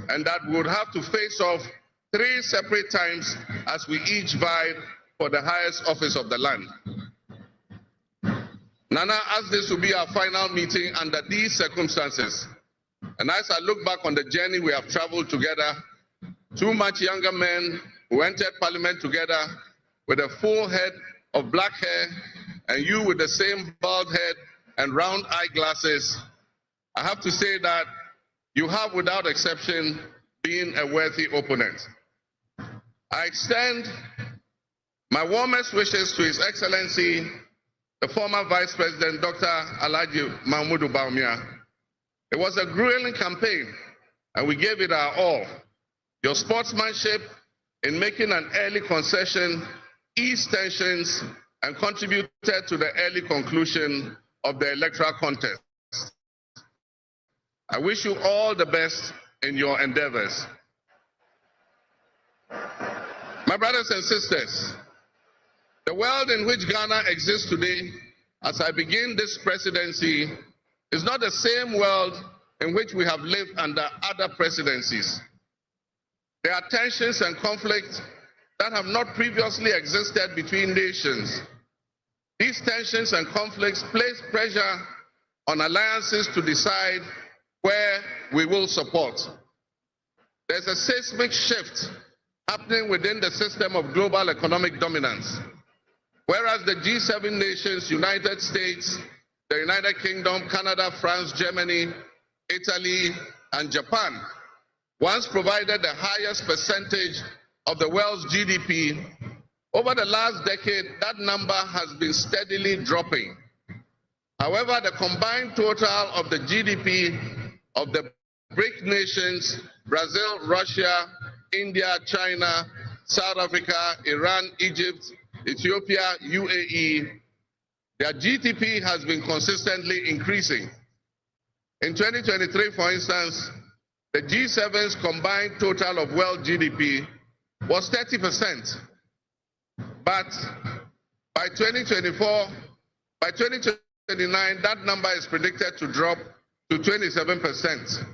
and that we would have to face off 3 separate times as we each vied for the highest office of the land. Nana, as this will be our final meeting under these circumstances, and as I look back on the journey we have traveled together, two much younger men who entered Parliament together with a full head of black hair, and you with the same bald head and round eyeglasses, I have to say that you have, without exception, been a worthy opponent. I extend my warmest wishes to His Excellency, the former Vice President, Dr. Alhaji Mahmudu Bawumia. It was a grueling campaign, and we gave it our all. Your sportsmanship in making an early concession eased tensions and contributed to the early conclusion of the electoral contest. I wish you all the best in your endeavors. My brothers and sisters, the world in which Ghana exists today, as I begin this presidency, is not the same world in which we have lived under other presidencies. There are tensions and conflicts that have not previously existed between nations. These tensions and conflicts place pressure on alliances to decide where we will support. There's a seismic shift happening within the system of global economic dominance. Whereas the G7 nations, United States, the United Kingdom, Canada, France, Germany, Italy, and Japan once provided the highest percentage of the world's GDP, over the last decade, that number has been steadily dropping. However, the combined total of the GDP of the BRIC nations, Brazil, Russia, India, China, South Africa, Iran, Egypt, Ethiopia, UAE, their GDP has been consistently increasing. In 2023, for instance, the G7's combined total of world GDP was 30%. But by 2029, that number is predicted to drop to 27%.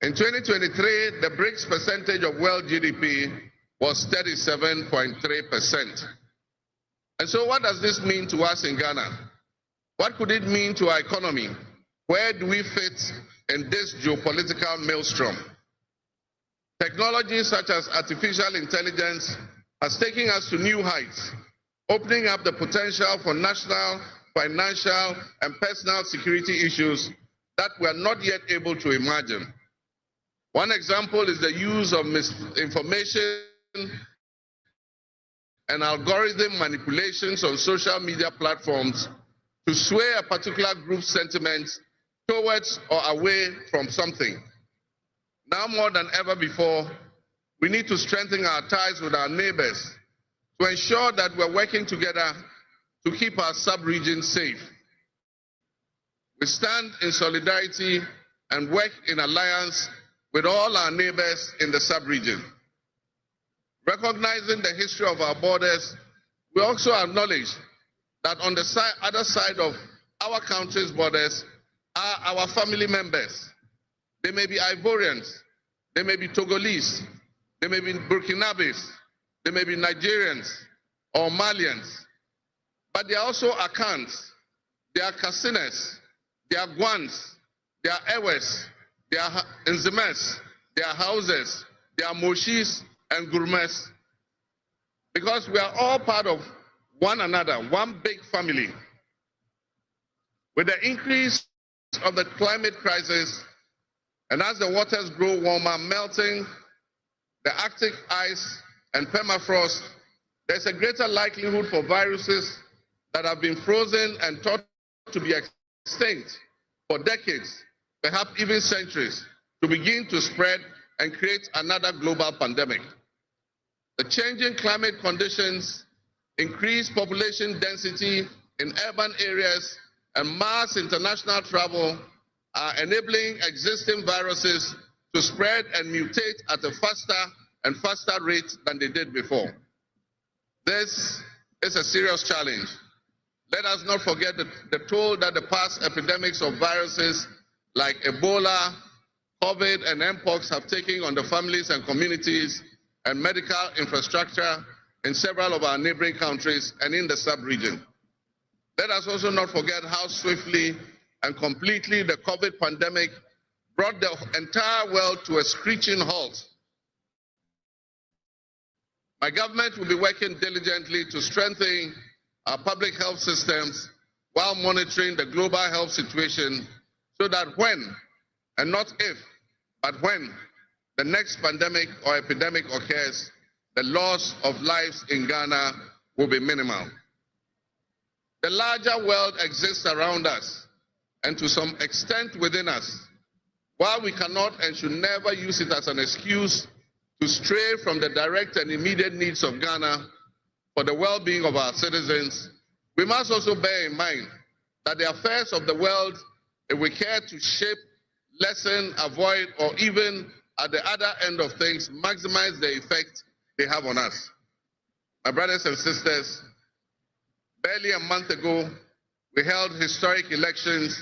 In 2023, the BRICS percentage of world GDP was 37.3%. And so what does this mean to us in Ghana? What could it mean to our economy? Where do we fit in this geopolitical maelstrom? Technology such as artificial intelligence has taken us to new heights, opening up the potential for national, financial, and personal security issues that we are not yet able to imagine. One example is the use of misinformation and algorithm manipulations on social media platforms to sway a particular group's sentiments towards or away from something. Now more than ever before, we need to strengthen our ties with our neighbors to ensure that we're working together to keep our sub-region safe. We stand in solidarity and work in alliance with all our neighbors in the sub-region. Recognizing the history of our borders, we also acknowledge that on the other side of our country's borders are our family members. They may be Ivorians, they may be Togolese, they may be Burkinabes, they may be Nigerians or Malians, but they are also Akans, they are Kasinas, they are Guans, they are Ewes, they are Nzemes, they are Hauses, they are Moshis and Gurmes, because we are all part of one another, one big family. With the increase of the climate crisis, and as the waters grow warmer, melting the Arctic ice and permafrost, there's a greater likelihood for viruses that have been frozen and thought to be extinct for decades, perhaps even centuries, to begin to spread and create another global pandemic. The changing climate conditions, increased population density in urban areas, and mass international travel are enabling existing viruses to spread and mutate at a faster and faster rate than they did before. This is a serious challenge. Let us not forget the toll that the past epidemics of viruses like Ebola, COVID, and Mpox have taken on the families and communities and medical infrastructure in several of our neighboring countries and in the sub-region. Let us also not forget how swiftly and completely the COVID pandemic brought the entire world to a screeching halt. My government will be working diligently to strengthen our public health systems while monitoring the global health situation so that when, and not if, but when the next pandemic or epidemic occurs, the loss of lives in Ghana will be minimal. The larger world exists around us and to some extent within us. While we cannot and should never use it as an excuse to stray from the direct and immediate needs of Ghana for the well-being of our citizens, we must also bear in mind that the affairs of the world, if we care to shape, lessen, avoid, or even at the other end of things, maximize the effect they have on us. My brothers and sisters, barely a month ago, we held historic elections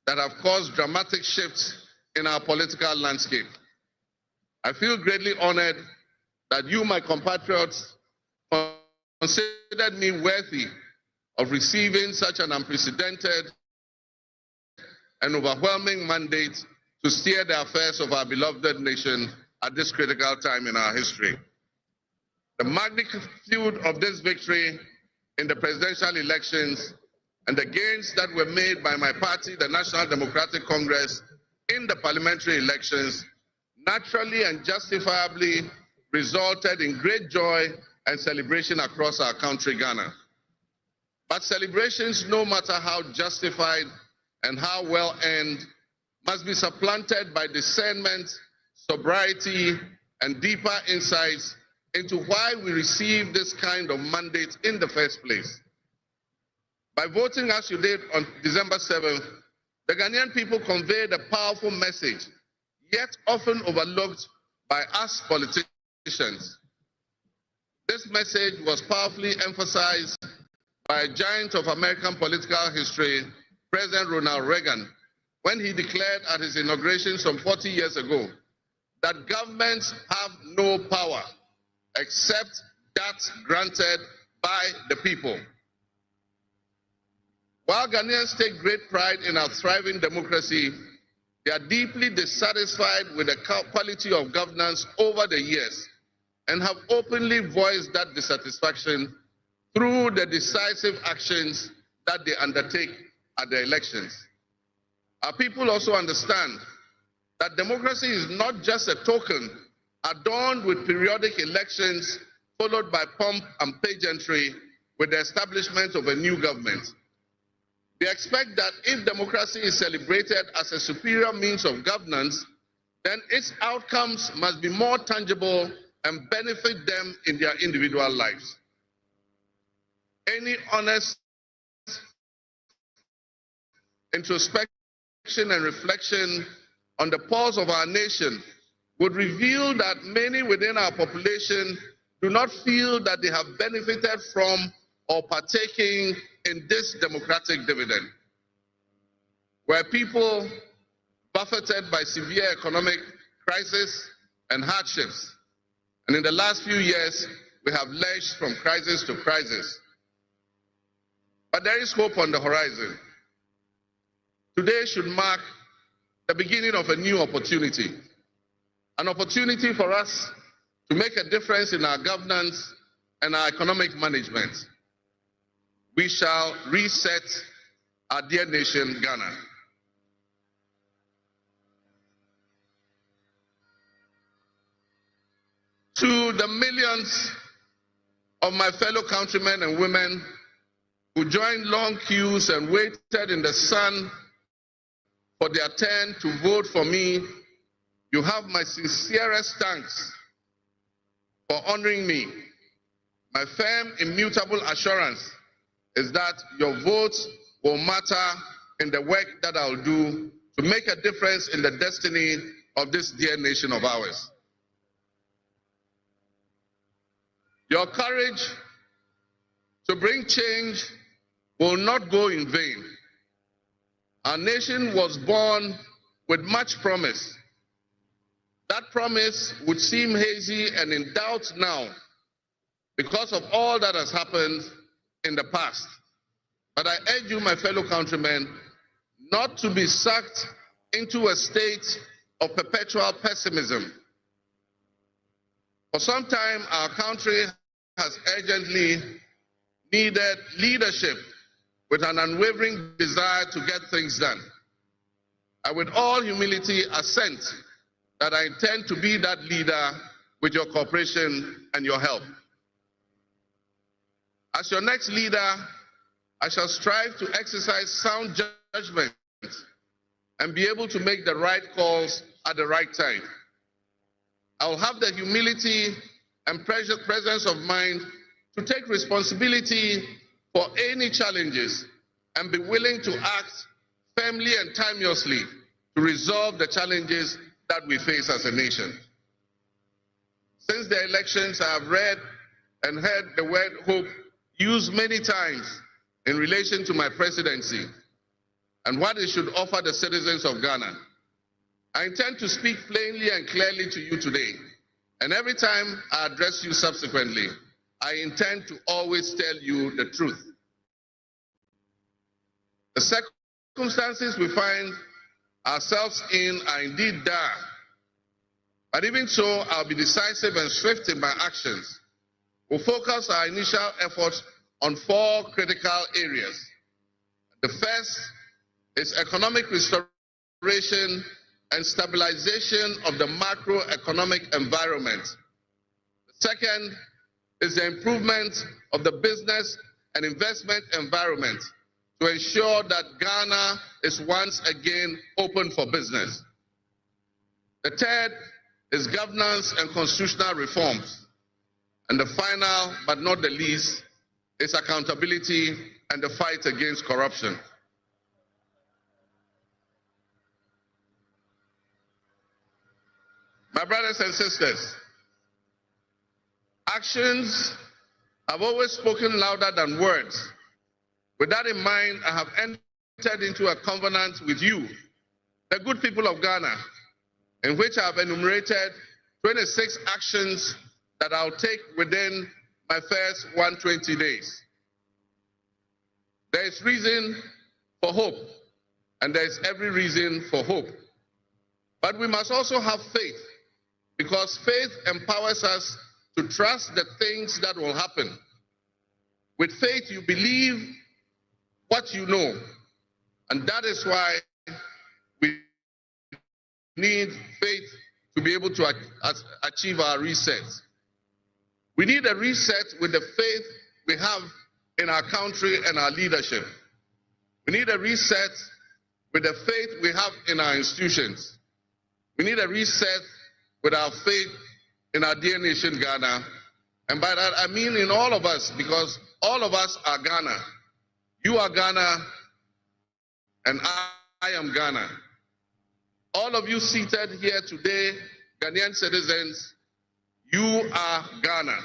that have caused dramatic shifts in our political landscape. I feel greatly honored that you, my compatriots, considered me worthy of receiving such an unprecedented and overwhelming mandate to steer the affairs of our beloved nation at this critical time in our history. The magnitude of this victory in the presidential elections and the gains that were made by my party, the National Democratic Congress, in the parliamentary elections naturally and justifiably resulted in great joy and celebration across our country, Ghana. But celebrations, no matter how justified and how well earned, must be supplanted by discernment, sobriety, and deeper insights into why we received this kind of mandate in the first place. By voting as you did on December 7th, the Ghanaian people conveyed a powerful message, yet often overlooked by us politicians. This message was powerfully emphasized by a giant of American political history, President Ronald Reagan, when he declared at his inauguration some 40 years ago that governments have no power except that granted by the people. While Ghanaians take great pride in our thriving democracy, they are deeply dissatisfied with the quality of governance over the years and have openly voiced that dissatisfaction through the decisive actions that they undertake at the elections. Our people also understand that democracy is not just a token adorned with periodic elections followed by pomp and pageantry with the establishment of a new government. They expect that if democracy is celebrated as a superior means of governance, then its outcomes must be more tangible and benefit them in their individual lives. Any honest introspection and reflection on the pulse of our nation would reveal that many within our population do not feel that they have benefited from or partaking in this democratic dividend. Where people buffeted by severe economic crisis and hardships, and in the last few years, we have lurched from crisis to crisis. But there is hope on the horizon. Today should mark the beginning of a new opportunity, an opportunity for us to make a difference in our governance and our economic management. We shall reset our dear nation, Ghana. To the millions of my fellow countrymen and women who joined long queues and waited in the sun for their turn to vote for me, you have my sincerest thanks for honoring me. My firm, immutable assurance is that your votes will matter in the work that I'll do to make a difference in the destiny of this dear nation of ours. Your courage to bring change will not go in vain. Our nation was born with much promise. That promise would seem hazy and in doubt now because of all that has happened in the past. But I urge you, my fellow countrymen, not to be sucked into a state of perpetual pessimism. For some time, our country has urgently needed leadership with an unwavering desire to get things done. I, with all humility, assent that I intend to be that leader with your cooperation and your help. As your next leader, I shall strive to exercise sound judgment and be able to make the right calls at the right time. I will have the humility and presence of mind to take responsibility for any challenges and be willing to act firmly and timeously to resolve the challenges that we face as a nation. Since the elections, I have read and heard the word hope used many times in relation to my presidency and what it should offer the citizens of Ghana. I intend to speak plainly and clearly to you today, and every time I address you subsequently, I intend to always tell you the truth. The circumstances we find ourselves in are indeed dire, but even so, I'll be decisive and swift in my actions. We'll focus our initial efforts on 4 critical areas. The first is economic restoration and stabilization of the macroeconomic environment. The second is the improvement of the business and investment environment to ensure that Ghana is once again open for business. The third is governance and constitutional reforms. And the final, but not the least, is accountability and the fight against corruption. My brothers and sisters, actions have always spoken louder than words. With that in mind, I have entered into a covenant with you, the good people of Ghana, in which I have enumerated 26 actions that I'll take within my first 120 days. There is reason for hope, and there is every reason for hope. But we must also have faith, because faith empowers us to trust the things that will happen. With faith, you believe what you know, and that is why we need faith to be able to achieve our reset. We need a reset with the faith we have in our country and our leadership. We need a reset with the faith we have in our institutions. We need a reset with our faith in our dear nation, Ghana. And by that, I mean in all of us, because all of us are Ghana. You are Ghana, and I am Ghana. All of you seated here today, Ghanaian citizens, you are Ghana.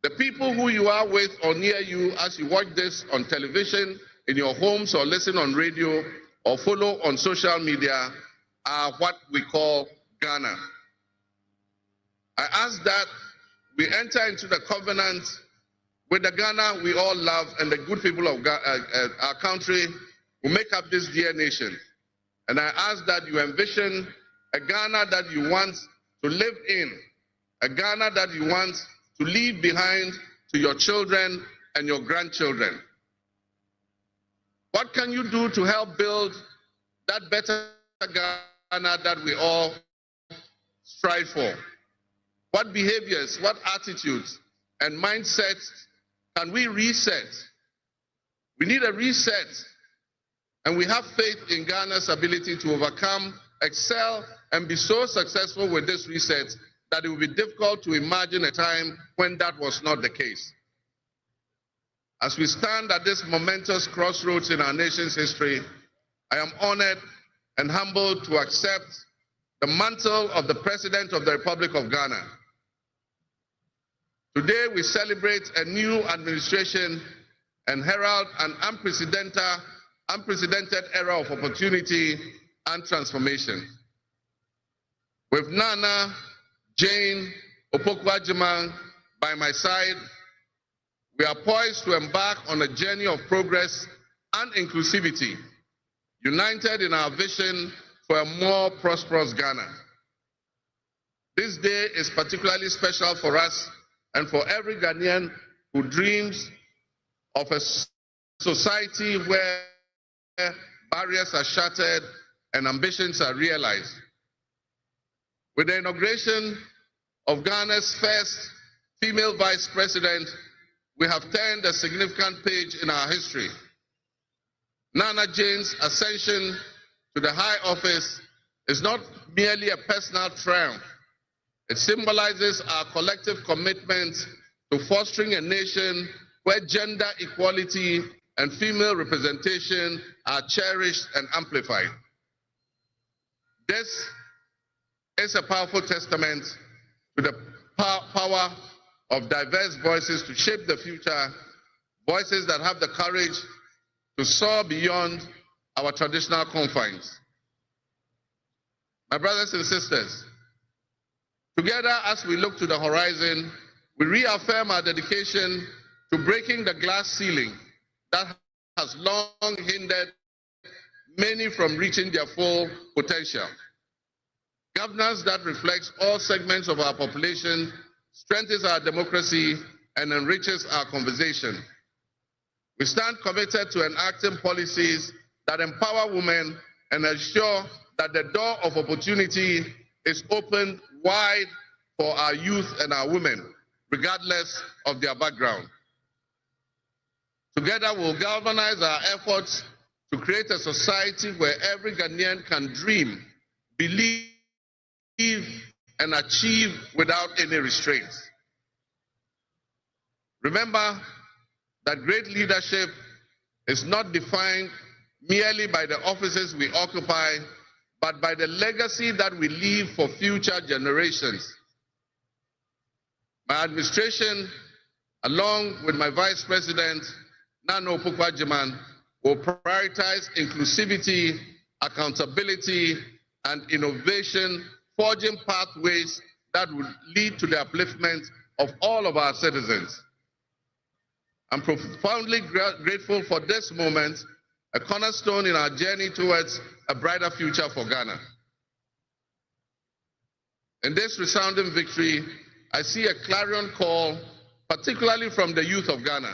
The people who you are with or near you as you watch this on television, in your homes, or listen on radio, or follow on social media are what we call Ghana. I ask that we enter into the covenant with the Ghana we all love and the good people of our country who make up this dear nation. And I ask that you envision a Ghana that you want to live in, a Ghana that you want to leave behind to your children and your grandchildren. What can you do to help build that better Ghana that we all strive for? What behaviors, what attitudes and mindsets can we reset? We need a reset, and we have faith in Ghana's ability to overcome, excel, and be so successful with this reset that it will be difficult to imagine a time when that was not the case. As we stand at this momentous crossroads in our nation's history, I am honored and humbled to accept the mantle of the President of the Republic of Ghana. Today we celebrate a new administration and herald an unprecedented era of opportunity and transformation. With Nana, Jane, Opoku-Agyeman, by my side, we are poised to embark on a journey of progress and inclusivity, united in our vision for a more prosperous Ghana. This day is particularly special for us and for every Ghanaian who dreams of a society where barriers are shattered and ambitions are realized. With the inauguration of Ghana's first female vice president, we have turned a significant page in our history. Nana Jane's ascension to the high office is not merely a personal triumph. It symbolizes our collective commitment to fostering a nation where gender equality and female representation are cherished and amplified. This is a powerful testament to the power of diverse voices to shape the future, voices that have the courage to soar beyond our traditional confines. My brothers and sisters, together as we look to the horizon, we reaffirm our dedication to breaking the glass ceiling that has long hindered many from reaching their full potential. Governance that reflects all segments of our population strengthens our democracy and enriches our conversation. We stand committed to enacting policies that empower women and ensure that the door of opportunity is opened wide for our youth and our women, regardless of their background. Together, we'll galvanize our efforts to create a society where every Ghanaian can dream, believe, and achieve without any restraints. Remember that great leadership is not defined merely by the offices we occupy, but by the legacy that we leave for future generations. My administration, along with my Vice President, Nana Opukwa-Agyeman, will prioritize inclusivity, accountability, and innovation, forging pathways that will lead to the upliftment of all of our citizens. I'm profoundly grateful for this moment, a cornerstone in our journey towards a brighter future for Ghana. In this resounding victory, I see a clarion call, particularly from the youth of Ghana,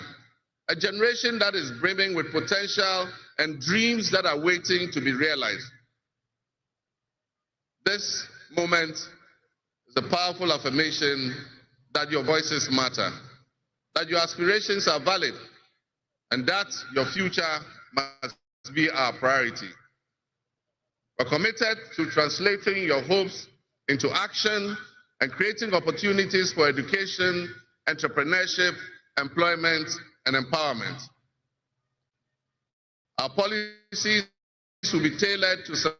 a generation that is brimming with potential and dreams that are waiting to be realized. This moment is a powerful affirmation that your voices matter, that your aspirations are valid, and that your future must be our priority. We're committed to translating your hopes into action and creating opportunities for education, entrepreneurship, employment, and empowerment. Our policies will be tailored to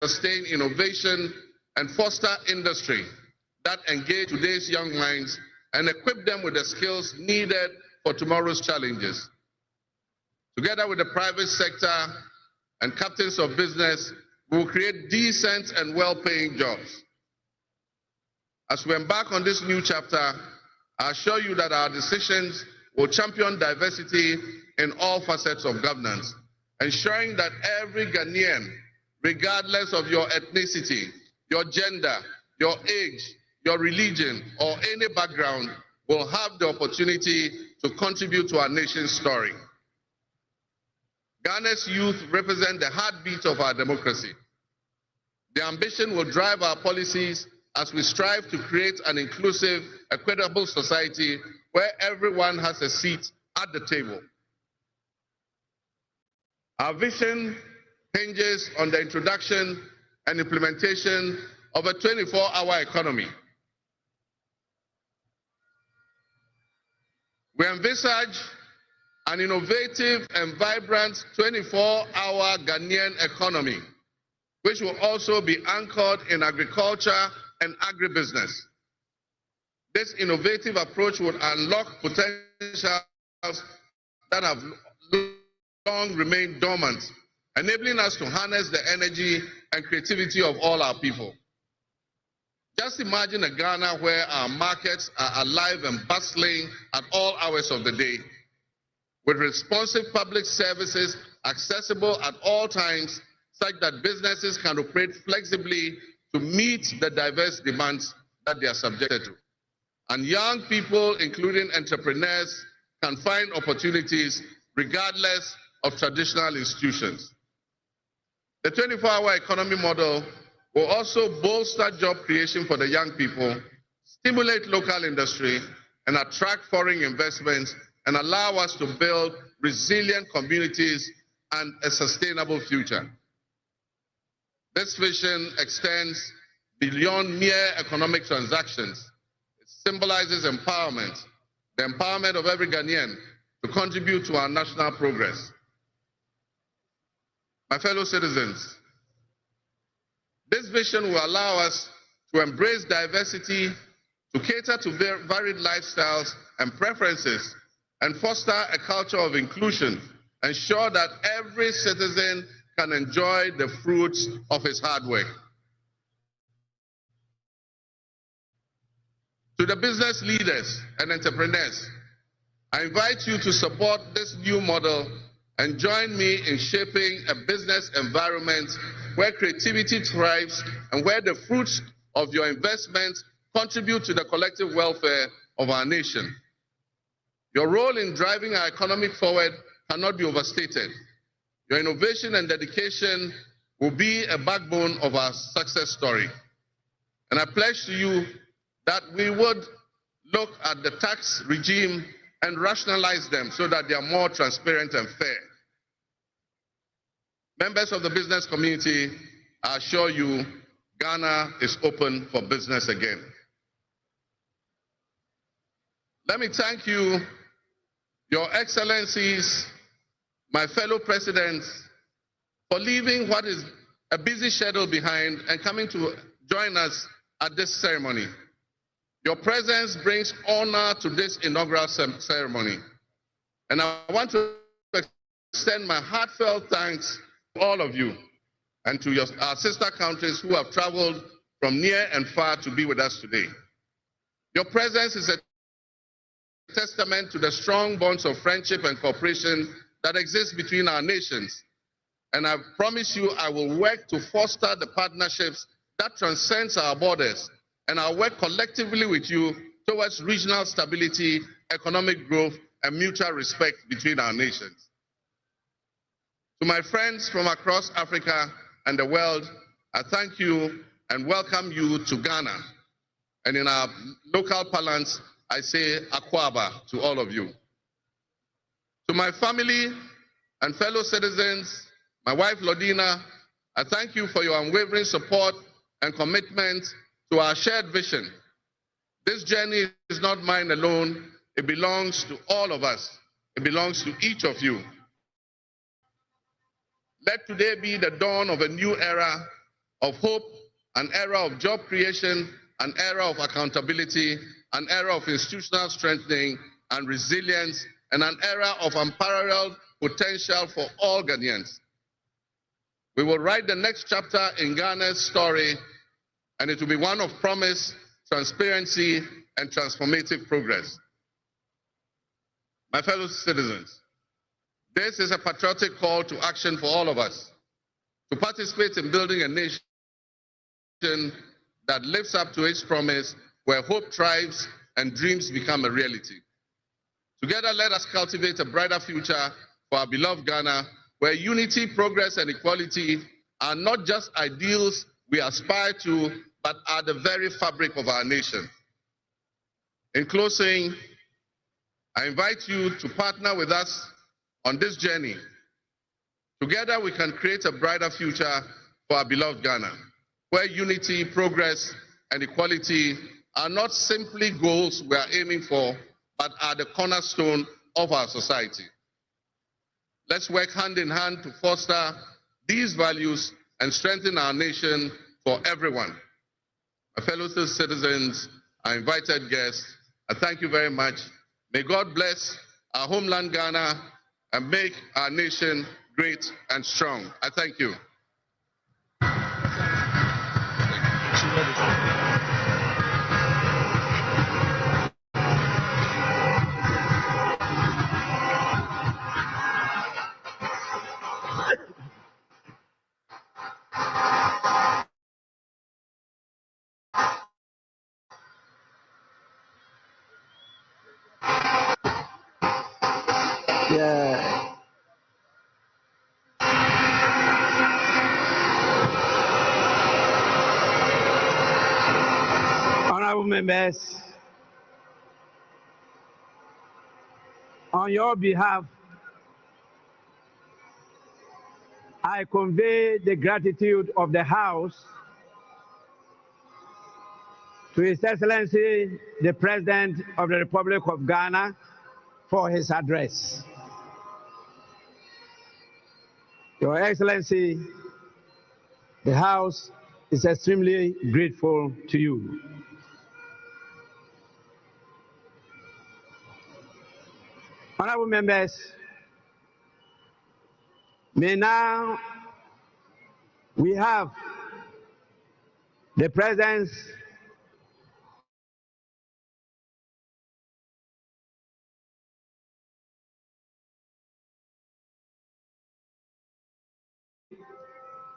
sustain innovation and foster industry that engage today's young minds and equip them with the skills needed for tomorrow's challenges. Together with the private sector and captains of business, we will create decent and well-paying jobs. As we embark on this new chapter, I assure you that our decisions will champion diversity in all facets of governance, ensuring that every Ghanaian, regardless of your ethnicity, your gender, your age, your religion, or any background, will have the opportunity to contribute to our nation's story. Ghana's youth represent the heartbeat of our democracy. Their ambition will drive our policies as we strive to create an inclusive, equitable society where everyone has a seat at the table. Our vision hinges on the introduction and implementation of a 24-hour economy. We envisage an innovative and vibrant 24-hour Ghanaian economy, which will also be anchored in agriculture and agribusiness. This innovative approach would unlock potentials that have long remained dormant, enabling us to harness the energy and creativity of all our people. Just imagine a Ghana where our markets are alive and bustling at all hours of the day, with responsive public services accessible at all times, such that businesses can operate flexibly to meet the diverse demands that they are subjected to. And young people, including entrepreneurs, can find opportunities regardless of traditional institutions. The 24-hour economy model will also bolster job creation for the young people, stimulate local industry, and attract foreign investments, and allow us to build resilient communities and a sustainable future. This vision extends beyond mere economic transactions. It symbolizes empowerment, the empowerment of every Ghanaian to contribute to our national progress. My fellow citizens, this vision will allow us to embrace diversity, to cater to varied lifestyles and preferences, and foster a culture of inclusion, ensure that every citizen can enjoy the fruits of his hard work. To the business leaders and entrepreneurs, I invite you to support this new model and join me in shaping a business environment where creativity thrives and where the fruits of your investments contribute to the collective welfare of our nation. Your role in driving our economy forward cannot be overstated. Your innovation and dedication will be a backbone of our success story. And I pledge to you that we would look at the tax regime and rationalize them so that they are more transparent and fair. Members of the business community, I assure you, Ghana is open for business again. Let me thank you, Your Excellencies, my fellow presidents, for leaving what is a busy schedule behind and coming to join us at this ceremony. Your presence brings honor to this inaugural ceremony. And I want to extend my heartfelt thanks to all of you and to our sister countries who have traveled from near and far to be with us today. Your presence is a testament to the strong bonds of friendship and cooperation that exist between our nations. And I promise you I will work to foster the partnerships that transcends our borders, and I'll work collectively with you towards regional stability, economic growth, and mutual respect between our nations. To my friends from across Africa and the world, I thank you and welcome you to Ghana. And in our local parlance, I say Akwaba to all of you. To my family and fellow citizens, my wife Lodina, I thank you for your unwavering support and commitment to our shared vision. This journey is not mine alone. It belongs to all of us. It belongs to each of you. Let today be the dawn of a new era of hope, an era of job creation, an era of accountability, an era of institutional strengthening and resilience, and an era of unparalleled potential for all Ghanaians. We will write the next chapter in Ghana's story, and it will be one of promise, transparency, and transformative progress. My fellow citizens, this is a patriotic call to action for all of us to participate in building a nation that lives up to its promise, where hope thrives and dreams become a reality. Together, let us cultivate a brighter future for our beloved Ghana, where unity, progress, and equality are not just ideals we aspire to, but are the very fabric of our nation. In closing, I invite you to partner with us on this journey. Together, we can create a brighter future for our beloved Ghana, where unity, progress, and equality are not simply goals we are aiming for, but are the cornerstone of our society. Let's work hand in hand to foster these values and strengthen our nation for everyone. My fellow citizens, our invited guests, I thank you very much. May God bless our homeland Ghana and make our nation great and strong. I thank you. Honorable members, on your behalf, I convey the gratitude of the House to His Excellency, the President of the Republic of Ghana, for his address. Your Excellency, the House is extremely grateful to you. Honorable members, may now we have the presence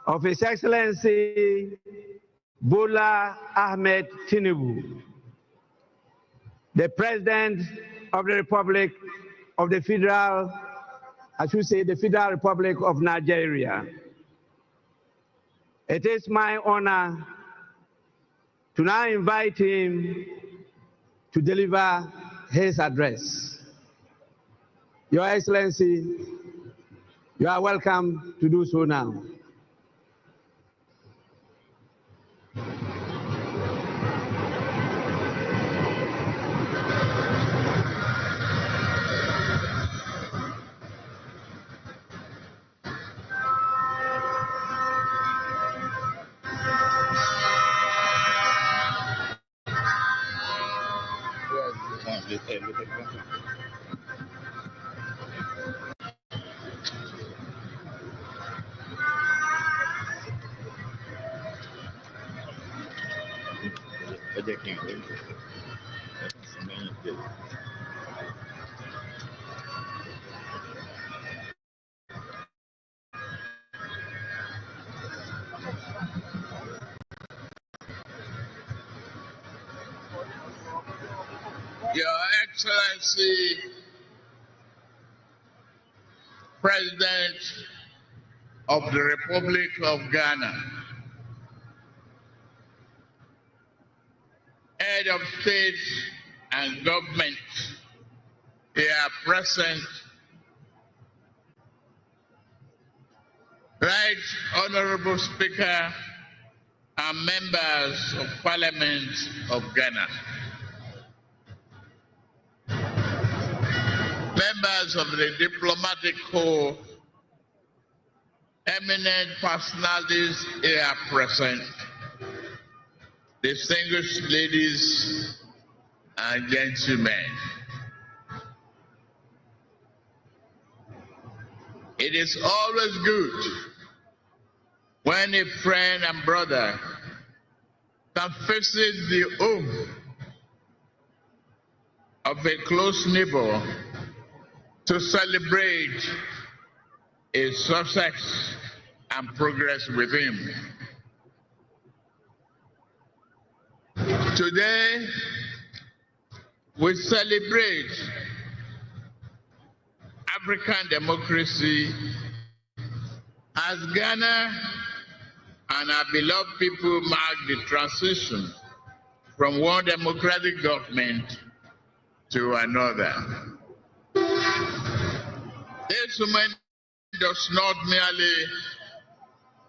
of His Excellency Bola Ahmed Tinubu, the President of the Republic of the Federal, I should say the Federal Republic of Nigeria. It is my honor to now invite him to deliver his address. Your Excellency, you are welcome to do so now. Your Excellency, President of the Republic of Ghana, Head of State and Government here present, Right Honorable Speaker and Members of Parliament of Ghana, members of the diplomatic corps, eminent personalities here present, distinguished ladies and gentlemen. It is always good when a friend and brother can visit the home of a close neighbor to celebrate his success and progress with him. Today, we celebrate African democracy as Ghana and our beloved people mark the transition from one democratic government to another. This moment does not merely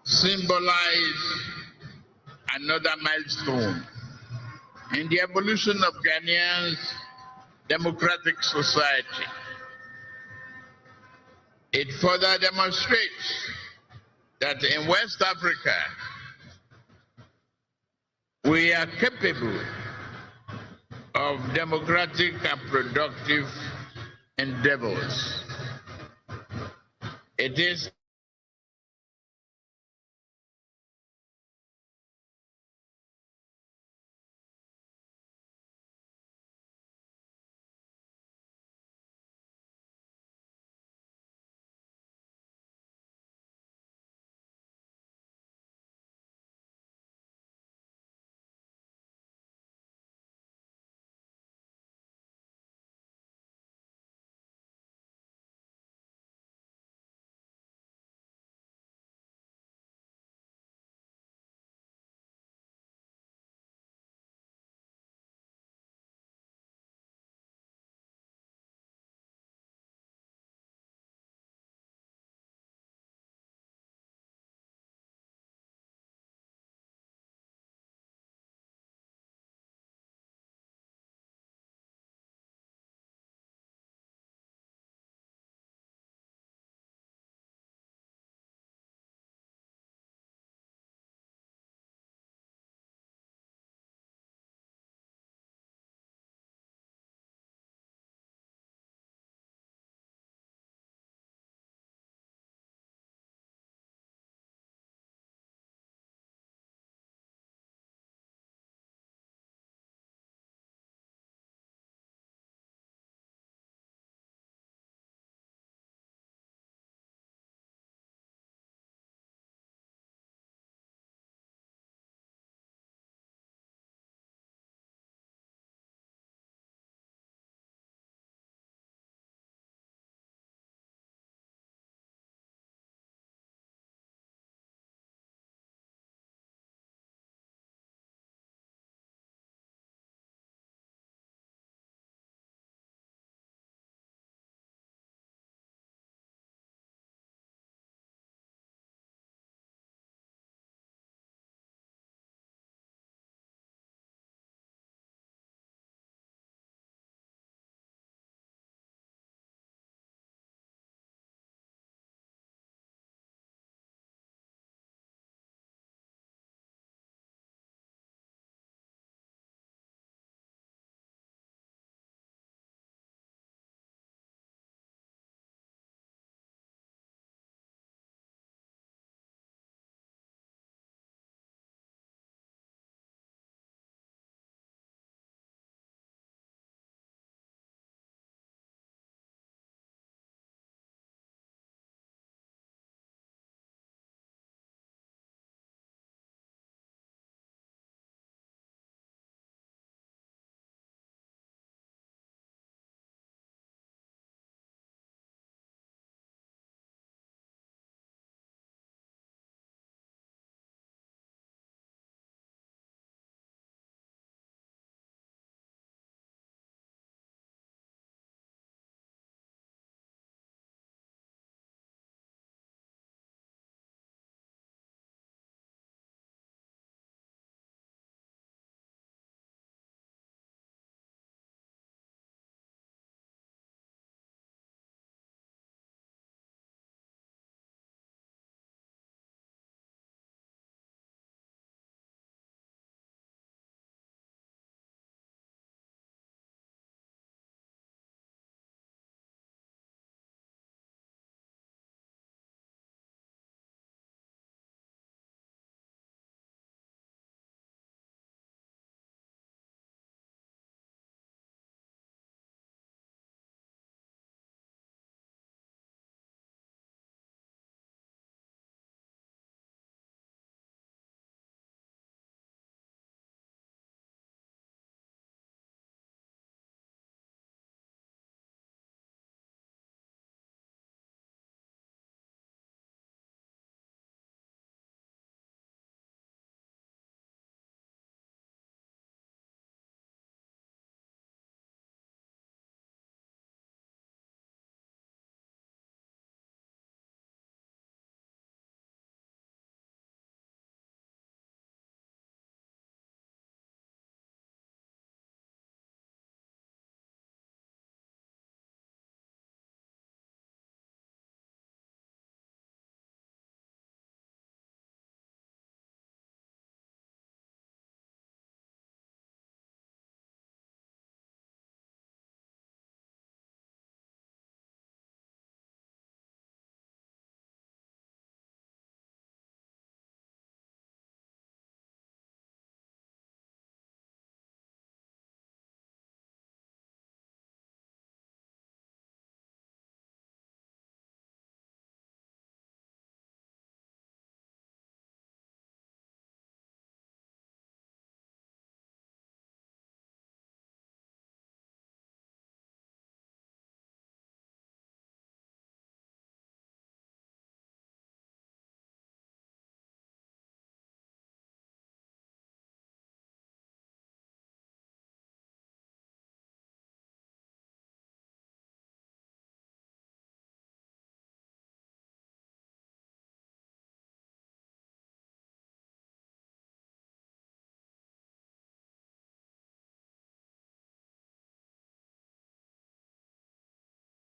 symbolize another milestone in the evolution of Ghanaians' democratic society. It further demonstrates that in West Africa, we are capable of democratic and productive endeavors. It is